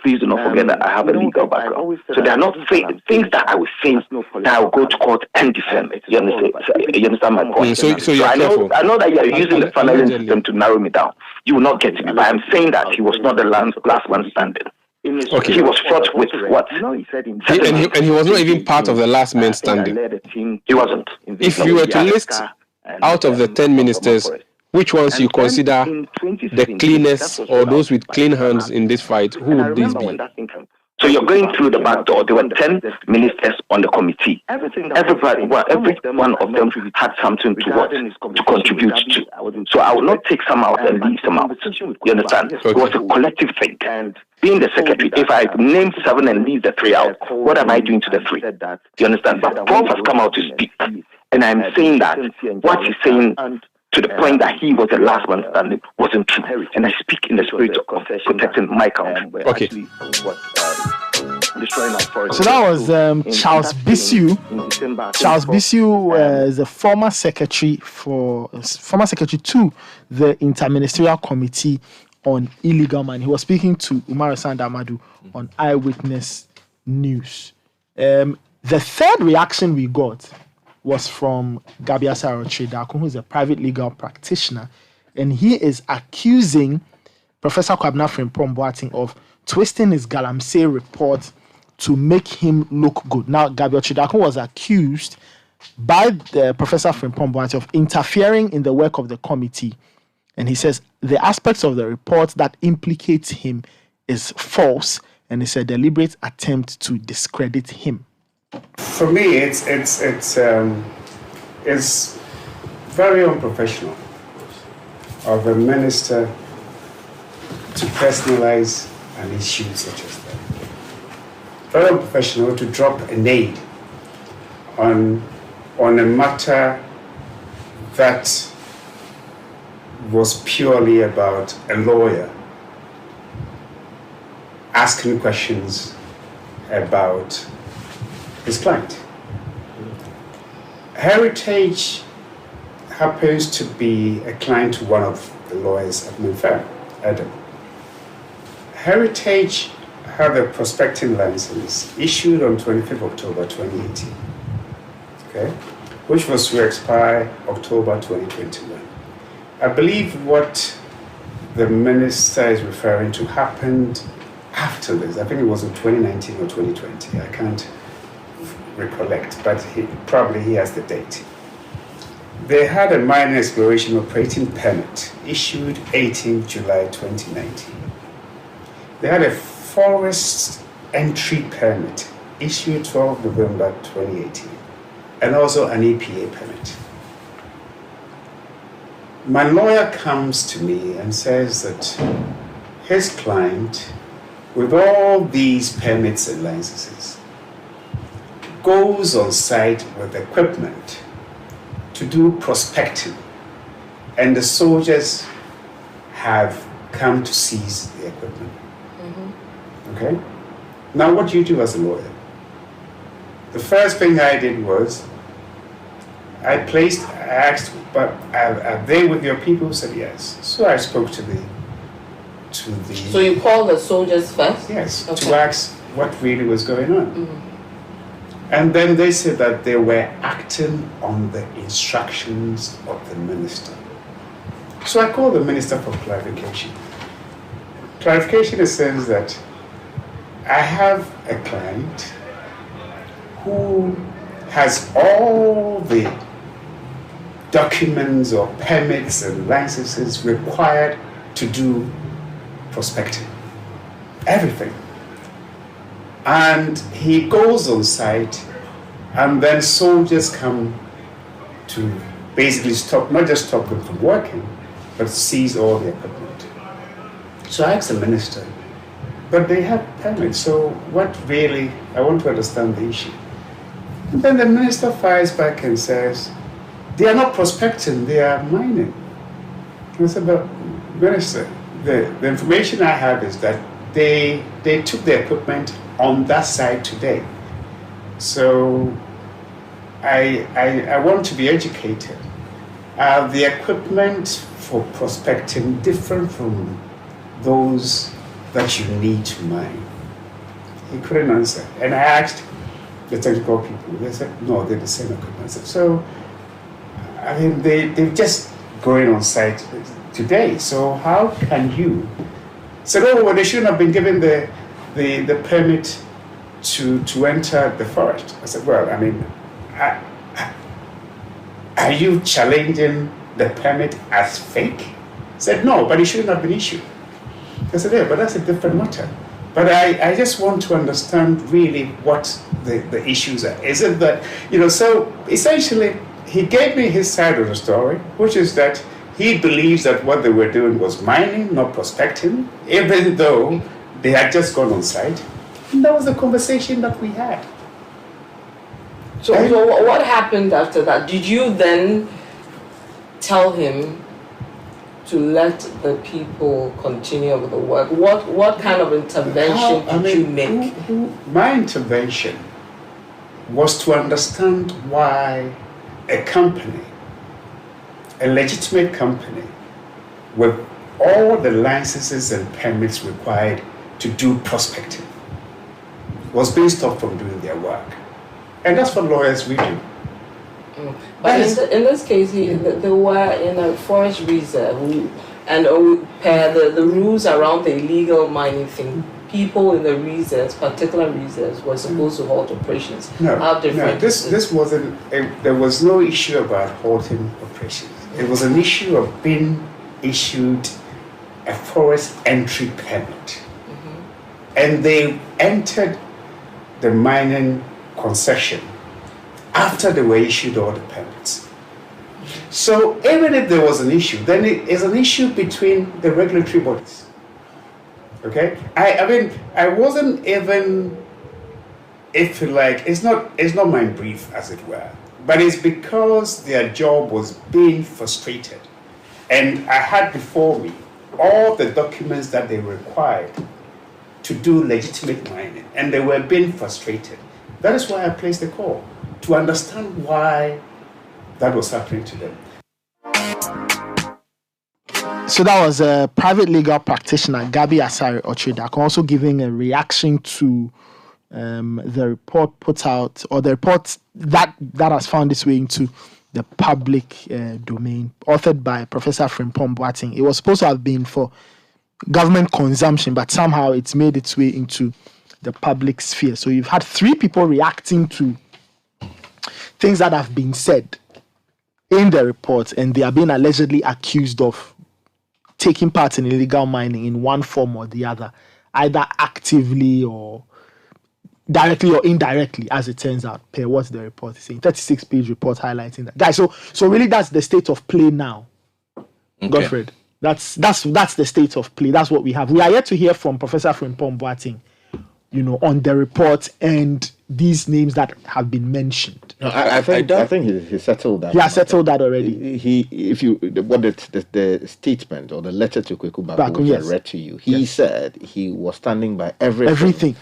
[SPEAKER 4] Please do not forget that I have a legal background. So there are not things that I will say that I will go to court and defend. You understand my point?
[SPEAKER 7] So you're careful.
[SPEAKER 4] I know that you're using the funneling system to narrow me down. You will not get me. But I'm saying that he was not the last one standing.
[SPEAKER 7] Okay.
[SPEAKER 4] He was fraught with what?
[SPEAKER 7] And he was not even part of the last man standing.
[SPEAKER 4] He wasn't.
[SPEAKER 7] If you were to list out of the 10 ministers, which ones you consider the cleanest or those with clean hands in this fight, who would these be?
[SPEAKER 4] So you're going through the back door. There were 10 ministers on the committee. Every one of them had something to contribute to. So I will not take some out and leave some out. You understand? It was a collective thing. Being the secretary, if I name 7 and leave the 3 out, what am I doing to the 3? You understand? But Prof has come out to speak. And I'm saying that what he's saying to the point that he was the last one standing wasn't true. And I speak in the spirit of protecting my country.
[SPEAKER 7] Okay.
[SPEAKER 1] So that was Charles Bissue. Charles Bissue is a former secretary to the Interministerial Committee on Illegal Mining. He was speaking to Umar Sandamadu on Eyewitness News. The third reaction we got was from Galamsay Chidakun, who is a private legal practitioner, and he is accusing Professor Kwabena Frimpong Boateng of twisting his Galamsay report to make him look good. Now, Galamsay Chidakun was accused by the Professor Frimpong Boateng of interfering in the work of the committee, and he says the aspects of the report that implicates him is false, and it's a deliberate attempt to discredit him.
[SPEAKER 9] For me, it's very unprofessional of a minister to personalize an issue such as that. Very unprofessional to drop a name on a matter that was purely about a lawyer asking questions about his client. Heritage happens to be a client to one of the lawyers at Minfair, Adam. Heritage had a prospecting license issued on 25th October 2018, okay, which was to expire October 2021. I believe what the minister is referring to happened after this. I think it was in 2019 or 2020. I can't recollect, but he has the date. They had a mining exploration operating permit issued 18 July 2019. They had a forest entry permit issued 12 November 2018, and also an EPA permit. My lawyer comes to me and says that his client, with all these permits and licenses, goes on site with equipment to do prospecting, and the soldiers have come to seize the equipment. Okay? Now, what do you do as a lawyer? The first thing I did was I asked, but are they with your people? Said yes. So I spoke to the.
[SPEAKER 13] So you called the soldiers first?
[SPEAKER 9] Yes,
[SPEAKER 13] okay.
[SPEAKER 9] To ask what really was going on. And then they said that they were acting on the instructions of the minister. So I called the minister for clarification. Clarification in the sense that I have a client who has all the documents or permits and licenses required to do prospecting. Everything. And he goes on site, and then soldiers come to basically not just stop them from working, but seize all the equipment. So I asked the minister, but they have permits, so what really, I want to understand the issue. And then the minister fires back and says, they are not prospecting, they are mining. I said, but minister, the information I have is that they took the equipment on that side today. So I want to be educated. Are the equipment for prospecting different from those that you need to mine? He couldn't answer. And I asked the technical people. They said, no, they're the same equipment. So, I mean, they're just going on site today. So how can you? Said, oh, well, they shouldn't have been given the permit to enter the forest. I said, well, I mean, are you challenging the permit as fake? He said, no, but it shouldn't have been issued. I said, yeah, but that's a different matter. But I just want to understand really what the issues are. Is it that, so essentially he gave me his side of the story, which is that he believes that what they were doing was mining, not prospecting, even though they had just gone on site. And that was the conversation that we had.
[SPEAKER 13] So what happened after that? Did you then tell him to let the people continue with the work? What kind of intervention did you make?
[SPEAKER 9] My intervention was to understand why a company, a legitimate company, with all the licenses and permits required to do prospecting, was being stopped from doing their work. And that's what lawyers we do.
[SPEAKER 13] But in this case, they were in a forest reserve, and per the rules around the illegal mining thing, people in the reserves, particular reserves, were supposed to halt operations.
[SPEAKER 9] This wasn't. There was no issue about halting operations. It was an issue of being issued a forest entry permit, and they entered the mining concession after they were issued all the permits. So even if there was an issue, then it is an issue between the regulatory bodies. Okay? I mean, I wasn't even, if you like, it's not my brief, as it were, but it's because their job was being frustrated. And I had before me all the documents that they required to do legitimate mining, and they were being frustrated. That is why I placed the call, to understand why that was happening to them.
[SPEAKER 1] So that was a private legal practitioner, Gabi Asare Ochedak, also giving a reaction to the report put out, or the report that has found its way into the public domain, authored by Professor Frimpong Boateng. It was supposed to have been for government consumption, but somehow it's made its way into the public sphere. So you've had 3 people reacting to things that have been said in the report, and they are being allegedly accused of taking part in illegal mining in one form or the other, either actively or directly or indirectly, as it turns out, per what the report is saying. 36-page report highlighting that. Guys, so really that's the state of play now. Okay. Godfred. That's the state of play. That's what we have. We are yet to hear from Professor Frimpong Boateng, on the report and these names that have been mentioned.
[SPEAKER 2] No, I think he settled that.
[SPEAKER 1] He has settled that already.
[SPEAKER 2] The statement or the letter to Kweku Baku I read to you, he said he was standing by everything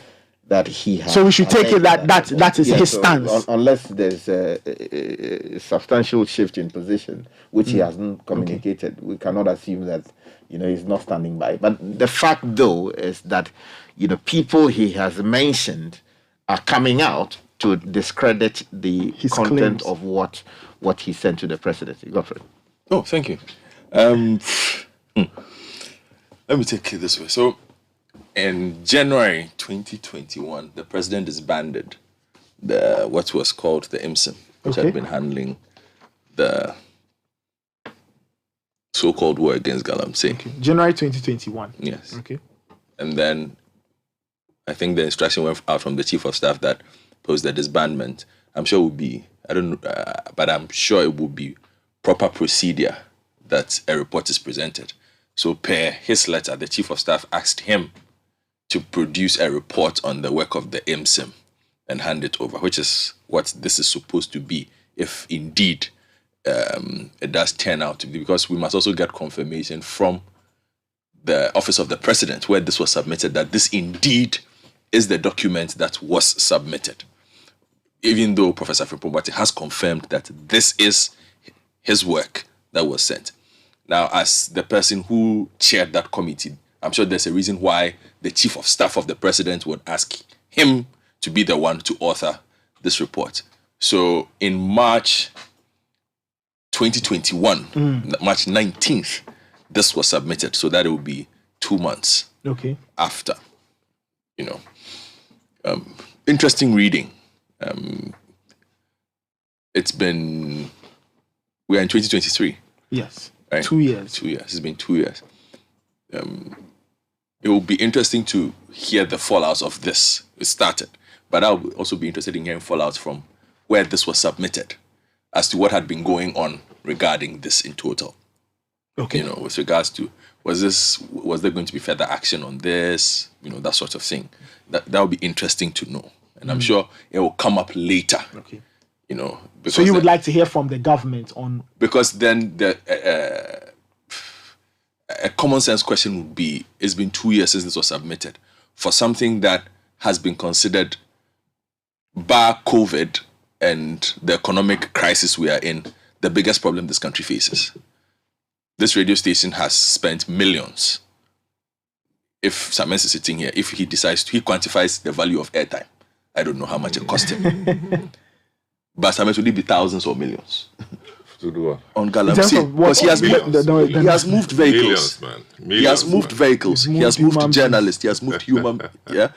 [SPEAKER 2] that he has.
[SPEAKER 1] So we should take it that is his stance.
[SPEAKER 2] Unless there's a substantial shift in position, which he hasn't communicated, we cannot assume that he's not standing by. But the fact, though, is that people he has mentioned are coming out to discredit his content of what he sent to the presidency. Godfrey.
[SPEAKER 6] Oh, thank you. Let me take it this way. So, in January 2021, the president disbanded what was called the IMSIM, which had been handling the so-called war against Galamsay.
[SPEAKER 1] January 2021.
[SPEAKER 6] Yes.
[SPEAKER 1] Okay.
[SPEAKER 6] And then I think the instruction went out from the chief of staff that post the disbandment. I'm sure it would be, but I'm sure it would be proper procedure that a report is presented. So per his letter, the chief of staff asked him to produce a report on the work of the IMSIM and hand it over, which is what this is supposed to be, if indeed it does turn out to be, because we must also get confirmation from the office of the president where this was submitted, that this indeed is the document that was submitted, even though Professor Frimpong Boateng has confirmed that this is his work that was sent. Now, as the person who chaired that committee, I'm sure there's a reason why the chief of staff of the president would ask him to be the one to author this report. So in March 2021, March 19th, this was submitted, so that it will be 2 months after. Interesting reading. We are in 2023.
[SPEAKER 1] Yes.
[SPEAKER 6] Right?
[SPEAKER 1] 2 years.
[SPEAKER 6] 2 years. It's been 2 years. It will be interesting to hear the fallouts of this. It started. But I'll also be interested in hearing fallouts from where this was submitted as to what had been going on regarding this in total.
[SPEAKER 1] Okay.
[SPEAKER 6] With regards to, was there going to be further action on this? That sort of thing. That would be interesting to know. And I'm sure it will come up later.
[SPEAKER 1] Okay.
[SPEAKER 6] So
[SPEAKER 1] you would like to hear from the government on...
[SPEAKER 6] Because then a common sense question would be, it's been 2 years since this was submitted, for something that has been considered, bar COVID and the economic crisis we are in, the biggest problem this country faces. This radio station has spent millions. If Samuel is sitting here, if he decides he quantifies the value of airtime, I don't know how much it cost him. but sometimes will it be thousands or millions?
[SPEAKER 10] To do what?
[SPEAKER 6] On Galamsey. Because he has moved vehicles.
[SPEAKER 10] Millions, man.
[SPEAKER 6] He has moved vehicles. He has moved journalists. He has moved human. Yeah.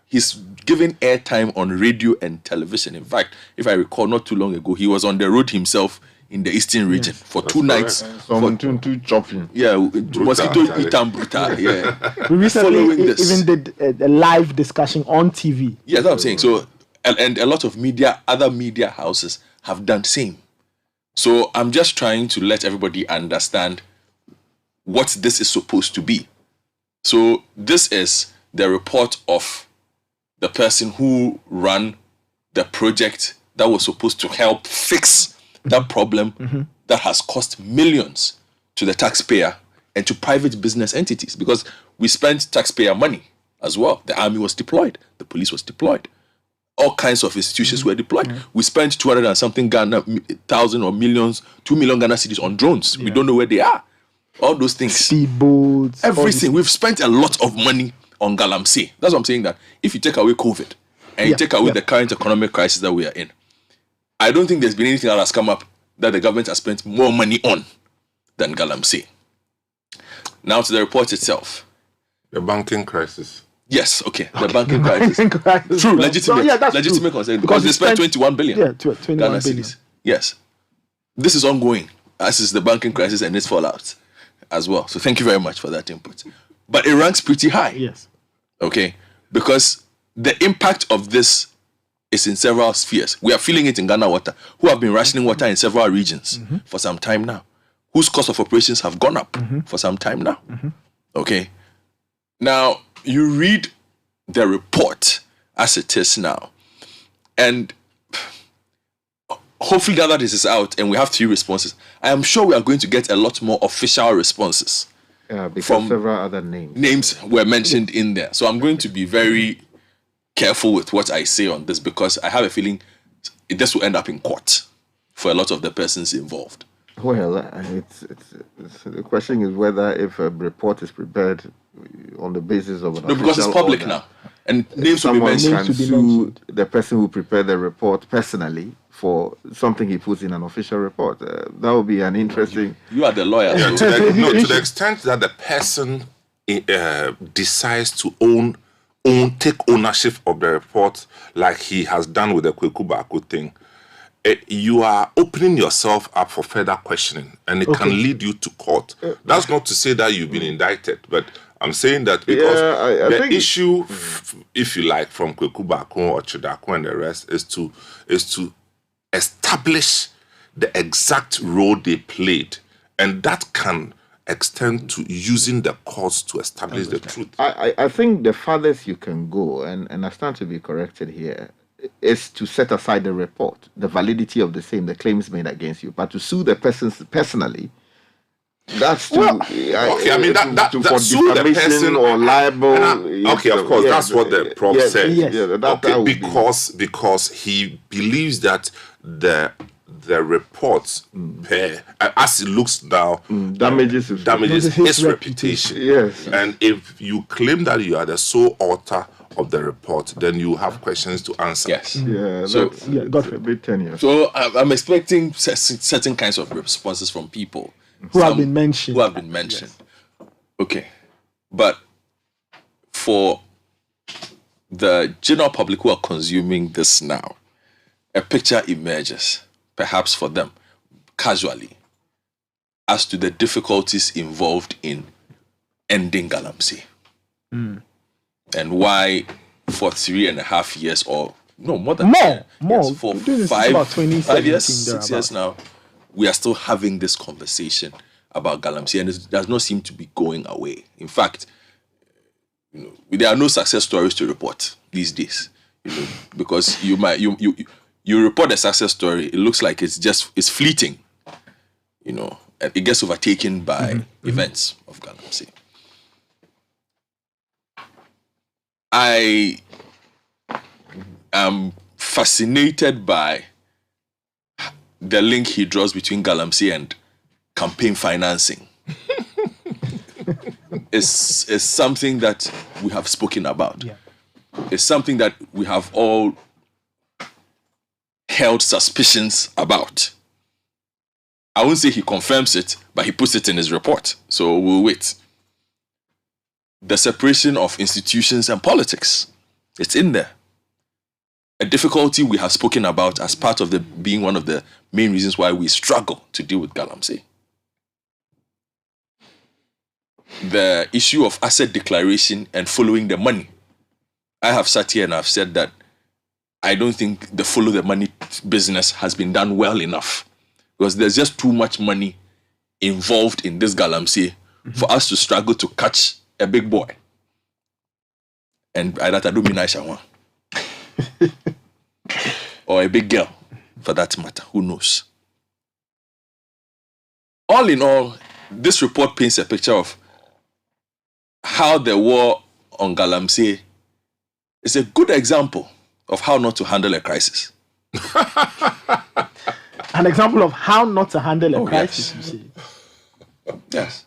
[SPEAKER 6] He's given airtime on radio and television. In fact, if I recall, not too long ago, he was on the road himself in the eastern region for two nights.
[SPEAKER 10] For two chopping.
[SPEAKER 6] Yeah, mosquito eat and brutal. Yeah.
[SPEAKER 1] We recently
[SPEAKER 6] Following this.
[SPEAKER 1] even did a live discussion on TV.
[SPEAKER 6] Yeah, that's what I'm saying. So, and a lot of other media houses have done the same. So I'm just trying to let everybody understand what this is supposed to be. So this is the report of the person who ran the project that was supposed to help fix that problem that has cost millions to the taxpayer and to private business entities, because we spent taxpayer money as well. The army was deployed, the police was deployed, all kinds of institutions were deployed. We spent 200 and something thousand or millions, 2 million Ghana cedis on drones. We don't know where they are. All those things.
[SPEAKER 1] Speedboats.
[SPEAKER 6] Everything. We've spent a lot of money on Galamsey. That's what I'm saying, that if you take away COVID and you take away the current economic crisis that we are in, I don't think there's been anything that has come up that the government has spent more money on than Galamsey. Now to the report itself.
[SPEAKER 10] The banking crisis.
[SPEAKER 6] Yes, okay. The banking crisis. True, legitimate.
[SPEAKER 1] That's
[SPEAKER 6] legitimate
[SPEAKER 1] true.
[SPEAKER 6] concern. Because they spent 21 billion.
[SPEAKER 1] Yeah, 21
[SPEAKER 6] Ghana
[SPEAKER 1] billion.
[SPEAKER 6] cedis. Yes. This is ongoing, as is the banking crisis and its fallout as well. So thank you very much for that input. But it ranks pretty high.
[SPEAKER 1] Yes.
[SPEAKER 6] Okay? Because the impact of this is in several spheres. We are feeling it in Ghana Water, who have been rationing water in several regions for some time now, whose cost of operations have gone up for some time now. Okay? Now, you read the report as it is now, and hopefully now that this is out and we have 3 responses, I am sure we are going to get a lot more official responses.
[SPEAKER 2] Yeah, because
[SPEAKER 6] from
[SPEAKER 2] several other names.
[SPEAKER 6] Names were mentioned in there. So I'm going to be very careful with what I say on this, because I have a feeling this will end up in court for a lot of the persons involved.
[SPEAKER 2] Well, it's the question is whether if a report is prepared on the basis of an
[SPEAKER 6] because it's public order, now, and names will be mentioned.
[SPEAKER 2] Can sue the person who prepared the report personally for something he puts in an official report. That would be an interesting.
[SPEAKER 6] You are the lawyer.
[SPEAKER 10] Yeah, to the extent that the person decides to take ownership of the report, like he has done with the Kweku Baako thing, you are opening yourself up for further questioning, and it can lead you to court. That's not to say that you've been indicted, but I'm saying that because the issue, if you like, from Kweku Baako or Chidako and the rest, is to establish the exact role they played, and that can extend to using the courts to establish the truth.
[SPEAKER 2] I think the farthest you can go, and I stand to be corrected here, is to set aside the report, the validity of the same, the claims made against you, but to sue the persons personally. That's to,
[SPEAKER 10] I mean that
[SPEAKER 2] for
[SPEAKER 10] sue the person
[SPEAKER 2] or libel.
[SPEAKER 10] Okay, of course, that's what the prof said.
[SPEAKER 2] Yes.
[SPEAKER 10] Because he believes that the reports, as it looks now,
[SPEAKER 2] damages
[SPEAKER 10] his reputation.
[SPEAKER 2] Yes,
[SPEAKER 10] and if you claim that you are the sole author of the report, then you have questions to answer.
[SPEAKER 6] Yes.
[SPEAKER 2] Yeah.
[SPEAKER 6] So
[SPEAKER 2] that's a bit tenuous.
[SPEAKER 6] So I'm expecting certain kinds of responses from people
[SPEAKER 1] who have been mentioned.
[SPEAKER 6] Yes. Okay, but for the general public who are consuming this now, a picture emerges, perhaps for them, casually, as to the difficulties involved in ending Galamsey. And why for 3.5 years, or no, more than
[SPEAKER 1] more
[SPEAKER 6] for
[SPEAKER 1] this
[SPEAKER 6] 5 years, 6 years now, we are still having this conversation about Galamsey, and it does not seem to be going away. In fact, there are no success stories to report these days, because you report a success story, it looks like it's fleeting, and it gets overtaken by events of Galamsey. I am fascinated by the link he draws between Galamsey and campaign financing. It's something that we have spoken about. It's something that we have all held suspicions about. I won't say he confirms it, but he puts it in his report. So we'll wait. The separation of institutions and politics. It's in there. A difficulty we have spoken about as part of being one of the main reasons why we struggle to deal with Galamsay. The issue of asset declaration and following the money. I have sat here and I've said that I don't think the follow the money business has been done well enough, because there's just too much money involved in this Galamsay for us to struggle to catch a big boy. And by that I don't mean Aisha or a big girl, for that matter. Who knows? All in all, this report paints a picture of how the war on Galamsay is a good example of how not to handle a crisis.
[SPEAKER 1] An example of how not to handle a crisis,
[SPEAKER 6] yes.
[SPEAKER 1] you see.
[SPEAKER 6] Yes.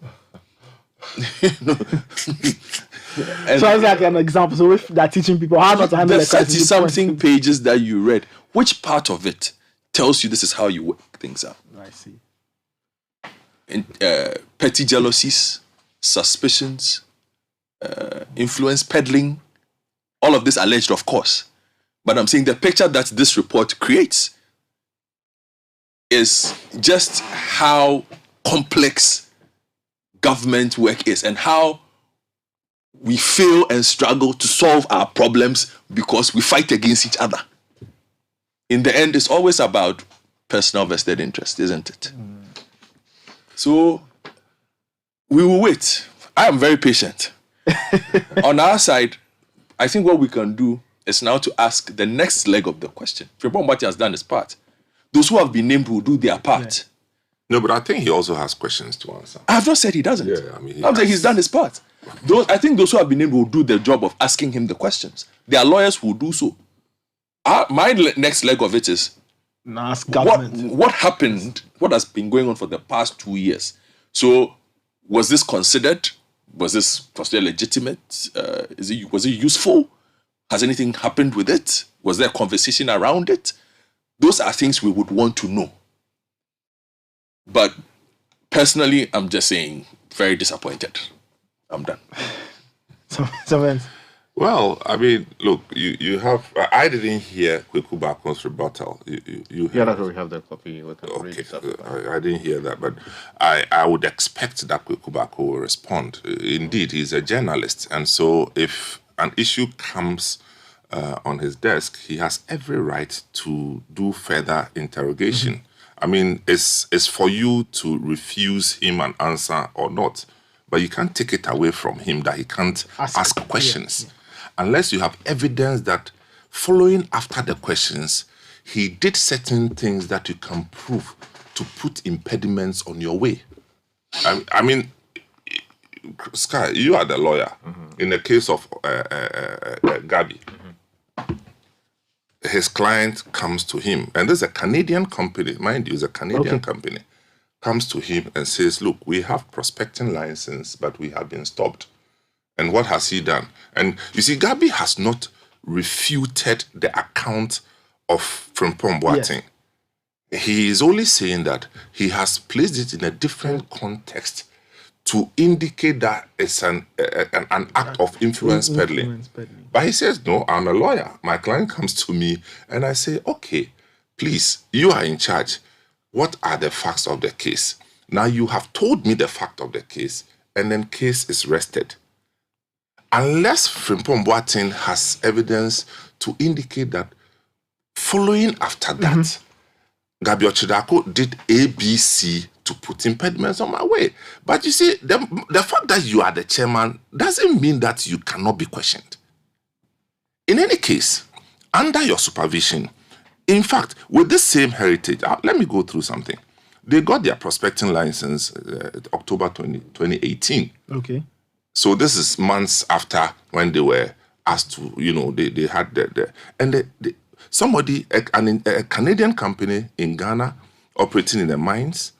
[SPEAKER 1] So it's like an example. So if they're teaching people how not to handle
[SPEAKER 6] the
[SPEAKER 1] a crisis,
[SPEAKER 6] 30-something pages that you read, which part of it tells you this is how you work things out?
[SPEAKER 1] I see.
[SPEAKER 6] In, petty jealousies, suspicions, influence peddling, all of this alleged, of course. But I'm saying the picture that this report creates is just how complex government work is and how we fail and struggle to solve our problems because we fight against each other. In the end, it's always about personal vested interest, isn't it? So we will wait. I am very patient. On our side, I think what we can do is now to ask the next leg of the question. Frimpong Boateng has done his part. Those who have been named will do their part.
[SPEAKER 12] No, but I think he also has questions to answer.
[SPEAKER 6] I have not said he doesn't.
[SPEAKER 12] Yeah, I mean,
[SPEAKER 6] I'm saying he's done his part. I think those who have been named will do the job of asking him the questions. Their lawyers will do so. My next leg of it is
[SPEAKER 1] ask government.
[SPEAKER 6] What happened, what has been going on for the past 2 years. So was this considered? Was it legitimate? Was it useful? Has anything happened with it? Was there a conversation around it? Those are things we would want to know. But personally, I'm just saying, very disappointed. I'm done.
[SPEAKER 12] Well, I mean, look, you have. I didn't hear Kweku Bakon's rebuttal. You
[SPEAKER 2] Yeah, that's why we have the copy.
[SPEAKER 12] Okay, I didn't hear that, but I would expect that Kweku Bako will respond. Indeed, he's a journalist, and so if an issue comes on his desk, he has every right to do further interrogation. Mm-hmm. I mean, it's for you to refuse him an answer or not, but you can't take it away from him that he can't ask questions. Yeah. Unless you have evidence that following after the questions, he did certain things that you can prove to put impediments on your way. I mean, Sky, you are the lawyer in the case of Gabi. His client comes to him, and this is a Canadian company, mind you, it's a Canadian company, comes to him and says, look, we have prospecting license, but we have been stopped. And what has he done? And you see, Gabi has not refuted the account of Frimpong Boateng. Yes. He is only saying that he has placed it in a different context to indicate that it's an act of influence peddling. But he says, no, I'm a lawyer. My client comes to me and I say, okay, please, you are in charge. What are the facts of the case? Now you have told me the fact of the case, and then case is rested. Unless Frimpong Boateng has evidence to indicate that following after that, Gabi Ochidako did ABC to put impediments on my way. But you see, the fact that you are the chairman doesn't mean that you cannot be questioned. In any case, under your supervision, in fact, with this same heritage, let me go through something. They got their prospecting license October 2018.
[SPEAKER 1] Okay.
[SPEAKER 12] So this is months after when they were asked to, they had somebody, a Canadian company in Ghana operating in the mines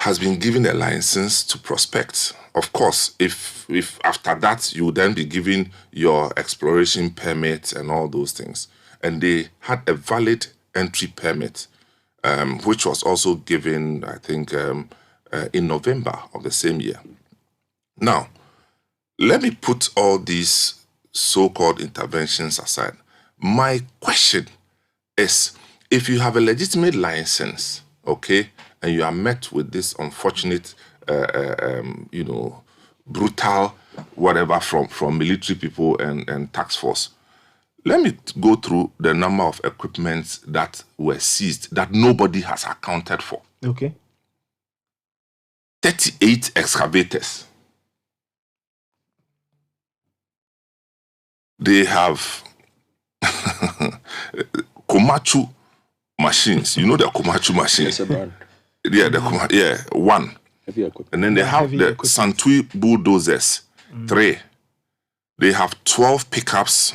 [SPEAKER 12] has been given a license to prospect. Of course, if after that you will then be given your exploration permit and all those things. and they had a valid entry permit, which was also given, I think, in November of the same year. Now, let me put all these so-called interventions aside. My question is, if you have a legitimate license, okay, and you are met with this unfortunate, brutal whatever from military people and task force, let me go through the number of equipments that were seized that nobody has accounted for.
[SPEAKER 1] Okay.
[SPEAKER 12] 38 excavators. They have Komatsu machines. You know the Komatsu machines? Yeah, one.
[SPEAKER 6] Heavy equipment.
[SPEAKER 12] And then they have the Santui bulldozers, 3. They have 12 pickups.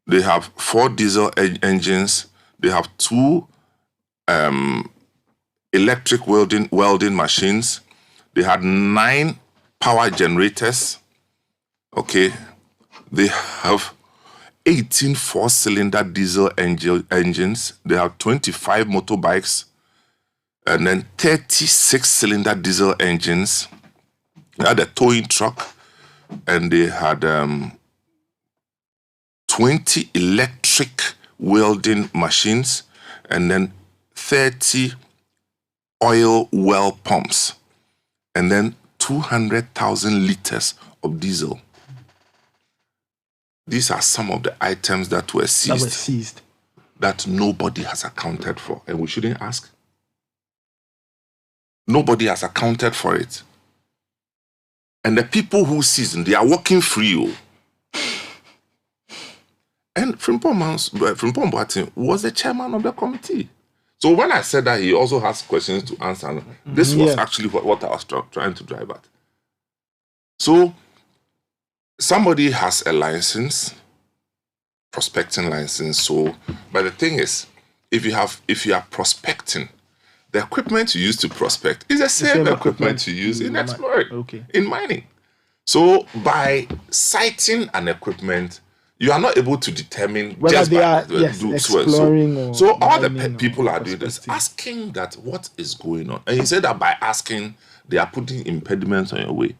[SPEAKER 12] They have 4 diesel engines. They have 2 electric welding machines. They had 9 power generators. Okay. They have 18 4-cylinder diesel engines. They have 25 motorbikes. And then 36-cylinder diesel engines. They had a towing truck. And they had 20 electric welding machines. And then 30 oil well pumps. And then 200,000 liters of diesel. These are some of the items that were seized. That nobody has accounted for. And we shouldn't ask. Nobody has accounted for it. And the people who seized, they are walking free. And Frimpong Boateng was the chairman of the committee. So when I said that he also has questions to answer, this was actually what I was trying to drive at. So somebody has a license, prospecting license. So, but the thing is, if you are prospecting, the equipment you use to prospect is the same equipment you use in exploring, in mining. So by citing an equipment, you are not able to determine
[SPEAKER 1] whether
[SPEAKER 12] just
[SPEAKER 1] they
[SPEAKER 12] by
[SPEAKER 1] are exploring.
[SPEAKER 12] So all the people are doing this, asking that what is going on. And he said that by asking, they are putting impediments on your way.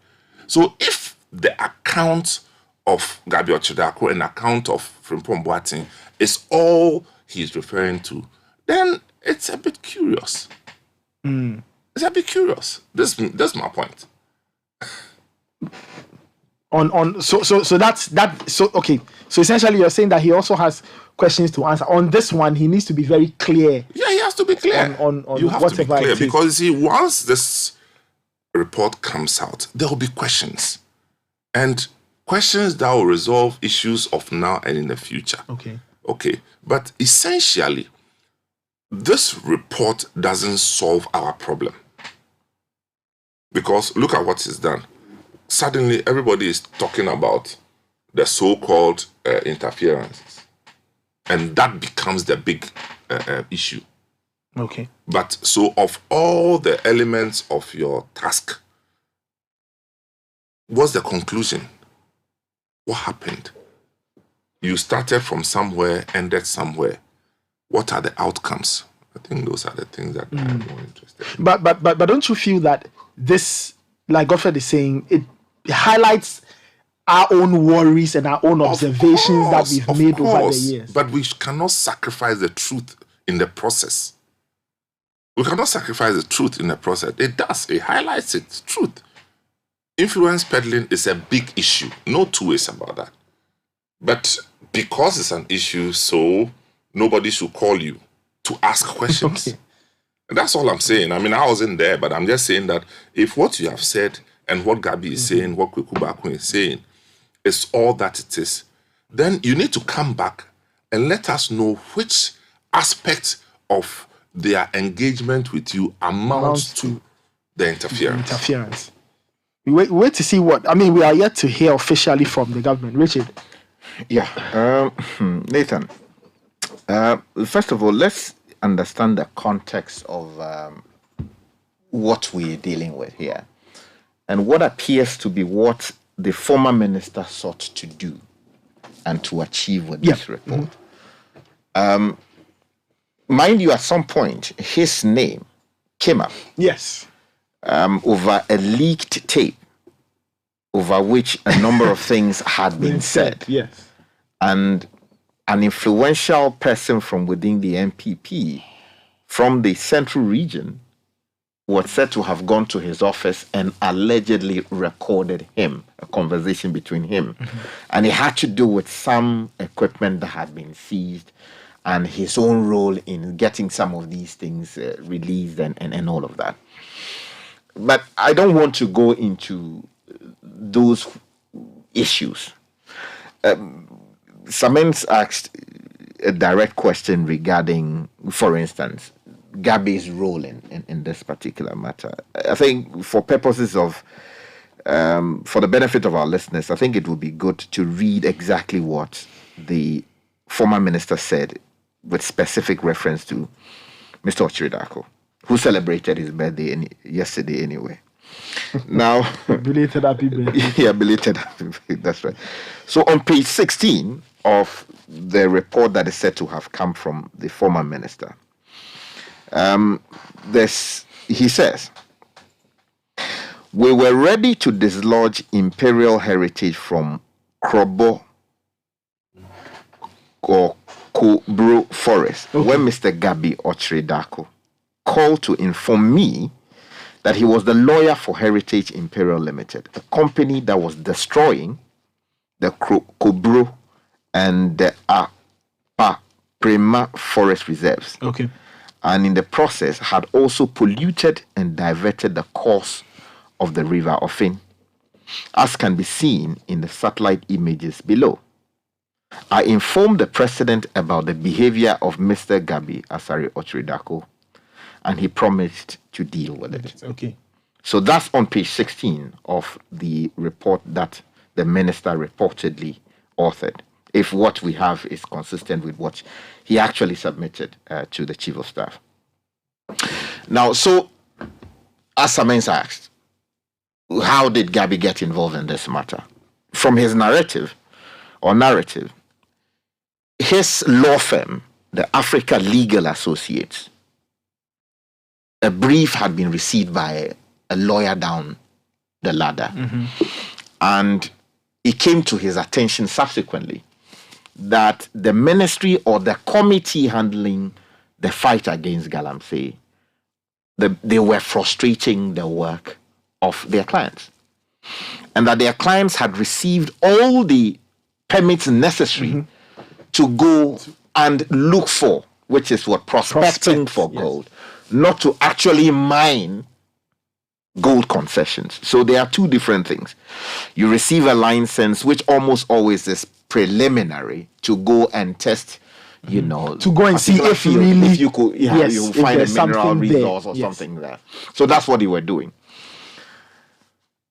[SPEAKER 12] So if the account of Gabi Ochidako and account of Frimpong Boateng is all he's referring to, then it's a bit curious. It's a bit curious. That's my point.
[SPEAKER 1] So that's that. So okay. So essentially, you're saying that he also has questions to answer on this one. He needs to be very clear.
[SPEAKER 12] Yeah, he has to be clear.
[SPEAKER 1] On
[SPEAKER 12] you have
[SPEAKER 1] whatever
[SPEAKER 12] to be clear
[SPEAKER 1] it is.
[SPEAKER 12] because see, once this report comes out, there will be questions, and questions that will resolve issues of now and in the future. Okay. But essentially, this report doesn't solve our problem because look at what is done. Suddenly, everybody is talking about the so-called interferences. And that becomes the big issue.
[SPEAKER 1] Okay.
[SPEAKER 12] But so of all the elements of your task, what's the conclusion? What happened? You started from somewhere, ended somewhere. What are the outcomes? I think those are the things that I'm more interested in.
[SPEAKER 1] But don't you feel that this, like Godfred is saying, it highlights our own worries and our own observations that we've made over the years?
[SPEAKER 12] But we cannot sacrifice the truth in the process. We cannot sacrifice the truth in the process. It does. It highlights it. Truth. Influence peddling is a big issue. No two ways about that. But because it's an issue, so nobody should call you to ask questions. And that's all I'm saying. I mean, I wasn't there, but I'm just saying that if what you have said and what Gabi is saying, what Kwekubakun is saying, is all that it is, then you need to come back and let us know which aspect of their engagement with you amounts to the interference.
[SPEAKER 1] We wait to see what, I mean, we are yet to hear officially from the government. Richard?
[SPEAKER 2] Yeah. Nathan, first of all, let's understand the context of what we're dealing with here and what appears to be what the former minister sought to do and to achieve with this report. Mind you, at some point, his name came up.
[SPEAKER 1] Yes.
[SPEAKER 2] Over a leaked tape over which a number of things had been said.
[SPEAKER 1] Yes.
[SPEAKER 2] And an influential person from within the MPP from the central region was said to have gone to his office and allegedly recorded him, a conversation between him. And it had to do with some equipment that had been seized and his own role in getting some of these things released and all of that. But I don't want to go into those issues. Samens asked a direct question regarding, for instance, Gabi's role in this particular matter. I think for purposes of, for the benefit of our listeners, I think it would be good to read exactly what the former minister said with specific reference to Mr. Ochiri, who celebrated his birthday yesterday anyway. Now,
[SPEAKER 1] belated happy birthday.
[SPEAKER 2] Yeah, belated happy birthday, that's right. So on page 16 of the report that is said to have come from the former minister, he says, we were ready to dislodge imperial heritage from Krobo or Kobro Forest when Mr. Gabi Ochiri called to inform me that he was the lawyer for Heritage Imperial Limited, a company that was destroying the Kobro and the Apa Prima forest reserves.
[SPEAKER 1] Okay.
[SPEAKER 2] And in the process had also polluted and diverted the course of the River Ofin, as can be seen in the satellite images below. I informed the president about the behavior of Mr. Gabi Asare Ochiri, and he promised to deal with it.
[SPEAKER 1] Okay.
[SPEAKER 2] So that's on page 16 of the report that the minister reportedly authored, if what we have is consistent with what he actually submitted to the chief of staff. Now, so as Samens asked, how did Gabi get involved in this matter? From his narrative, his law firm, the Africa Legal Associates, a brief had been received by a lawyer down the ladder. And it came to his attention subsequently that the ministry or the committee handling the fight against Galamsay, they were frustrating the work of their clients. And that their clients had received all the permits necessary to go and look for, which is what prospecting for gold, not to actually mine gold concessions. So there are two different things. You receive a license, which almost always is preliminary to go and test, you know,
[SPEAKER 1] to go and see if really,
[SPEAKER 2] if you could, you find a mineral resource or something there. So that's what they were doing.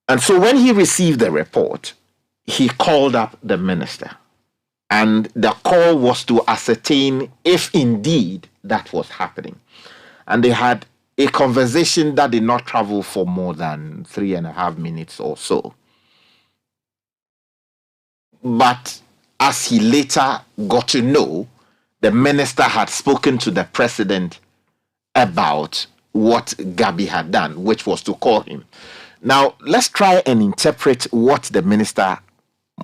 [SPEAKER 2] And so when he received the report, he called up the minister. And the call was to ascertain if indeed that was happening. And they had a conversation that did not travel for more than 3.5 minutes or so. But as he later got to know, the minister had spoken to the president about what Gabi had done, which was to call him. Now, let's try and interpret what the minister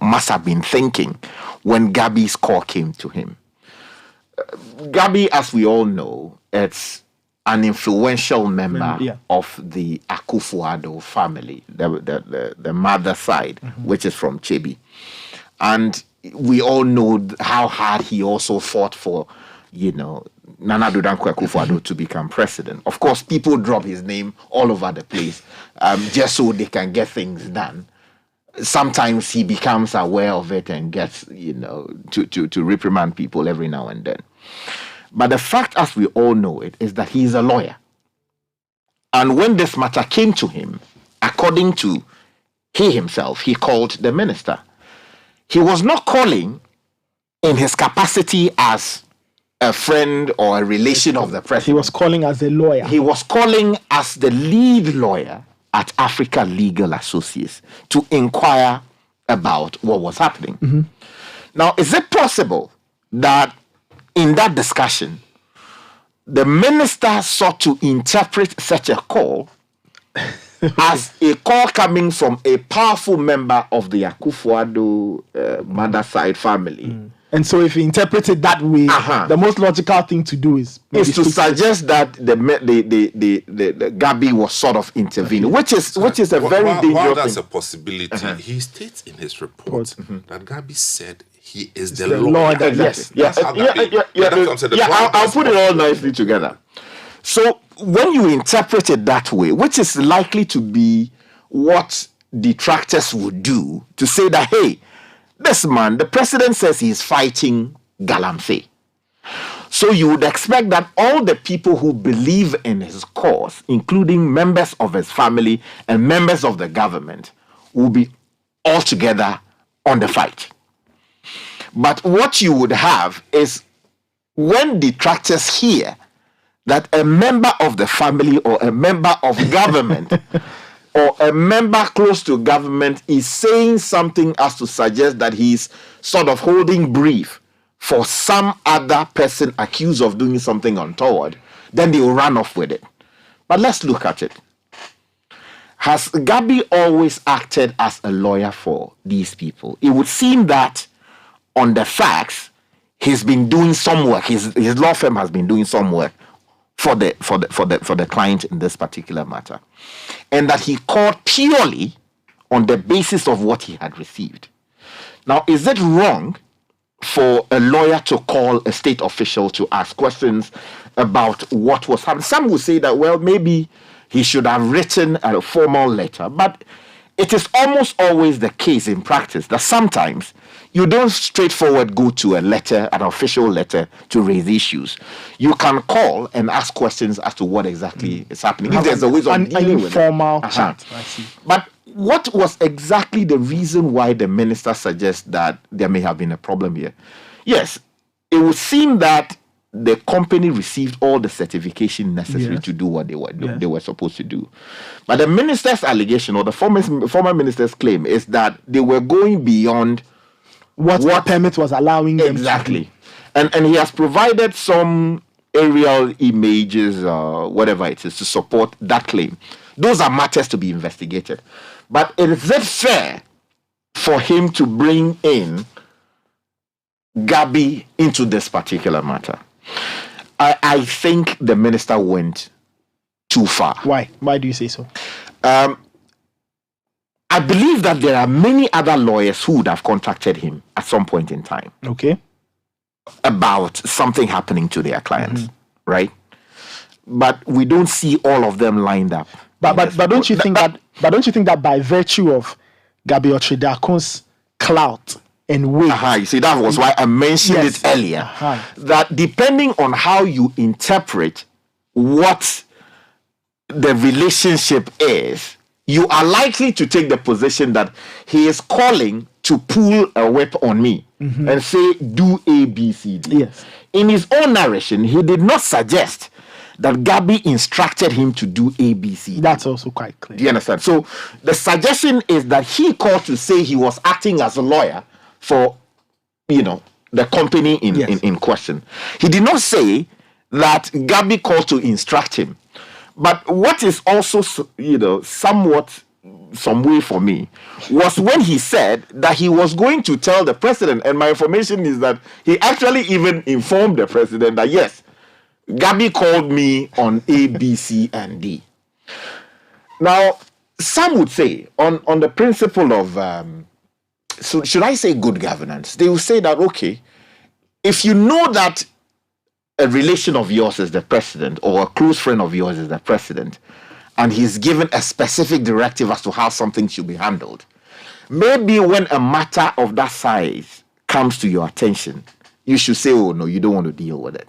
[SPEAKER 2] must have been thinking when Gabi's call came to him. Gabi, as we all know, it's an influential member of the Akufo-Addo family, the mother side, which is from Chebi. And we all know how hard he also fought for, you know, Nana Addo Dankwa Akufo-Addo to become president. Of course, people drop his name all over the place just so they can get things done. Sometimes he becomes aware of it and gets, you know, to reprimand people every now and then. But the fact, as we all know it, is that he is a lawyer. And when this matter came to him, according to he himself, he called the minister. He was not calling in his capacity as a friend or a relation of the president.
[SPEAKER 1] He was calling as a lawyer.
[SPEAKER 2] He was calling as the lead lawyer at Africa Legal Associates to inquire about what was happening. Now, is it possible that in that discussion, the minister sought to interpret such a call as a call coming from a powerful member of the Akufo-Addo mother side family.
[SPEAKER 1] And so, if you interpret it that way, the most logical thing to do is
[SPEAKER 2] to suggest that the Gabi was sort of intervening, which is a very dangerous
[SPEAKER 12] while that's
[SPEAKER 2] thing.
[SPEAKER 12] a possibility, he states in his report that Gabi said he is the
[SPEAKER 2] The
[SPEAKER 12] lawyer.
[SPEAKER 2] Lord, yes, I'll put it all nicely together. So when you interpret it that way, which is likely to be what detractors would do, to say that, hey, this man, the president says he's fighting Galamsay. So you would expect that all the people who believe in his cause, including members of his family and members of the government, will be all together on the fight. But what you would have is when detractors hear that a member of the family or a member of government or a member close to government is saying something as to suggest that he's sort of holding brief for some other person accused of doing something untoward, then they will run off with it. But let's look at it. Has Gabi always acted as a lawyer for these people? It would seem that on the facts, he's been doing some work. His law firm has been doing some work for the client in this particular matter, and that he called purely on the basis of what he had received. Now, is it wrong for a lawyer to call a state official to ask questions about what was happening? Some will say that, well, maybe he should have written a formal letter, but it is almost always the case in practice that sometimes you don't straightforward go to a letter, an official letter, to raise issues. You can call and ask questions as to what exactly is happening. If there's a way of dealing with
[SPEAKER 1] informal chat. I see.
[SPEAKER 2] But what was exactly the reason why the minister suggests that there may have been a problem here? Yes, it would seem that the company received all the certification necessary to do what they were supposed to do. But the minister's allegation, or the former minister's claim, is that they were going beyond
[SPEAKER 1] what the permit was allowing them
[SPEAKER 2] exactly. And he has provided some aerial images, whatever it is, to support that claim. Those are matters to be investigated. But is it fair for him to bring in Gabi into this particular matter? I think the minister went too far.
[SPEAKER 1] Why? Why do you say so?
[SPEAKER 2] I believe that there are many other lawyers who would have contacted him at some point in time.
[SPEAKER 1] Okay.
[SPEAKER 2] About something happening to their clients, right? But we don't see all of them lined up.
[SPEAKER 1] But don't you think that by virtue of Gabi Otridakun's clout and weight,
[SPEAKER 2] you see, that was why I mentioned it earlier. That depending on how you interpret what the relationship is, you are likely to take the position that he is calling to pull a whip on me and say, do A, B, C, D.
[SPEAKER 1] Yes.
[SPEAKER 2] In his own narration, he did not suggest that Gabi instructed him to do A, B, C, D.
[SPEAKER 1] That's also quite clear.
[SPEAKER 2] Do you understand? So the suggestion is that he called to say he was acting as a lawyer for, the company in question. He did not say that Gabi called to instruct him. But what is also, somewhat some way for me was when he said that he was going to tell the president, and my information is that he actually even informed the president that, yes, Gabi called me on A, B, C, and D. Now, some would say, on the principle of, so should I say good governance, they will say that, okay, if you know that a relation of yours is the president or a close friend of yours is the president, and he's given a specific directive as to how something should be handled, maybe when a matter of that size comes to your attention, you should say, oh no, you don't want to deal with it.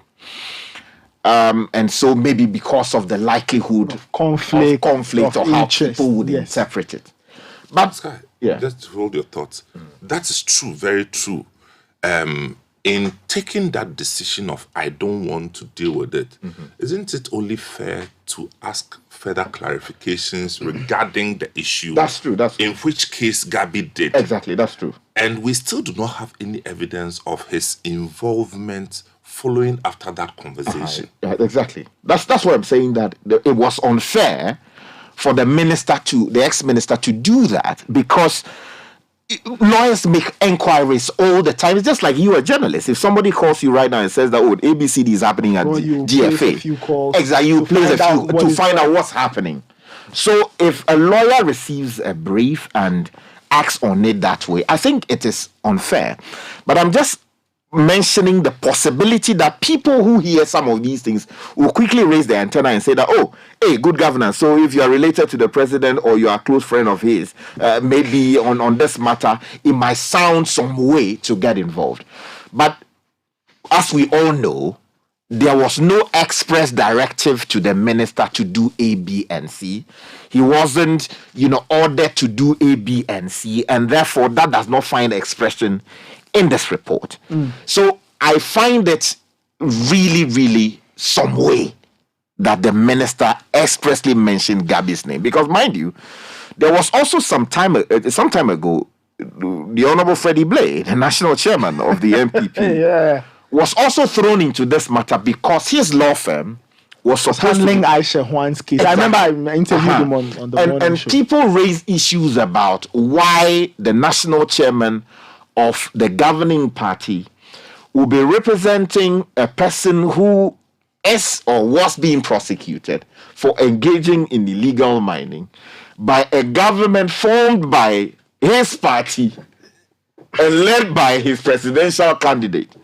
[SPEAKER 2] And so maybe because of the likelihood of conflict or how people would interpret it.
[SPEAKER 12] But Sky, just hold your thoughts. That is true, very true. In taking that decision of I don't want to deal with it, isn't it only fair to ask further clarifications regarding the issue?
[SPEAKER 2] That's true.
[SPEAKER 12] In which case Gabi did.
[SPEAKER 2] Exactly, that's true.
[SPEAKER 12] And we still do not have any evidence of his involvement following after that conversation.
[SPEAKER 2] Yeah, exactly. That's what I'm saying, that it was unfair for the ex-minister to do that, because lawyers make inquiries all the time. It's just like you, a journalist. If somebody calls you right now and says that, ABCD is happening at GFA, exactly, you place a few to find out what's happening. So if a lawyer receives a brief and acts on it that way, I think it is unfair. But I'm just mentioning the possibility that people who hear some of these things will quickly raise their antenna and say that, hey, good governance. So if you are related to the president or you are a close friend of his, maybe on this matter, it might sound some way to get involved. But as we all know, there was no express directive to the minister to do A, B, and C. He wasn't, ordered to do A, B, and C, and therefore that does not find expression in this report. So I find it really, really some way that the minister expressly mentioned Gabby's name, because mind you, there was also some time ago, the Honorable Freddie Blay, the national chairman of the MPP, was also thrown into this matter because his law firm was supposed
[SPEAKER 1] handling Aisha Huan's case. Exactly. I remember I interviewed him on the morning show.
[SPEAKER 2] People raise issues about why the national chairman of the governing party will be representing a person who is or was being prosecuted for engaging in illegal mining by a government formed by his party and led by his presidential candidate.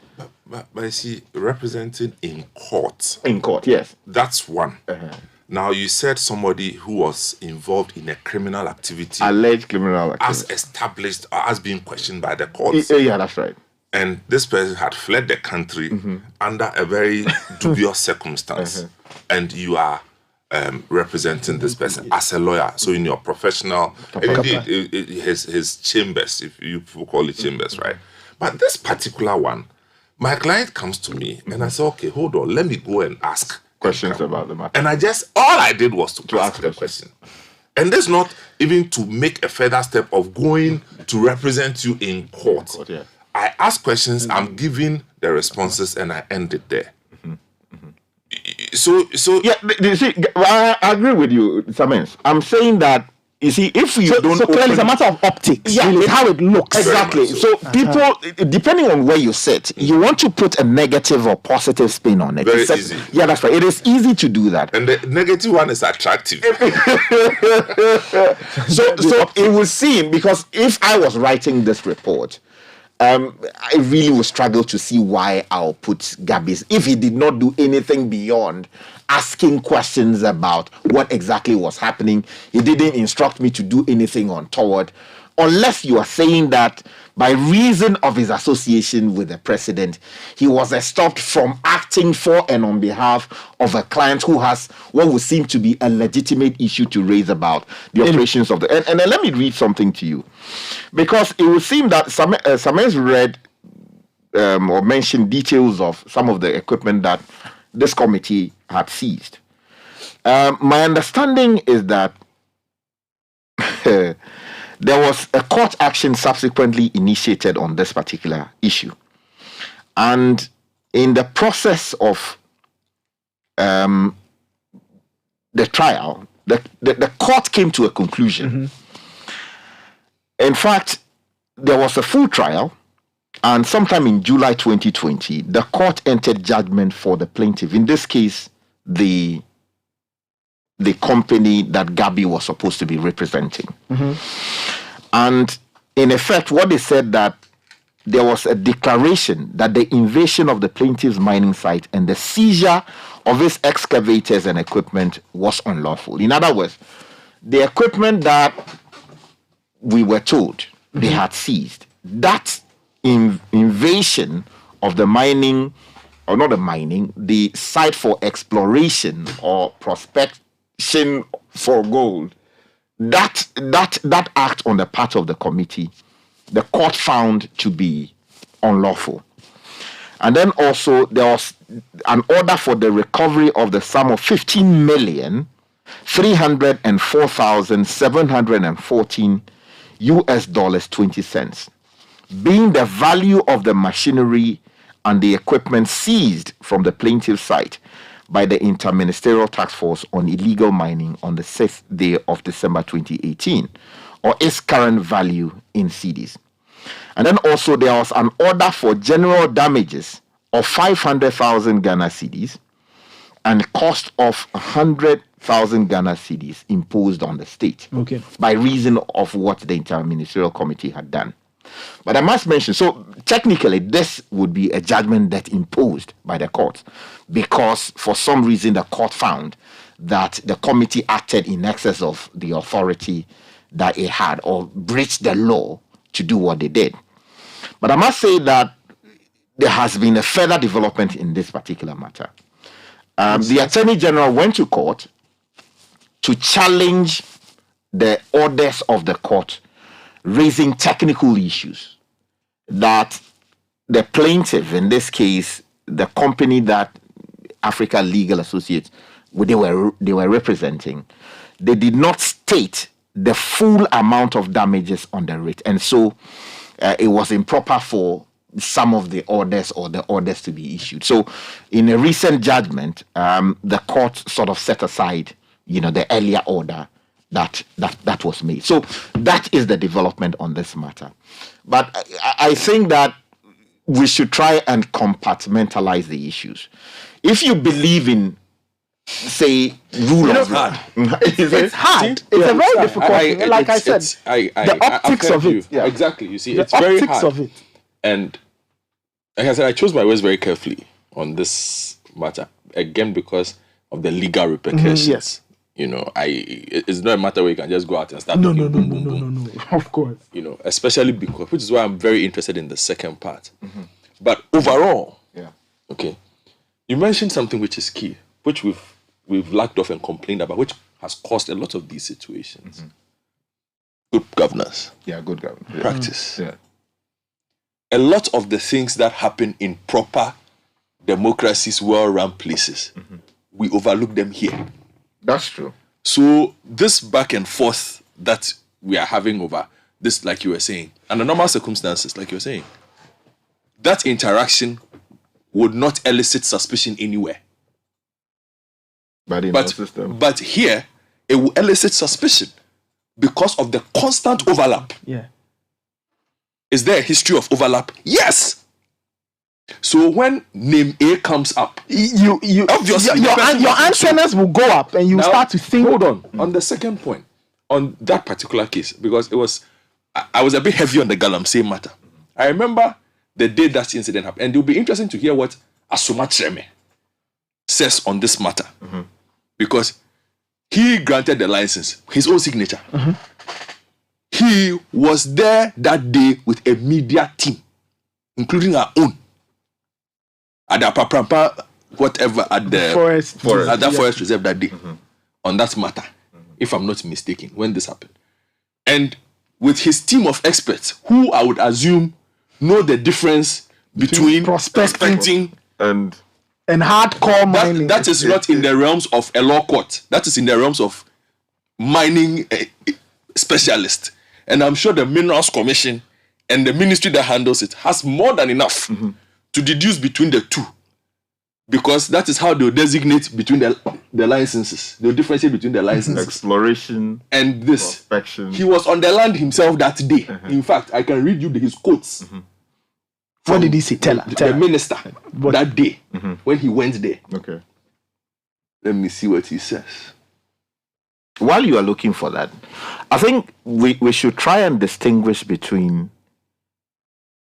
[SPEAKER 12] But you see, representing in court.
[SPEAKER 2] In court, yes.
[SPEAKER 12] That's one. Now, you said somebody who was involved in a criminal activity.
[SPEAKER 2] Alleged criminal activity.
[SPEAKER 12] As established, as being questioned by the courts.
[SPEAKER 2] Yeah, that's right.
[SPEAKER 12] And this person had fled the country under a very dubious circumstance. And you are representing this person as a lawyer. So in your professional, indeed, his chambers, if you call it chambers, right? But this particular one, my client comes to me and I say, okay, hold on, let me go and ask
[SPEAKER 2] questions about the matter.
[SPEAKER 12] And all I did was to ask the question. And that's not even to make a further step of going to represent you in court. I ask questions, I'm giving the responses, and I end it there. So
[SPEAKER 2] yeah, you see, I agree with you, Samens. I'm saying that, you see, if you don't... So
[SPEAKER 1] clearly it's a matter of optics.
[SPEAKER 2] Yeah,
[SPEAKER 1] really, it's how it looks.
[SPEAKER 2] Exactly. So people, depending on where you sit, you want to put a negative or positive spin on it.
[SPEAKER 12] Very easy.
[SPEAKER 2] Yeah, that's right. It is easy to do that.
[SPEAKER 12] And the negative one is attractive.
[SPEAKER 2] So it would seem, because if I was writing this report, I really would struggle to see why I'll put Gabby's, if he did not do anything beyond asking questions about what exactly was happening. He didn't instruct me to do anything untoward, unless you are saying that by reason of his association with the president, he was stopped from acting for and on behalf of a client who has what would seem to be a legitimate issue to raise about the operations of the... And then let me read something to you, because it would seem that Samens read or mentioned details of some of the equipment that this committee had seized. My understanding is that there was a court action subsequently initiated on this particular issue. And in the process of the trial, the court came to a conclusion. In fact, there was a full trial, and sometime in July 2020, the court entered judgment for the plaintiff. In this case, the company that Gabby was supposed to be representing. And in effect, what they said, that there was a declaration that the invasion of the plaintiff's mining site and the seizure of his excavators and equipment was unlawful. In other words, the equipment that we were told they had seized, that invasion of the mining, or not the mining, the site for exploration or prospection for gold, that act on the part of the committee, the court found to be unlawful. And then also there was an order for the recovery of the sum of $15,304,714 US dollars 20 cents, being the value of the machinery and the equipment seized from the plaintiff's site by the Interministerial Task Force on Illegal Mining on the 6th day of December 2018, or its current value in cedis. And then also there was an order for general damages of 500,000 Ghana cedis and cost of 100,000 Ghana cedis imposed on the state by reason of what the Interministerial Committee had done. But I must mention, so technically this would be a judgment that imposed by the court, because for some reason the court found that the committee acted in excess of the authority that it had, or breached the law to do what they did. But I must say that there has been a further development in this particular matter. The Attorney General went to court to challenge the orders of the court, raising technical issues that the plaintiff, in this case, the company that Africa Legal Associates, they were representing, they did not state the full amount of damages on the writ, and so it was improper for some of the orders or the orders to be issued. So in a recent judgment, the court sort of set aside, the earlier order that was made. So that is the development on this matter. But I think that we should try and compartmentalize the issues. If you believe in, say, rule of law,
[SPEAKER 1] it's hard. It's a very difficult. Like I said, the optics of it.
[SPEAKER 6] Yeah, exactly. You see,
[SPEAKER 1] the
[SPEAKER 6] it's very
[SPEAKER 1] optics
[SPEAKER 6] hard.
[SPEAKER 1] of it.
[SPEAKER 6] And like I said, I chose my words very carefully on this matter, again because of the legal repercussions.
[SPEAKER 1] Yes.
[SPEAKER 6] It's not a matter where you can just go out and start.
[SPEAKER 1] No. Of course.
[SPEAKER 6] Especially because, which is why I'm very interested in the second part. But overall, okay, you mentioned something which is key, which we've lacked off and complained about, which has caused a lot of these situations. Good governance.
[SPEAKER 2] Yeah, good governance.
[SPEAKER 6] Practice.
[SPEAKER 2] Yeah.
[SPEAKER 6] A lot of the things that happen in proper democracies, well-run places, we overlook them here.
[SPEAKER 2] That's true.
[SPEAKER 6] So this back and forth that we are having over this, like you were saying, under normal circumstances, like you were saying, that interaction would not elicit suspicion anywhere. But here, it will elicit suspicion because of the constant overlap.
[SPEAKER 1] Yeah.
[SPEAKER 6] Is there a history of overlap? Yes. So when name A comes up,
[SPEAKER 1] you
[SPEAKER 6] obviously
[SPEAKER 1] your antennas will go up, and you
[SPEAKER 6] now,
[SPEAKER 1] start to think.
[SPEAKER 6] Hold on the second point, on that particular case, because I was a bit heavy on the Galamsay matter. I remember the day that incident happened, and it will be interesting to hear what Asuma Treme says on this matter, because he granted the license, his own signature. He was there that day with a media team, including our own, at the Paprampa, whatever, at the
[SPEAKER 1] forest
[SPEAKER 6] at that forest reserve that day, on that matter, if I'm not mistaken, when this happened. And with his team of experts, who I would assume know the difference between prospecting
[SPEAKER 2] and
[SPEAKER 1] hardcore mining.
[SPEAKER 6] That is not in the realms of a law court. That is in the realms of mining specialists. And I'm sure the Minerals Commission and the ministry that handles it has more than enough to deduce between the two. Because that is how they'll designate between the licenses. They'll differentiate between the licenses.
[SPEAKER 2] Exploration
[SPEAKER 6] and this.
[SPEAKER 2] Prospection.
[SPEAKER 6] He was on the land himself that day. In fact, I can read you his quotes.
[SPEAKER 1] What did he say? Tell
[SPEAKER 6] the minister that day when he went there.
[SPEAKER 2] Okay.
[SPEAKER 6] Let me see what he says.
[SPEAKER 2] While you are looking for that, I think we should try and distinguish between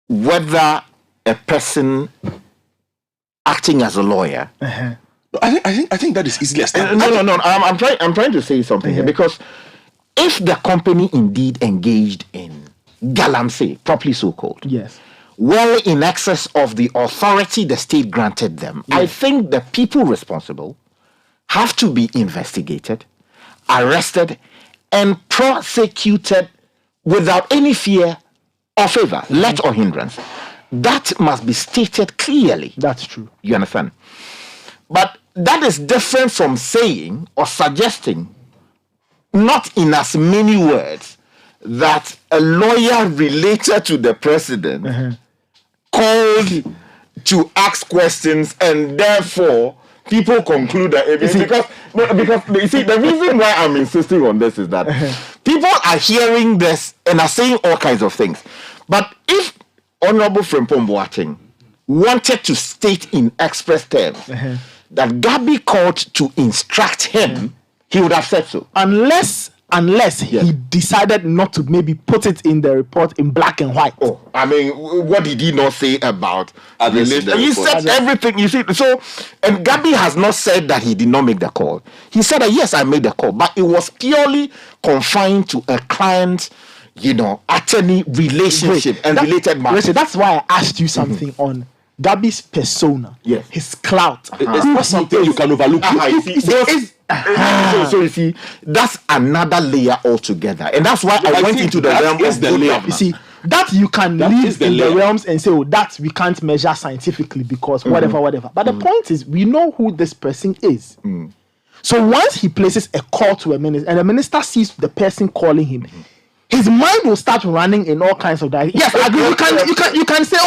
[SPEAKER 2] whether a person acting as a lawyer.
[SPEAKER 6] I think that is easily established.
[SPEAKER 2] No. I'm trying to say something here, because if the company indeed engaged in Galamsay, properly so called,
[SPEAKER 1] yes,
[SPEAKER 2] well in excess of the authority the state granted them, I think the people responsible have to be investigated, arrested, and prosecuted without any fear or favor, let or hindrance. That must be stated clearly.
[SPEAKER 1] That's true.
[SPEAKER 2] You understand? But that is different from saying or suggesting, not in as many words, that a lawyer related to the president called
[SPEAKER 10] to ask questions, and therefore people conclude that because you see, the reason why I'm insisting on this is that people are hearing this and are saying all kinds of things. But if Honorable Frimpong Boateng wanted to state in express terms that Gabi called to instruct him, he would have said so.
[SPEAKER 1] Unless he decided not to maybe put it in the report in black and white.
[SPEAKER 10] Oh, I mean, what did he not say about he said everything, you see. So, and Gabi has not said that he did not make the call. He said that, yes, I made the call, but it was purely confined to a client, attorney relationship related matters.
[SPEAKER 1] That's why I asked you something on Gabi's persona, his clout.
[SPEAKER 6] It's not something you can overlook.
[SPEAKER 10] So you see, that's another layer altogether, and that's why I went into the realm of the layer.
[SPEAKER 1] You see, that you can live in the realms and say, that we can't measure scientifically because whatever. But the point is, we know who this person is. So once he places a call to a minister, and the minister sees the person calling him, his mind will start running in all kinds of directions. Yes, I agree. You can say,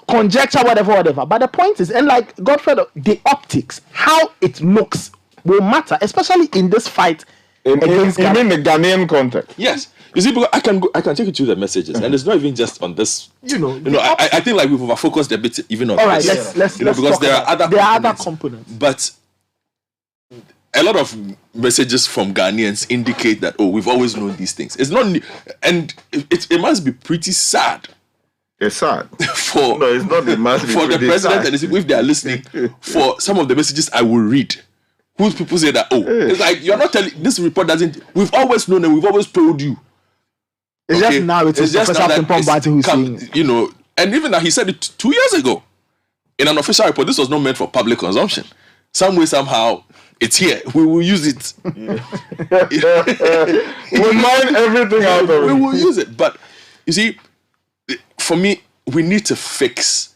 [SPEAKER 1] conjecture, whatever. But the point is, and like Godfrey, the optics, how it looks will matter, especially in this fight against
[SPEAKER 10] Ghana. In the Ghanaian context.
[SPEAKER 6] Yes. You see, because I can take you through the messages, and it's not even just on this. I think like we've overfocused a bit even on.
[SPEAKER 1] All right,
[SPEAKER 6] this.
[SPEAKER 1] let's
[SPEAKER 6] because there are other
[SPEAKER 1] components.
[SPEAKER 6] But a lot of messages from Ghanaians indicate that we've always known these things. It's not, and it must be pretty sad.
[SPEAKER 10] It's sad
[SPEAKER 6] it's
[SPEAKER 10] not. It must be
[SPEAKER 6] for the president and if they are listening. For some of the messages I will read, whose people say that it's like you're not telling. This report doesn't. We've always known and we've always told you.
[SPEAKER 1] It's just now it's Professor Frimpong Boateng who's saying.
[SPEAKER 6] And even that he said it 2 years ago in an official report. This was not meant for public consumption. Some way, somehow, it's here. We will use it.
[SPEAKER 10] We'll mine everything out of it.
[SPEAKER 6] We will use it. But you see, for me, we need to fix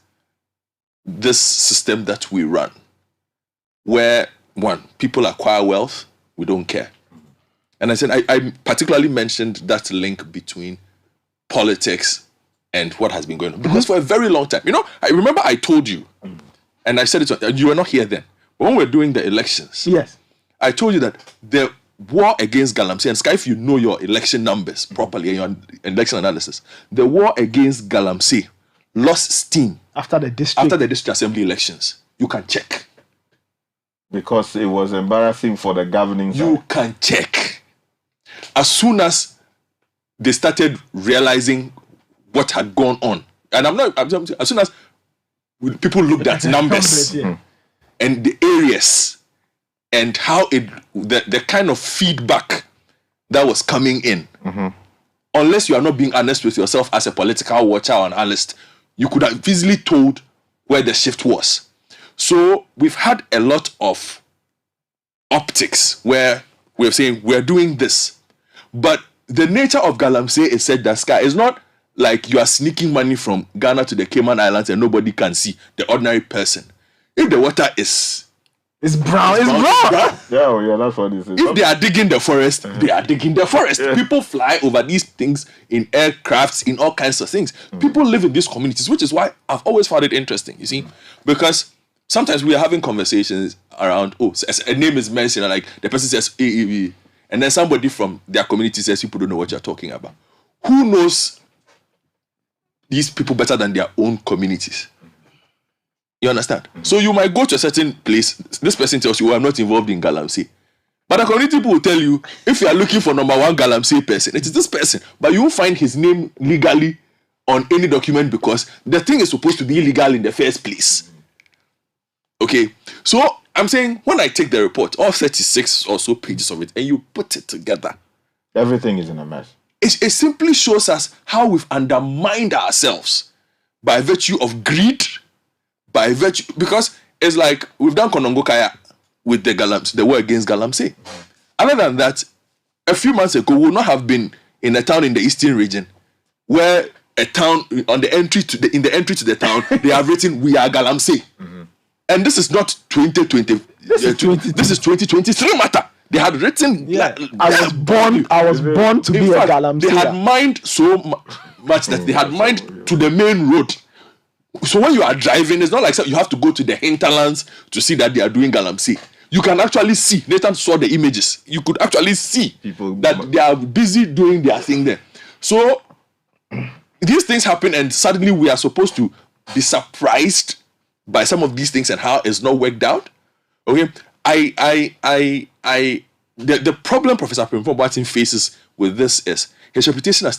[SPEAKER 6] this system that we run, where people acquire wealth, we don't care. And I said, I particularly mentioned that link between politics and what has been going on. Because for a very long time, I remember I told you, and I said it, you were not here then. But when we were doing the elections, I told you that the war against Galamsay, and Sky, if you know your election numbers properly and your election analysis, the war against Galamsay lost steam
[SPEAKER 1] after the district
[SPEAKER 6] assembly elections. You can check.
[SPEAKER 10] Because it was embarrassing for the governing side.
[SPEAKER 6] You can check. As soon as they started realizing what had gone on, and as soon as people looked at numbers and the areas and how the kind of feedback that was coming in, unless you are not being honest with yourself as a political watcher or an analyst, you could have easily told where the shift was. So we've had a lot of optics where we're saying we're doing this. But the nature of Galamsay is said that Sky is not like you are sneaking money from Ghana to the Cayman Islands and nobody can see, the ordinary person. If the water is
[SPEAKER 1] brown.
[SPEAKER 10] Yeah, that's what it is.
[SPEAKER 6] If they are digging the forest, they are digging the forest. People fly over these things in aircrafts, in all kinds of things. People live in these communities, which is why I've always found it interesting, you see, because sometimes we are having conversations around, a name is mentioned, like the person says AEV, and then somebody from their community says people don't know what you're talking about. Who knows these people better than their own communities? You understand? So you might go to a certain place, this person tells you, I'm not involved in Galamsay. But the community people will tell you, if you are looking for number one Galamsay person, it is this person. But you won't find his name legally on any document because the thing is supposed to be illegal in the first place. Okay, so I'm saying when I take the report, all 36 or so pages of it, and you put it together,
[SPEAKER 10] everything is in a mess.
[SPEAKER 6] It simply shows us how we've undermined ourselves by virtue of greed, because it's like we've done Konongo Kaya with the war against Galamsay. Other than that, a few months ago, we would not have been in a town in the eastern region where a town on the entry to the town they have written "We are Galamsay." And this is not 2020. This is 2023 matter. They had written.
[SPEAKER 1] I was born to be a Galamsay.
[SPEAKER 6] They had mined so much that they had mined to the main road So when you are driving, it's not like you have to go to the hinterlands to see that they are doing Galamsey. You can actually see. Nathan saw the images. You could actually see that they are busy doing their thing there. So these things happen, and suddenly we are supposed to be surprised by some of these things and how it's not worked out. Okay, the problem Professor Frimpong Boateng faces with this is his reputation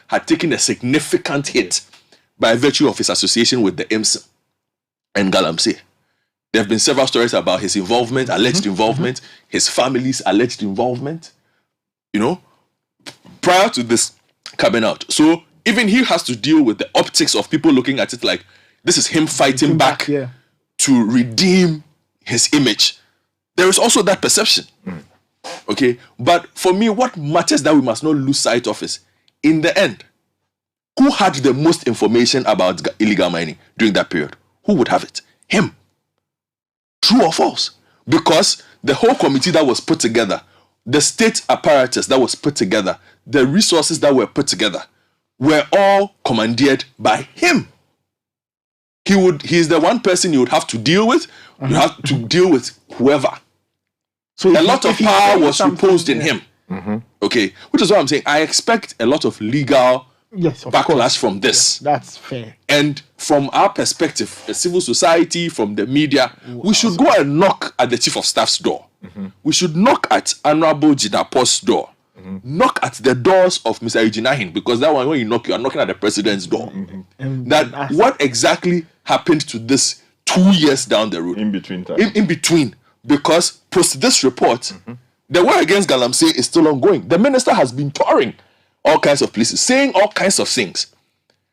[SPEAKER 6] had taken a significant hit by virtue of his association with the IMSA and Galamsey. There have been several stories about his involvement, alleged involvement, his family's alleged involvement, prior to this coming out. So even he has to deal with the optics of people looking at it like this is him fighting back to redeem his image. There is also that perception. Okay, but for me, what matters that we must not lose sight of is, in the end, who had the most information about illegal mining during that period? Who would have it? Him. True or false? Because the whole committee that was put together, the state apparatus that was put together, the resources that were put together, were all commandeered by him. He is the one person you would have to deal with. You have to deal with whoever. So a lot of power was reposed in him. Okay, which is what I'm saying. I expect a lot of legal backlash from this.
[SPEAKER 1] That's fair.
[SPEAKER 6] And from our perspective, the civil society, from the media, we should go and knock at the chief of staff's door. We should knock at Honorable Jidapo's door. Knock at the doors of Mr. Ejinahin, because that one, when you knock, you are knocking at the president's door. That what exactly happened to this 2 years down the road?
[SPEAKER 10] In between time.
[SPEAKER 6] In between. Because post this report, the war against Galamsey is still ongoing. The minister has been touring all kinds of places, saying all kinds of things.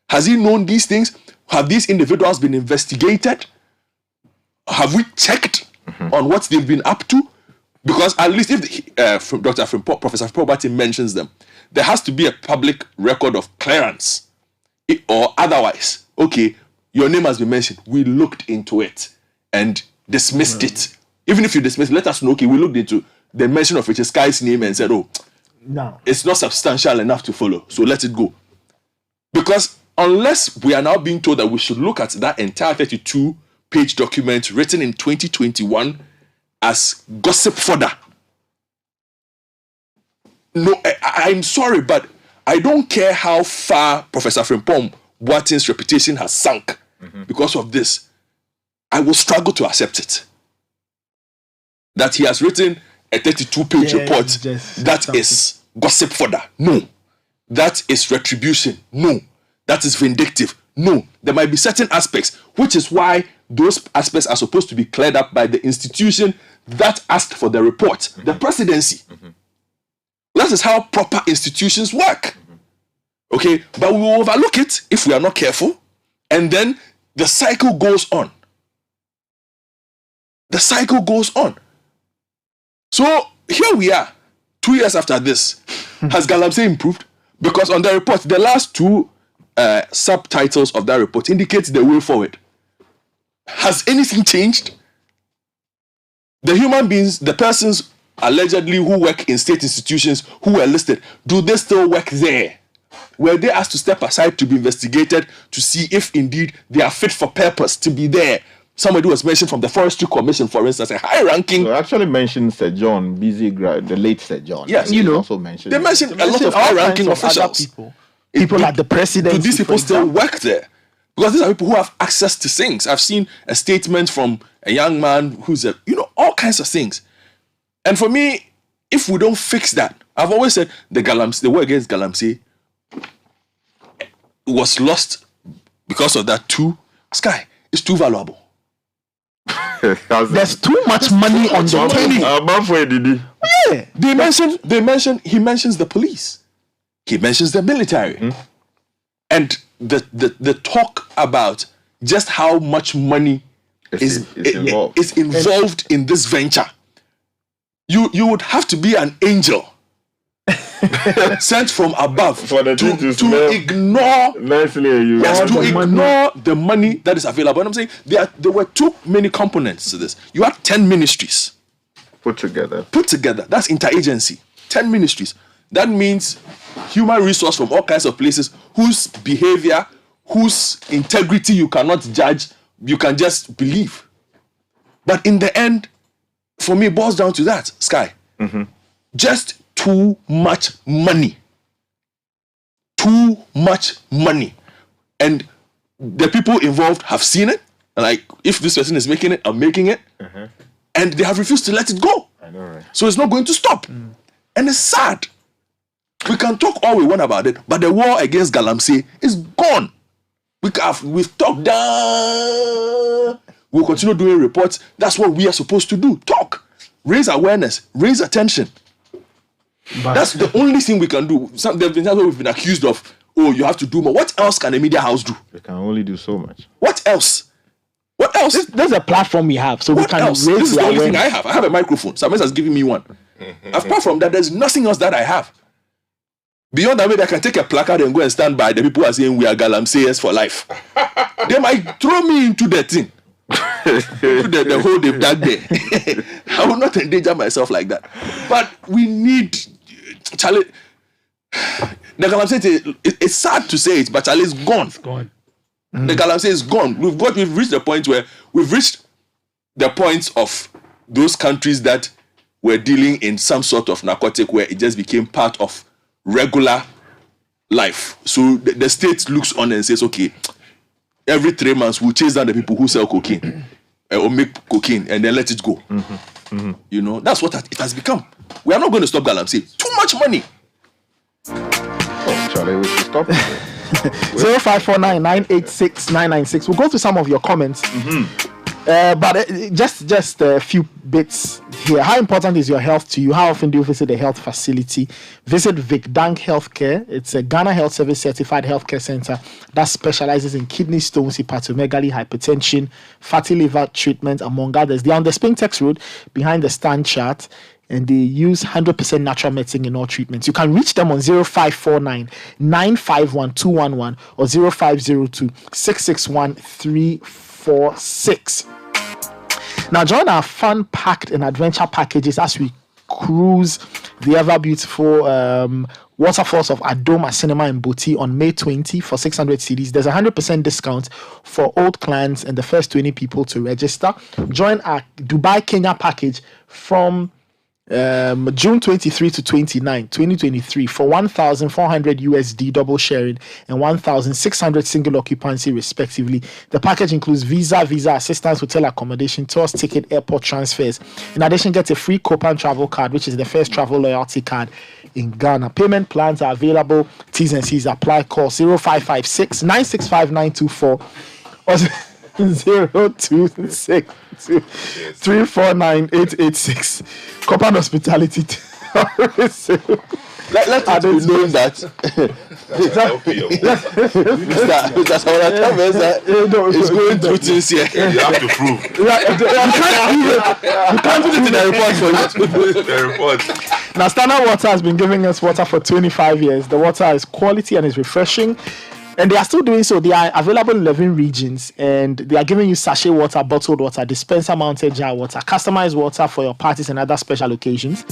[SPEAKER 6] Has he known these things? Have these individuals been investigated? Have we checked on what they've been up to? Because at least if Professor Frimpong Boateng mentions them, there has to be a public record of clearance. Or otherwise, okay, your name has been mentioned. We looked into it and dismissed it. Even if you dismiss, let us know, okay, we looked into the mention of Richard Sky's name and said, oh, no, it's not substantial enough to follow, so let it go. Because unless we are now being told that we should look at that entire 32-page document written in 2021 as gossip fodder, no, I'm sorry, but I don't care how far Professor Frimpong Boateng's reputation has sunk because of this. I will struggle to accept it. That he has written a 32-page report that is gossip fodder. No. That is retribution. No. That is vindictive. No. There might be certain aspects, which is why those aspects are supposed to be cleared up by the institution that asked for the report, the presidency. That is how proper institutions work. Okay? But we will overlook it if we are not careful, and then the cycle goes on. The cycle goes on. So here we are, 2 years after this. Has Galamsey improved? Because on the report, the last two subtitles of that report indicate the way forward. Has anything changed? The human beings, the persons allegedly who work in state institutions who were listed, do they still work there? Were they asked to step aside to be investigated to see if indeed they are fit for purpose to be there? Somebody was mentioned from the Forestry Commission, for instance, a high-ranking.
[SPEAKER 2] So actually mentioned Sir John, the late Sir John.
[SPEAKER 6] Yes,
[SPEAKER 2] also mentioned.
[SPEAKER 6] They mentioned a lot of high-ranking officials.
[SPEAKER 1] People like the president.
[SPEAKER 6] Do these people still work there? Because these are people who have access to things. I've seen a statement from a young man who's all kinds of things. And for me, if we don't fix that, I've always said the war against Galamsey was lost because of that too. Sky is too valuable.
[SPEAKER 1] There's too much money on the table.
[SPEAKER 6] He mentions the police. He mentions the military. And the talk about just how much money is involved in this venture. You would have to be an angel sent from above to ignore the money that is available. And I'm saying there were too many components to this. You had 10 ministries
[SPEAKER 2] put together.
[SPEAKER 6] That's interagency. 10 ministries. That means human resource from all kinds of places whose behavior, whose integrity you cannot judge, you can just believe. But in the end, for me, it boils down to that, Sky. Just too much money. Too much money. And the people involved have seen it. Like, if this person is making it, I'm making it. And they have refused to let it go.
[SPEAKER 2] I know, right?
[SPEAKER 6] So it's not going to stop. And it's sad. We can talk all we want about it, but the war against Galamsay is gone. We've talked down. We'll continue doing reports. That's what we are supposed to do. Talk. Raise awareness. Raise attention. That's the only thing we can do. There have been times where we've been accused of, oh, you have to do more. What else can a media house do?
[SPEAKER 2] They can only do so much.
[SPEAKER 6] What else? What else?
[SPEAKER 1] There's a platform we have, so
[SPEAKER 6] what
[SPEAKER 1] we can
[SPEAKER 6] else?
[SPEAKER 1] raise
[SPEAKER 6] This is the only thing
[SPEAKER 1] awareness.
[SPEAKER 6] I have. I have a microphone. Someone has given me one. Apart from that, there's nothing else that I have. Beyond that, maybe I can take a placard and go and stand by the people who are saying we are Galamsayers for life. They might throw me into the thing. Into the hole they've dug there. I will not endanger myself like that. But we need Charlie. The Galamsay, it's sad to say it, but Charlie is gone. It's
[SPEAKER 1] gone.
[SPEAKER 6] The Galamsay is gone. We've reached the point where we've reached the point of those countries that were dealing in some sort of narcotic where it just became part of regular life. So the state looks on and says, okay, every 3 months we'll chase down the people who sell cocaine or make cocaine and then let it go. You know, that's what it has become. We are not going to stop Galamsay. Too much money.
[SPEAKER 2] Oh, Charlie, we should stop.
[SPEAKER 1] 0549-986-996. We'll go through some of your comments. But just a few bits here. How important is your health to you? How often do you visit a health facility? Visit Vic Dank Healthcare. It's a Ghana Health Service certified healthcare center that specializes in kidney stones, hepatomegaly, hypertension, fatty liver treatment, among others. They're on the Spintex Road behind the stand chart, and they use 100% natural medicine in all treatments. You can reach them on 0549-951-211 or 0502-661-346. Now join our fun-packed and adventure packages as we cruise the ever-beautiful waterfalls of Adoma Cinema in Boti on May 20 for 600 cedis. There's a 100% discount for old clients and the first 20 people to register. Join our Dubai Kenya package from June 23 to 29, 2023 for 1,400 USD double sharing and 1,600 single occupancy respectively. The package includes visa assistance, hotel accommodation, tours, ticket, airport transfers. In addition, get a free Copan travel card, which is the first travel loyalty card in Ghana. Payment plans are available. T's and C's apply. Call 0556 965 924 or 026 349 886. Copan Hospitality. Let's be
[SPEAKER 6] knowing that Mr. Sawana is going through things here.
[SPEAKER 12] You have to prove.
[SPEAKER 1] You can't put it in the report for you.
[SPEAKER 12] The report.
[SPEAKER 1] Now, Standard Water has been giving us water for 25 years. The water is quality and is refreshing. And they are still doing so. They are available in 11 regions, and they are giving you sachet water, bottled water, dispenser mounted jar water, customized water for your parties and other special occasions.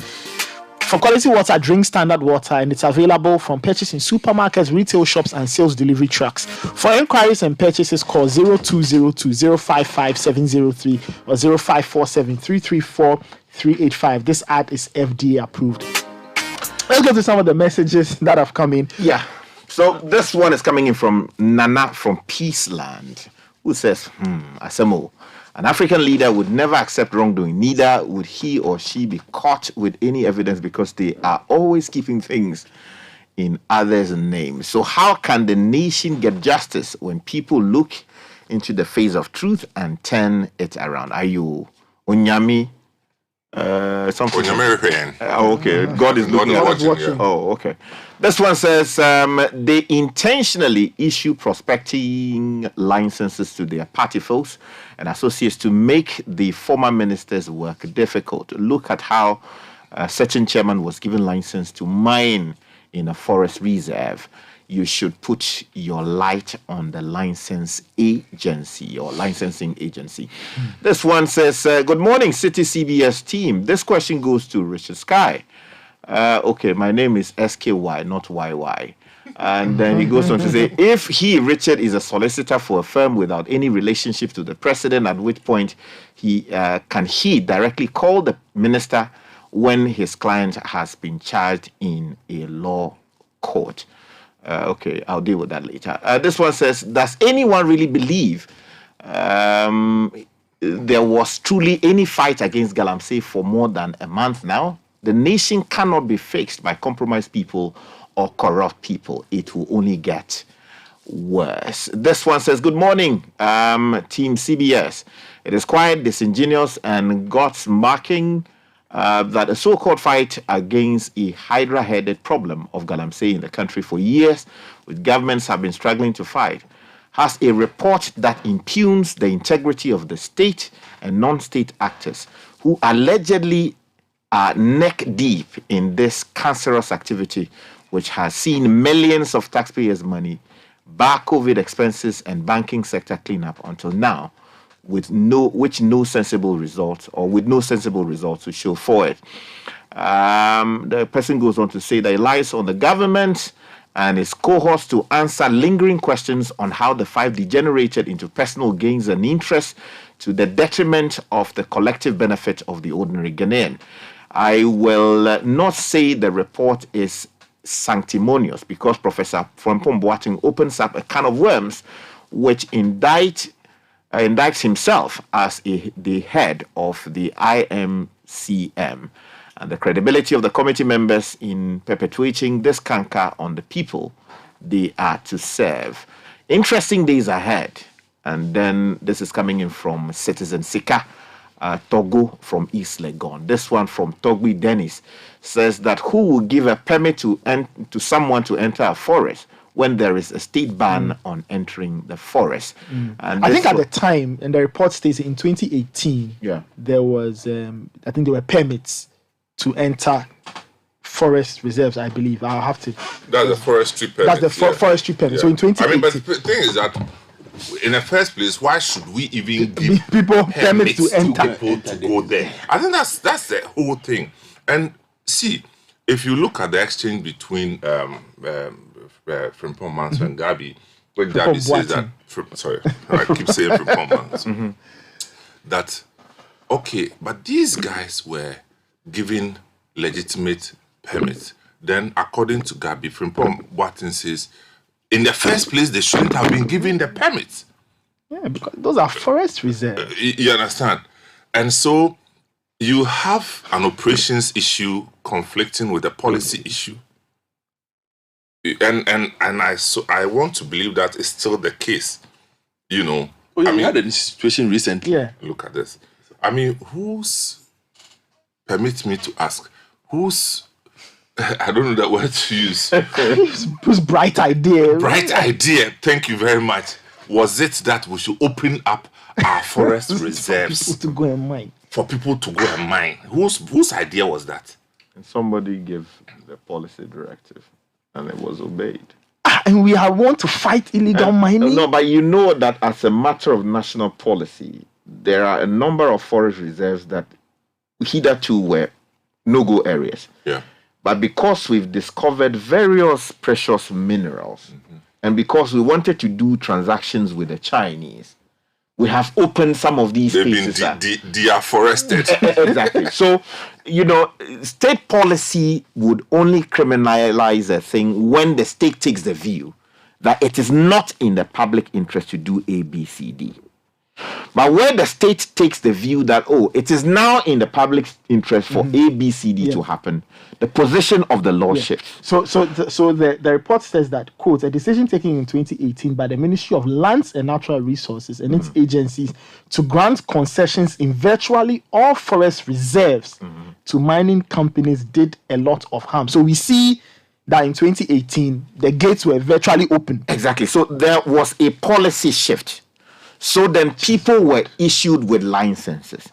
[SPEAKER 1] For quality water, drink Standard Water, and it's available from purchase in supermarkets, retail shops, and sales delivery trucks. For inquiries and purchases, call 0202-055-703 or 0547-334-385. This ad is FDA approved. Let's go to some of the messages that have come in.
[SPEAKER 2] Yeah. So this one is coming in from Nana from Peaceland, who says, Asemo, an African leader would never accept wrongdoing. Neither would he or she be caught with any evidence because they are always keeping things in others' names. So how can the nation get justice when people look into the face of truth and turn it around? Are you Onyami? Something. Okay. God is looking at
[SPEAKER 12] watching.
[SPEAKER 2] Oh, okay. This one says they intentionally issue prospecting licenses to their party folks and associates to make the former minister's work difficult. Look at how a certain chairman was given license to mine in a forest reserve. You should put your light on the license agency or licensing agency. This one says, good morning, City CBS team. This question goes to Richard Sky. Okay, my name is SKY, not YY. And then he goes on to say, if he, Richard, is a solicitor for a firm without any relationship to the president, at which point can he directly call the minister when his client has been charged in a law court? Okay, I'll deal with that later. This one says, does anyone really believe there was truly any fight against Galamsay for more than a month now? The nation cannot be fixed by compromised people or corrupt people. It will only get worse. This one says, good morning, Team CBS. It is quite disingenuous and gobsmacking that a so-called fight against a hydra-headed problem of Galamsay in the country for years, which governments have been struggling to fight, has a report that impugns the integrity of the state and non-state actors who allegedly are neck deep in this cancerous activity, which has seen millions of taxpayers' money, bar COVID expenses, and banking sector cleanup until now, with no sensible results to show for it. The person goes on to say that it lies on the government and its cohorts to answer lingering questions on how the fight degenerated into personal gains and interests to the detriment of the collective benefit of the ordinary Ghanaian. I will not say the report is sanctimonious, because Professor Frimpong Boateng opens up a can of worms which indicts himself as the head of the IMCM, and the credibility of the committee members in perpetuating this canker on the people they are to serve. Interesting days ahead. And then this is coming in from Citizen Sika Togo from East Legon. This one from Togbi Dennis says that who will give a permit to someone to enter a forest when there is a state ban on entering the forest? And
[SPEAKER 1] I think at the time, and the report states in 2018, there was, I think there were permits to enter forest reserves, I believe. I'll have to.
[SPEAKER 12] That's the forestry permit.
[SPEAKER 1] That's the forestry permit. So in 2018.
[SPEAKER 12] but the thing is that, in the first place, why should we even give
[SPEAKER 1] people permits to enter?
[SPEAKER 12] People to go there? I think that's the whole thing. And see, if you look at the exchange between Frimpong Manso and Gabi, when Gabi says that, I keep saying Frimpong Manso, that, okay, but these guys were given legitimate permits. Then, according to Gabi, Frimpong Boateng says, in the first place, they shouldn't have been given the permits.
[SPEAKER 1] Yeah, because those are forest reserves.
[SPEAKER 12] You understand? And so you have an operations issue conflicting with a policy issue. And I want to believe that is still the case. You know.
[SPEAKER 6] Oh, we had a situation recently.
[SPEAKER 1] Yeah.
[SPEAKER 12] Look at this. I mean, permit me to ask, I don't know that word to use.
[SPEAKER 1] Whose bright idea?
[SPEAKER 12] Bright idea, thank you very much. Was it that we should open up our forest reserves
[SPEAKER 1] for people to go and mine?
[SPEAKER 12] For people to go and mine. Whose idea was that?
[SPEAKER 2] And somebody gave the policy directive, and it was obeyed.
[SPEAKER 1] And we want to fight illegal mining?
[SPEAKER 2] No, but you know that as a matter of national policy, there are a number of forest reserves that hitherto were no-go areas.
[SPEAKER 12] Yeah.
[SPEAKER 2] But because we've discovered various precious minerals, and because we wanted to do transactions with the Chinese, we have opened some of these spaces.
[SPEAKER 12] They've been deforested.
[SPEAKER 2] Exactly. So, state policy would only criminalize a thing when the state takes the view that it is not in the public interest to do A, B, C, D. But where the state takes the view that, it is now in the public interest for A, B, C, D to happen, the position of the law shifts.
[SPEAKER 1] So the report says that, quote, a decision taken in 2018 by the Ministry of Lands and Natural Resources and its agencies to grant concessions in virtually all forest reserves to mining companies did a lot of harm. So we see that in 2018, the gates were virtually open.
[SPEAKER 2] Exactly. So there was a policy shift. So then people were issued with licenses.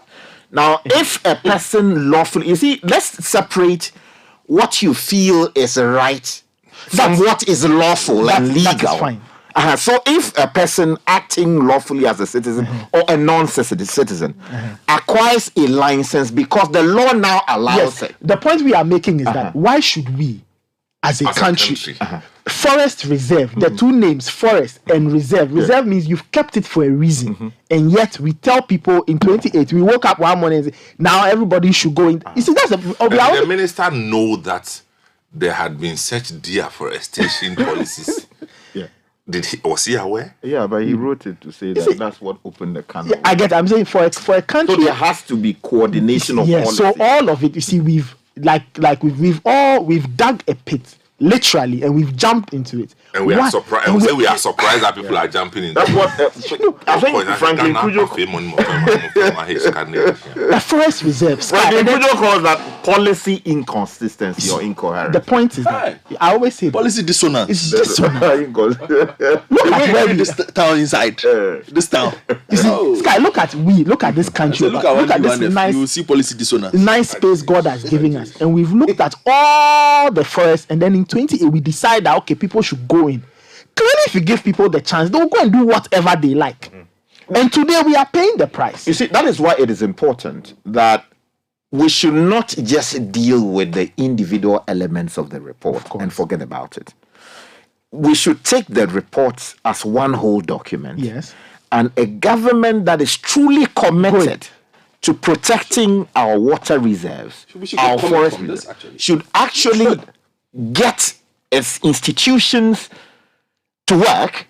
[SPEAKER 2] Now, if a person lawfully, let's separate what you feel is right from what is lawful and legal.
[SPEAKER 1] That's fine.
[SPEAKER 2] So if a person acting lawfully as a citizen or a non-citizen acquires a license because the law now allows it.
[SPEAKER 1] The point we are making is that why should we, as a country. Forest reserve, the two names, forest and reserve. Reserve means you've kept it for a reason, and yet we tell people in 28, we woke up one morning and say, now everybody should go in. You see, that's
[SPEAKER 12] the minister know that there had been such deforestation policies. Was he aware?
[SPEAKER 2] Yeah, but he wrote it to say that that's what opened the can.
[SPEAKER 1] I get. I'm saying for a country,
[SPEAKER 2] so there has to be coordination of policy.
[SPEAKER 1] So all of it, you see, we've dug a pit. Literally, and we've jumped into it.
[SPEAKER 12] And we are surprised. And we are surprised that people are jumping in.
[SPEAKER 2] That's what I think. Franklin Kujo.
[SPEAKER 1] The forest reserve.
[SPEAKER 2] Franklin Kujo calls that policy inconsistency or incoherence.
[SPEAKER 1] The point is that I always say
[SPEAKER 6] policy dissonance.
[SPEAKER 1] It's dissonance.
[SPEAKER 6] Look at where this town inside. This town.
[SPEAKER 1] You see, Sky. Look at this country.
[SPEAKER 6] Look at this nice. You see policy dissonance.
[SPEAKER 1] Nice space God has given us, and we've looked at all the forests, and then in 28 we decide that okay, people should go in. Clearly, if you give people the chance, they'll go and do whatever they like. And today we are paying the price.
[SPEAKER 2] You see, that is why it is important that we should not just deal with the individual elements of the report and forget about it. We should take the reports as one whole document.
[SPEAKER 1] Yes.
[SPEAKER 2] And a government that is truly committed to protecting our water reserves, our forest reserves, should actually get its institutions to work,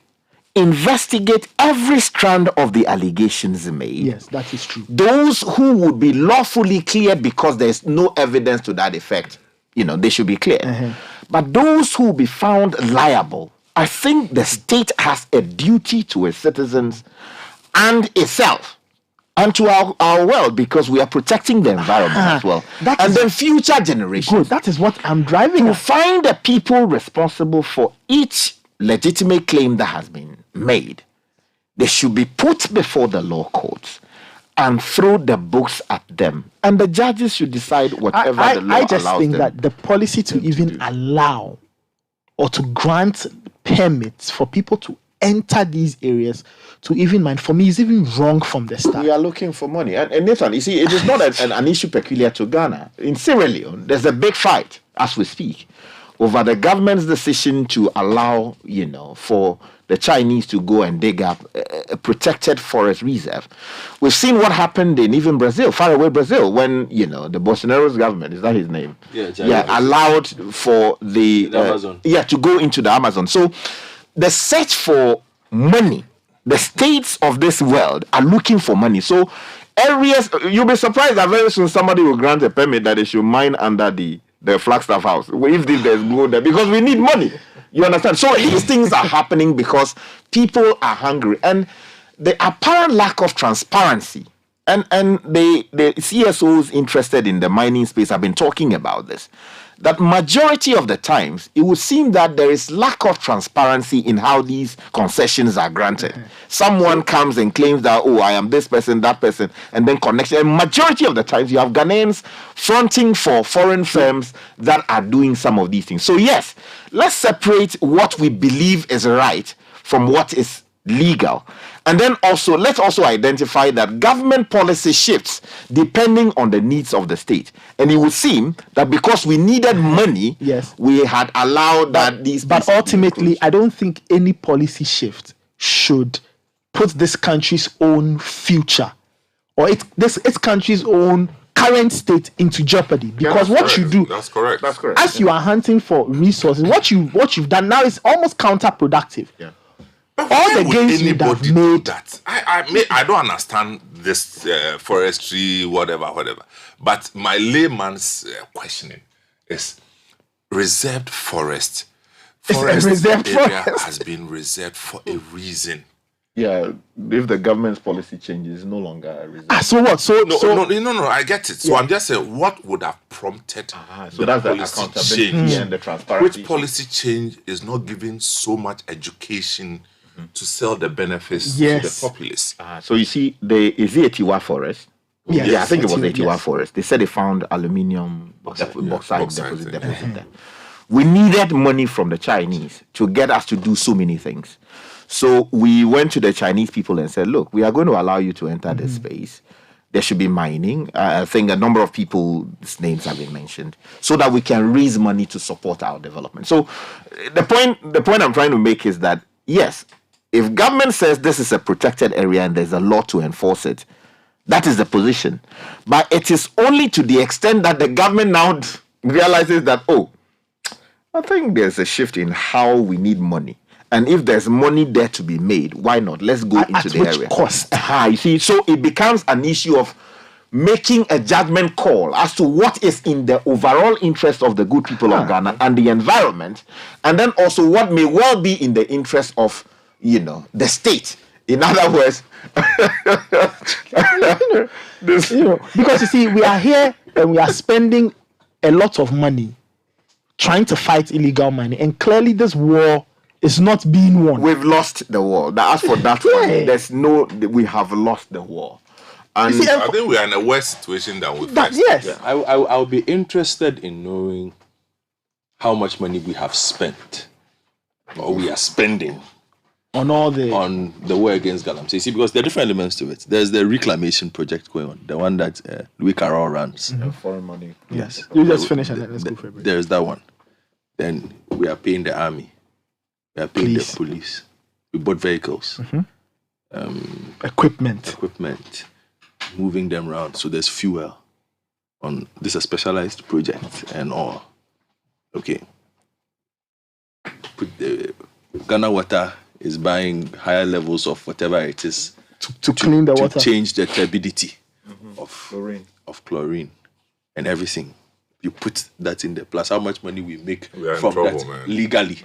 [SPEAKER 2] investigate every strand of the allegations made.
[SPEAKER 1] Yes, that is true.
[SPEAKER 2] Those who would be lawfully cleared because there's no evidence to that effect, they should be cleared. But those who will be found liable, I think the state has a duty to its citizens and itself and to our world, because we are protecting the environment as well. And then future generations.
[SPEAKER 1] Good. That is what I'm driving
[SPEAKER 2] to find the people responsible for each legitimate claim that has been made. They should be put before the law courts and throw the books at them. And the judges should decide whatever the law allows them.
[SPEAKER 1] I just think that the policy to even allow or to grant permits for people to enter these areas to even mine, for me, is even wrong from the start.
[SPEAKER 2] We are looking for money. And Nathan, you see, it is not an issue peculiar to Ghana. In Sierra Leone, there's a big fight as we speak over the government's decision to allow, for the Chinese to go and dig up a protected forest reserve. We've seen what happened in even Brazil, far away Brazil, when, the Bolsonaro's government, is that his name? Allowed for the
[SPEAKER 6] Amazon.
[SPEAKER 2] To go into the Amazon. So the search for money, the states of this world are looking for money. So areas, you'll be surprised that very soon somebody will grant a permit that they should mine under the Flagstaff house. If there's gold there, because we need money. You understand? So these things are happening because people are hungry. And the apparent lack of transparency, and the CSOs interested in the mining space have been talking about this, that majority of the times, it would seem that there is lack of transparency in how these concessions are granted. Someone comes and claims that, I am this person, that person, and then connection. And majority of the times, you have Ghanaians fronting for foreign firms that are doing some of these things. So yes, let's separate what we believe is right from what is legal. And then let's also identify that government policy shifts depending on the needs of the state. And it would seem that because we needed money, we had allowed that these...
[SPEAKER 1] But ultimately, I don't think any policy shift should put this country's own future or its country's own current state into jeopardy. Because you do...
[SPEAKER 12] That's correct.
[SPEAKER 1] As you are hunting for resources, what you've done now is almost counterproductive.
[SPEAKER 12] Yeah.
[SPEAKER 1] All the gains you have made.
[SPEAKER 12] That I don't understand this forestry, whatever. But my layman's questioning is reserved forest. Forest area has been reserved for a reason.
[SPEAKER 2] Yeah, if the government's policy changes, it's no longer a reserve.
[SPEAKER 1] So what?
[SPEAKER 12] No, I get it. So I'm just saying, what would have prompted
[SPEAKER 2] so that's the accountability
[SPEAKER 12] change?
[SPEAKER 2] And the transparency.
[SPEAKER 12] Which policy change is not giving so much education to sell the benefits to the populace?
[SPEAKER 2] So you see, is it Etiwa forest?
[SPEAKER 1] Yes.
[SPEAKER 2] Yeah, I think it was Etiwa forest. They said they found aluminium bauxite deposit there. We needed money from the Chinese to get us to do so many things. So we went to the Chinese people and said, look, we are going to allow you to enter this space. there should be mining. I think a number of people's names have been mentioned, so that we can raise money to support our development. So the point I'm trying to make is that, yes, if government says this is a protected area and there's a law to enforce it, that is the position. But it is only to the extent that the government now realizes that, oh, I think there's a shift in how we need money. And if there's money there to be made, why not? Let's go into the area. At which cost? You see, so it becomes an issue of making a judgment call as to what is in the overall interest of the good people of Ghana and the environment, and then also what may well be in the interest of, the state. In other words,
[SPEAKER 1] because you see, we are here and we are spending a lot of money trying to fight illegal mining, and clearly this war is not being won.
[SPEAKER 2] We've lost the war. As for that one, we have lost the war. And
[SPEAKER 12] I think we are in a worse situation than we faced.
[SPEAKER 1] Yes.
[SPEAKER 6] Yeah, I'll be interested in knowing how much money we have spent, or we are spending,
[SPEAKER 1] on
[SPEAKER 6] the war against Galamsay. See, because there are different elements to it. There's the reclamation project going on, the one that Louis Carroll runs.
[SPEAKER 2] Foreign money.
[SPEAKER 6] Yes.
[SPEAKER 1] You just finish and then let's go for a break.
[SPEAKER 6] There's that one. Then we are paying the army. We are paying the police. We bought vehicles.
[SPEAKER 1] Equipment.
[SPEAKER 6] Moving them around. So there's fuel. This is a specialized project and all. Okay. Ghana Water is buying higher levels of whatever it is
[SPEAKER 1] to clean the water,
[SPEAKER 6] to change the turbidity of
[SPEAKER 2] chlorine
[SPEAKER 6] and everything. You put that in there, plus how much money we make
[SPEAKER 12] are in
[SPEAKER 6] from
[SPEAKER 12] trouble,
[SPEAKER 6] that
[SPEAKER 12] man.
[SPEAKER 6] legally.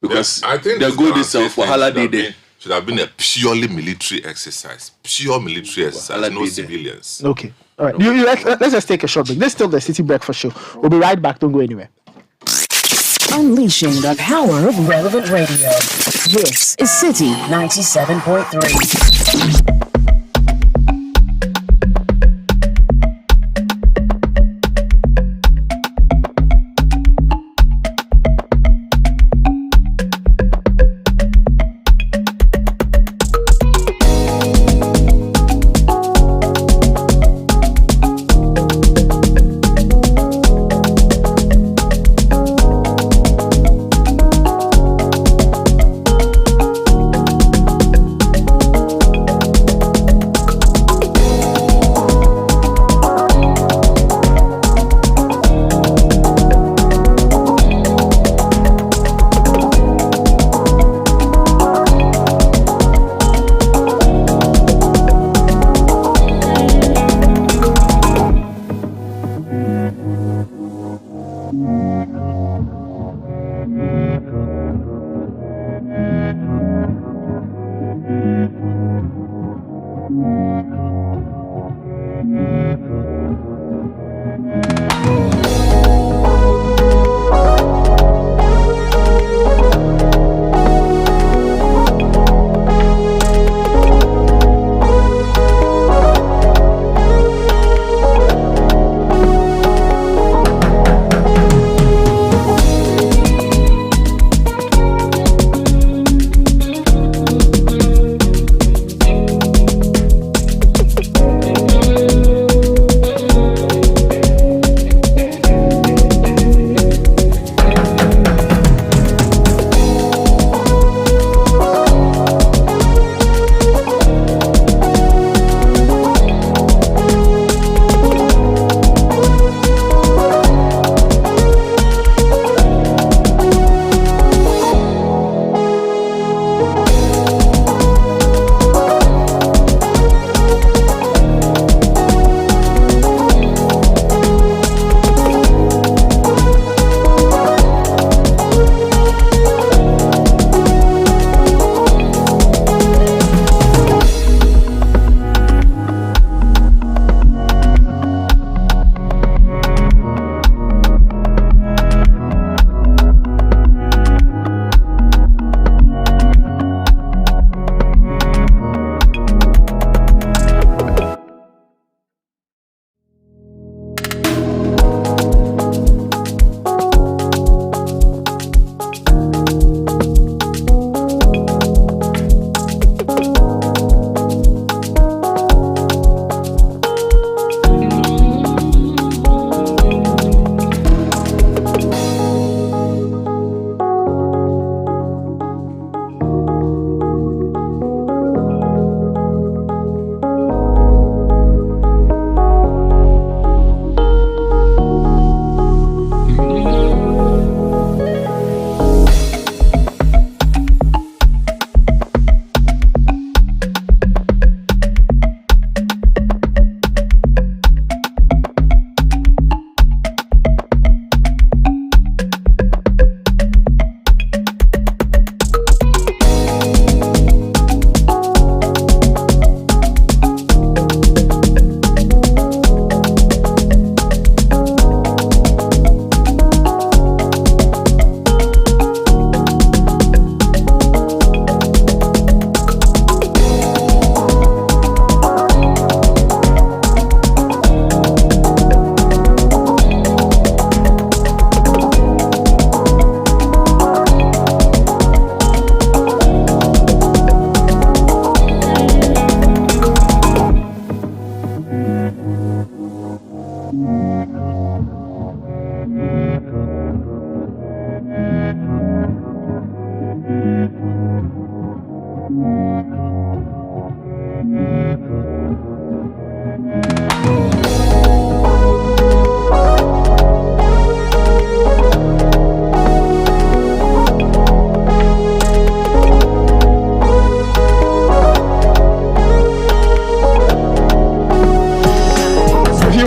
[SPEAKER 6] Because
[SPEAKER 12] I think
[SPEAKER 6] the good itself for holiday
[SPEAKER 12] day
[SPEAKER 6] day
[SPEAKER 12] should have been a purely military exercise. Pure military exercise, no civilians.
[SPEAKER 1] Okay. All right. Let's just take a short break. This is still the Citi Breakfast Show. We'll be right back. Don't go anywhere.
[SPEAKER 14] Unleashing the power of relevant radio. This is Citi 97.3.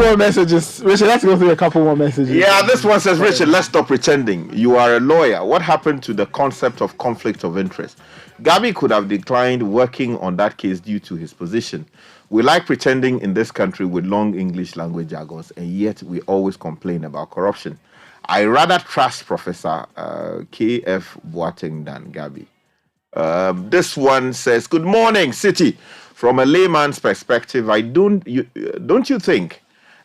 [SPEAKER 1] more messages. Richard, let's go through a couple more messages.
[SPEAKER 2] Yeah, this one says, Richard, let's stop pretending. You are a lawyer. What happened to the concept of conflict of interest? Gabi could have declined working on that case due to his position. We like pretending in this country with long English language jargons, and yet we always complain about corruption. I rather trust Professor K.F. Boateng than Gabi. This one says, good morning, Citi. From a layman's perspective, don't you think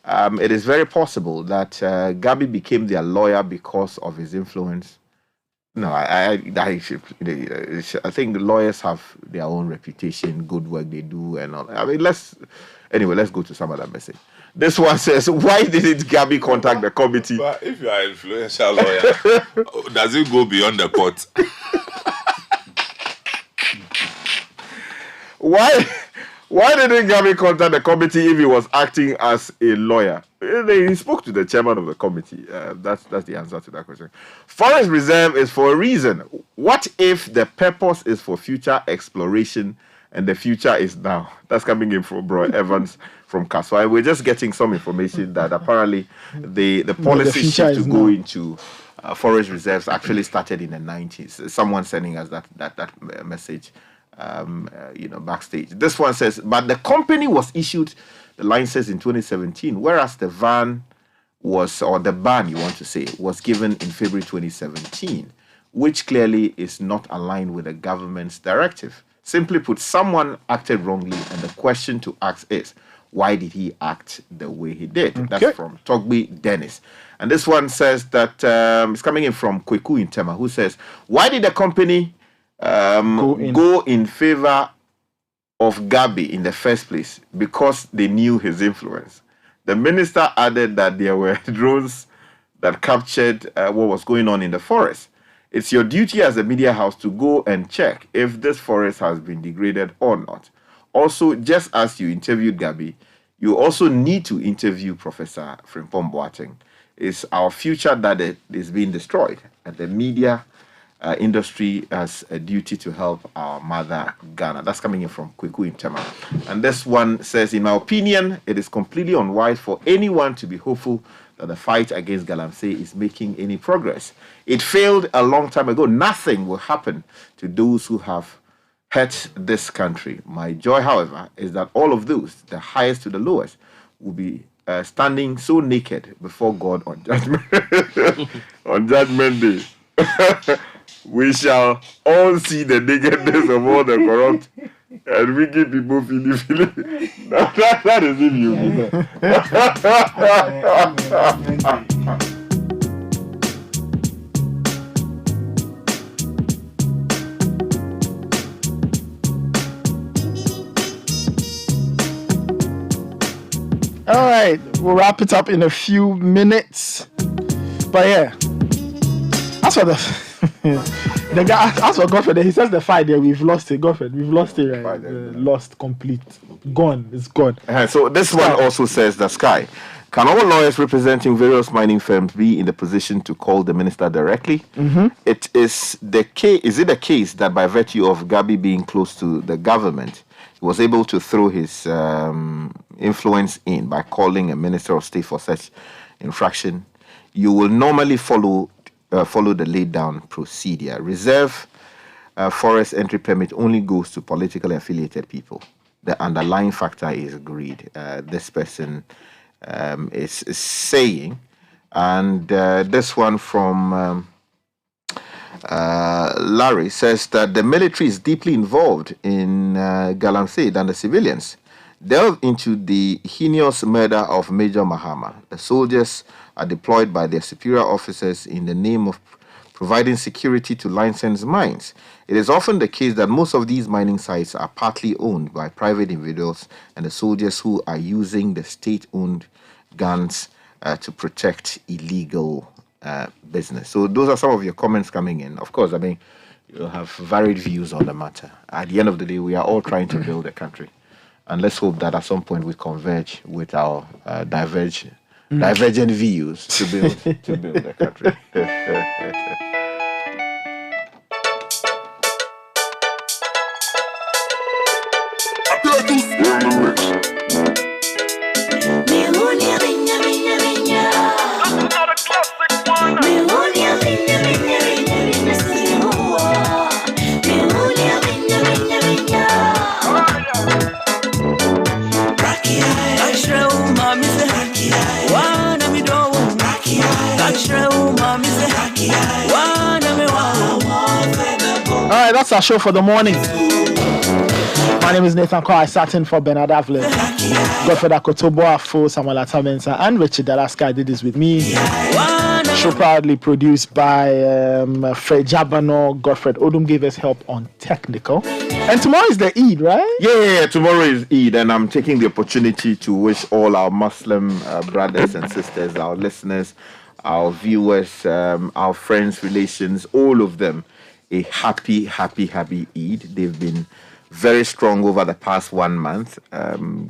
[SPEAKER 2] it is very possible that Gabi became their lawyer because of his influence? No, I think lawyers have their own reputation, good work they do, and all. I mean, let's go to some other message. This one says, why didn't Gabi contact the committee?
[SPEAKER 12] But if you are an influential lawyer, does it go beyond the court?
[SPEAKER 2] Why didn't Gabi contact the committee if he was acting as a lawyer? He spoke to the chairman of the committee. That's the answer to that question. Forest reserve is for a reason. What if the purpose is for future exploration and the future is now? That's coming in from Bro Evans from Kaswai. We're just getting some information that apparently the policy shift to go into forest reserves actually started in the 90s. Someone sending us that message. Backstage. This one says, but the company was issued the license in 2017, whereas the ban was given in February 2017, which clearly is not aligned with the government's directive. Simply put, someone acted wrongly, and the question to ask is, why did he act the way he did? Okay. That's from Togbi Dennis. And this one says that it's coming in from Kweku in Tema, who says, why did the company go in favor of Gabi in the first place? Because they knew his influence. The minister added that there were drones that captured what was going on in the forest. It's your duty as a media house to go and check if this forest has been degraded or not. Also, just as you interviewed Gabi, you also need to interview Professor Frimpong Boateng. It's our future that is being destroyed, and the media industry has a duty to help our mother Ghana. That's coming in from Kweku in Tema. And this one says, in my opinion, it is completely unwise for anyone to be hopeful that the fight against Galamsay is making any progress. It failed a long time ago. Nothing will happen to those who have hurt this country. My joy, however, is that all of those, the highest to the lowest, will be standing so naked before God on judgment on Judgment Day. We shall all see the nakedness of all the corrupt and wicked people feeling. That is if you.
[SPEAKER 1] All right, we'll wrap it up in a few minutes. But yeah, as for the guy, as for Godfrey, he says the fight there, we've lost it, Godfrey. We've lost it, right? Lost, complete, gone. It's gone.
[SPEAKER 2] So this one also says the sky. Can all lawyers representing various mining firms be in the position to call the minister directly?
[SPEAKER 1] Mm-hmm.
[SPEAKER 2] It is the case. Is it the case that by virtue of Gabi being close to the government, he was able to throw his influence in by calling a minister of state for such infraction? You will normally follow the laid down procedure. Reserve forest entry permit only goes to politically affiliated people. The underlying factor is greed. This person is saying, and this one from Larry says that the military is deeply involved in Galamsay than the civilians. Delve into the heinous murder of Major Mahama. The soldiers are deployed by their superior officers in the name of providing security to licensed mines. It is often the case that most of these mining sites are partly owned by private individuals and the soldiers who are using the state-owned guns to protect illegal business. So those are some of your comments coming in. Of course, I mean, you have varied views on the matter. At the end of the day, we are all trying to build a country. And let's hope that at some point we converge with our divergent views to build a country.
[SPEAKER 8] Me
[SPEAKER 1] right, that's our show for the morning. My name is Nathan Quao. I sat in for Bernard Avle, Godfred Akotobo Afo, Samuel Atamensa, and Richard Dalaska did this with me. Show proudly produced by Fred Jabano. Godfred Odum gave us help on technical. And tomorrow is the Eid, right?
[SPEAKER 2] Yeah, tomorrow is Eid, and I'm taking the opportunity to wish all our Muslim brothers and sisters, our listeners, our viewers, our friends, relations, all of them, a happy Eid. They've been very strong over the past 1 month,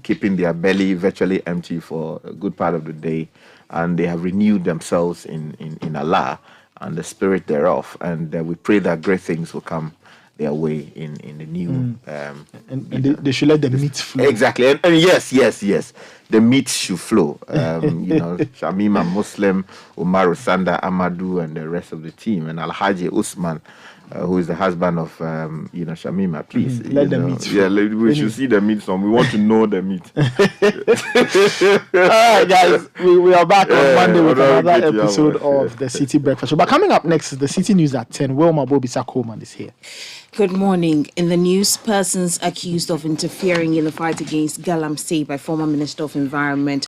[SPEAKER 2] keeping their belly virtually empty for a good part of the day, and they have renewed themselves in Allah and the spirit thereof, and we pray that great things will come their way in the new.
[SPEAKER 1] And they should let the meat flow.
[SPEAKER 2] Exactly, and yes, the meat should flow. Shamima Muslim, Umaru Sanda, Amadou, and the rest of the team, and Alhaji Usman, who is the husband of Shamima. Please
[SPEAKER 1] let the meat flow.
[SPEAKER 2] Yeah, we should see the meat. So we want to know the meat.
[SPEAKER 1] All right, guys, we are back on Monday with another episode of the Citi Breakfast Show. But coming up next is the City News at 10. Wilma Bobisa Coleman is here.
[SPEAKER 15] Good morning. In the news, persons accused of interfering in the fight against Galamsay by former Minister of Environment